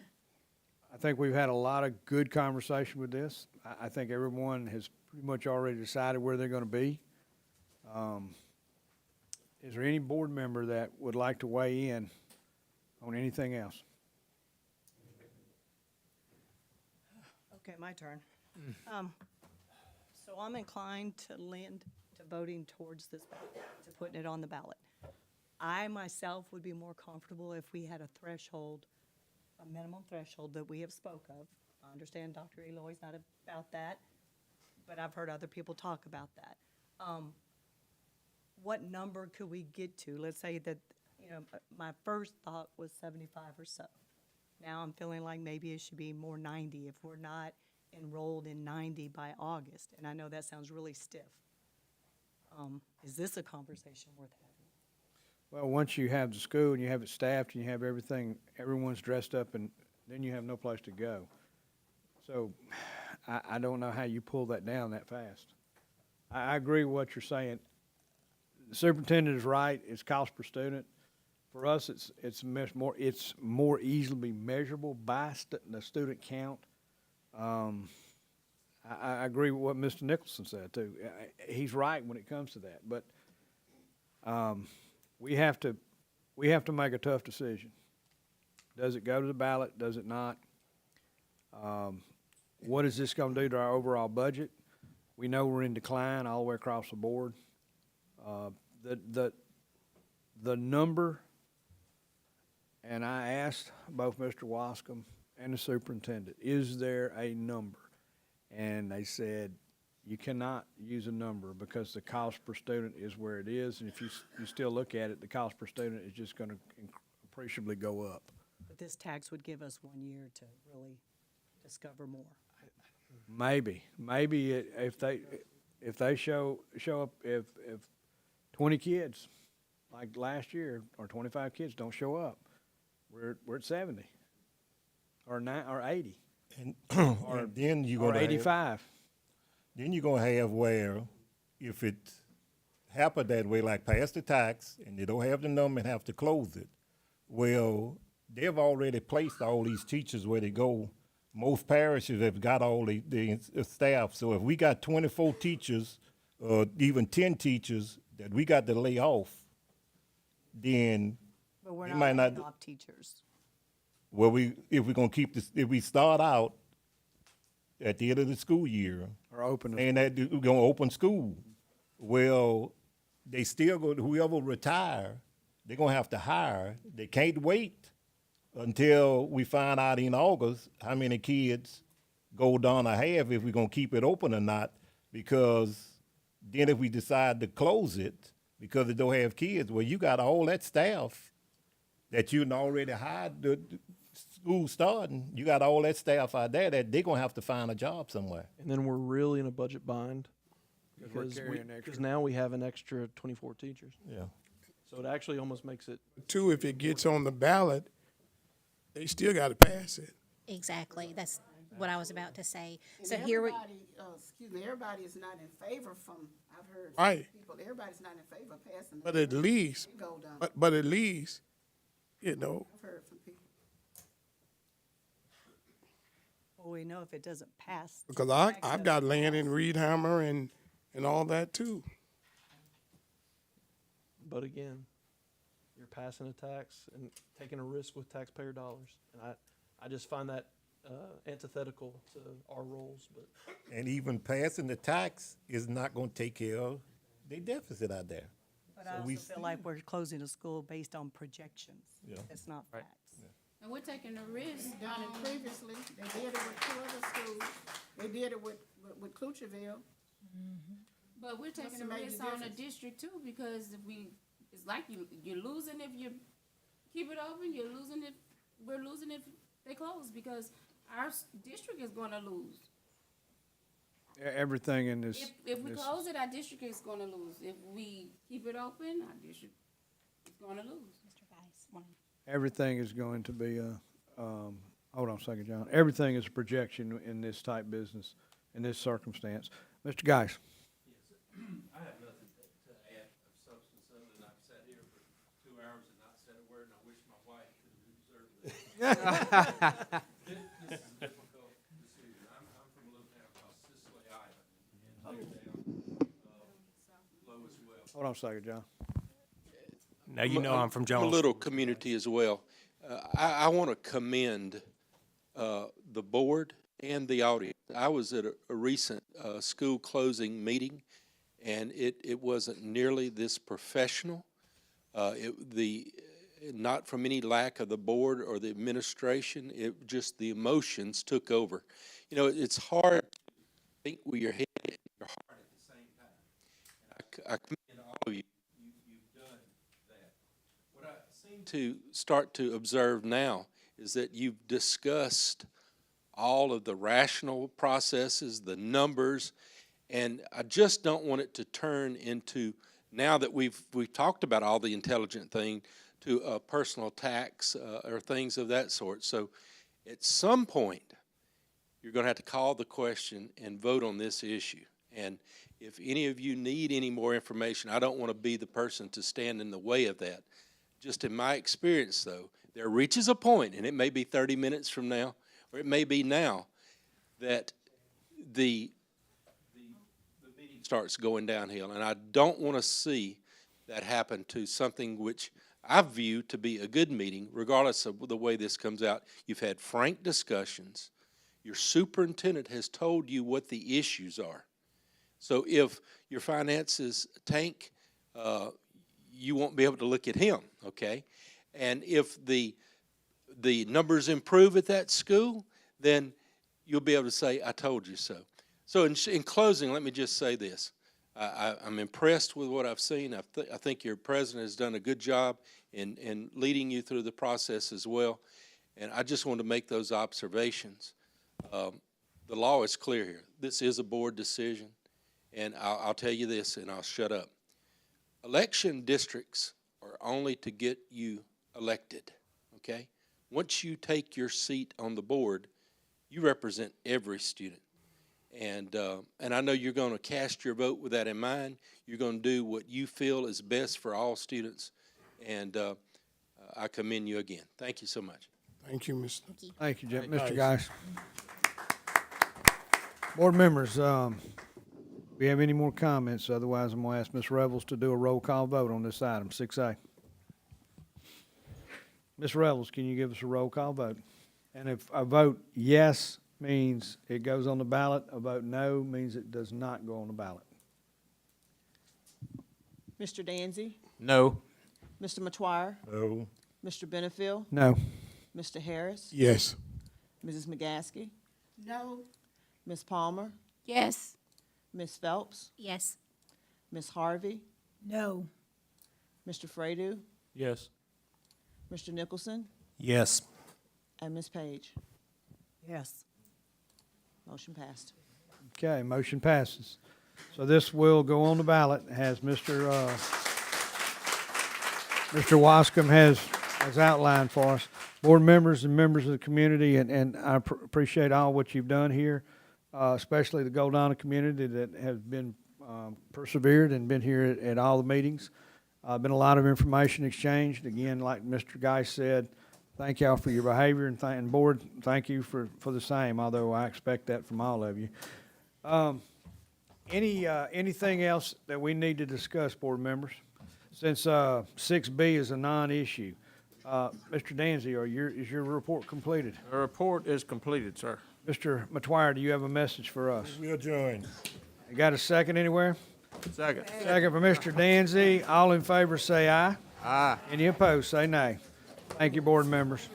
a lot of good conversation with this. I think everyone has pretty much already decided where they're gonna be. Is there any board member that would like to weigh in on anything else? Okay, my turn. So I'm inclined to lean to voting towards this ballot, to putting it on the ballot. I myself would be more comfortable if we had a threshold, a minimum threshold that we have spoke of. I understand Dr. Eloy's not about that, but I've heard other people talk about that. What number could we get to? Let's say that, my first thought was 75 or so. Now I'm feeling like maybe it should be more 90 if we're not enrolled in 90 by August. And I know that sounds really stiff. Is this a conversation worth having? Well, once you have the school and you have it staffed and you have everyone's dressed up, and then you have no place to go. So I don't know how you pull that down that fast. I agree with what you're saying. The superintendent is right. It's cost per student. For us, it's more easily measurable by the student count. I agree with what Mr. Nicholson said too. He's right when it comes to that, but we have to make a tough decision. Does it go to the ballot? Does it not? What is this going to do to our overall budget? We know we're in decline all the way across the board. The number, and I asked both Mr. Wascom and the superintendent, is there a number? And they said, you cannot use a number because the cost per student is where it is, and if you still look at it, the cost per student is just going to appreciably go up. But this tax would give us 1 year to really discover more. Maybe if they show up, if 20 kids like last year or 25 kids don't show up, we're at 70 or 80 And, or, and then you're or gonna 85. Then you're gonna have where if it happened that way, like pass the tax and they don't have the number and have to close it. Well, they've already placed all these teachers where they go. Most parishes have got all the staff. So if we got 24 teachers, or even 10 teachers that we got to lay off, then But we're They not might not laying do- off teachers. Well, if we're gonna keep this, if we start out at the end of the school year, Or open the saying that we're gonna open school, well, they still go, whoever retire, they're gonna have to hire. They can't wait until we find out in August how many kids go down or have if we're gonna keep it open or not, because then if we decide to close it because it don't have kids, well, you got all that staff that you already hired, the school starting, you got all that staff out there that they're gonna have to find a job somewhere. And then we're really in a budget bind because carrying extra. now we have an extra 24 teachers. Yeah. So it actually almost makes it. Two, if it gets on the ballot, they still gotta pass it. Exactly. That's what I was about to say. And So here we, everybody is not in favor from, I've heard Right. people, everybody's not in favor of passing. But at least, Go down. but at least, you know, I've heard from people. Well, we know if it doesn't pass. because I've got land in Reedhammer and all that too. But again, you're passing a tax and taking a risk with taxpayer dollars. And I just find that antithetical to our roles. But And even passing the tax is not gonna take care of the deficit out there. But I also feel like we're closing a school based on projections. Yeah. It's not facts. And we're taking a risk. Done it previously, they did it with two other schools, they did it with Clucherville. But we're taking a a major risk on the difference? district too, because if it's like you're losing if you keep it open, we're losing if they close, because our district is gonna lose. Everything in this. If we this- close it, our district is gonna lose. If we keep it open, our district is gonna lose. Mr. Geis, Everything is going to be hold on a second, John. Everything is a projection in this type business, in this circumstance. Mr. Geis. I have nothing to add of substance other than I've sat here for 2 hours and not said a word, and I wish my wife could have observed this. This is a difficult decision. I'm from a little town called Sisley Island, and they're down low as well. Hold on a second, John. Now you know I'm from A Jones. little community as well. I want to commend the board and the audience. I was at a recent school closing meeting, and it wasn't nearly this professional. Not from any lack of the board or the administration, just the emotions took over. You know, it's hard to think with your head and your heart at the same time. I commend all of you. You've done that. What I seem to start to observe now is that you've discussed all of the rational processes, the numbers, and I just don't want it to turn into, now that we've talked about all the intelligent thing, to a personal tax or things of that sort. So at some point, you're going to have to call the question and vote on this issue. And if any of you need any more information, I don't want to be the person to stand in the way of that. Just in my experience, though, there reaches a point, and it may be 30 minutes from now, or it may be now, that the meeting starts going downhill. And I don't want to see that happen to something which I view to be a good meeting, regardless of the way this comes out. You've had frank discussions. Your superintendent has told you what the issues are. So if your finances tank, you won't be able to look at him, okay? And if the numbers improve at that school, then you'll be able to say, I told you so. So in closing, let me just say this. I'm impressed with what I've seen. I think your president has done a good job in leading you through the process as well. And I just want to make those observations. The law is clear here. This is a board decision. And I'll tell you this, and I'll shut up. Election districts are only to get you elected, okay? Once you take your seat on the board, you represent every student. And I know you're going to cast your vote with that in mind. You're going to do what you feel is best for all students. And I commend you again. Thank you so much. Thank you, Mr. Thank you, Thank you. Mr. Geis. Board members, we have any more comments? Otherwise, I'm going to ask Ms. Revels to do a roll call vote on this item, 6A. Ms. Reynolds, can you give us a roll call vote? And if a vote yes means it goes on the ballot, a vote no means it does not go on the ballot. Mr. Danzy? No. Mr. Matuire? No. Mr. Benefield? No. Mr. Harris? Yes. Mrs. McGaskey? No. Ms. Palmer? Yes. Ms. Phelps? Yes. Ms. Harvey? No. Mr. Fredo? Yes. Mr. Nicholson? Yes. And Ms. Page? Yes. Motion passed. Okay, motion passes. So this will go on the ballot, as Mr. Wascom has outlined for us. Board members and members of the community, and I appreciate all what you've done here, especially the Goldana community that has been persevered and been here at all the meetings. Been a lot of information exchanged. Again, like Mr. Guy said, thank y'all for your behavior, and board, thank you for the same, although I expect that from all of you. Anything else that we need to discuss, board members? Since 6B is a non-issue. Mr. Danzy, is your report completed? The report is completed, sir. Mr. Matuire, do you have a message for us? We adjourn. You got a second anywhere? Second. Second for Mr. Danzy. All in favor say aye. Aye. Any opposed, say nay. Thank you, board members.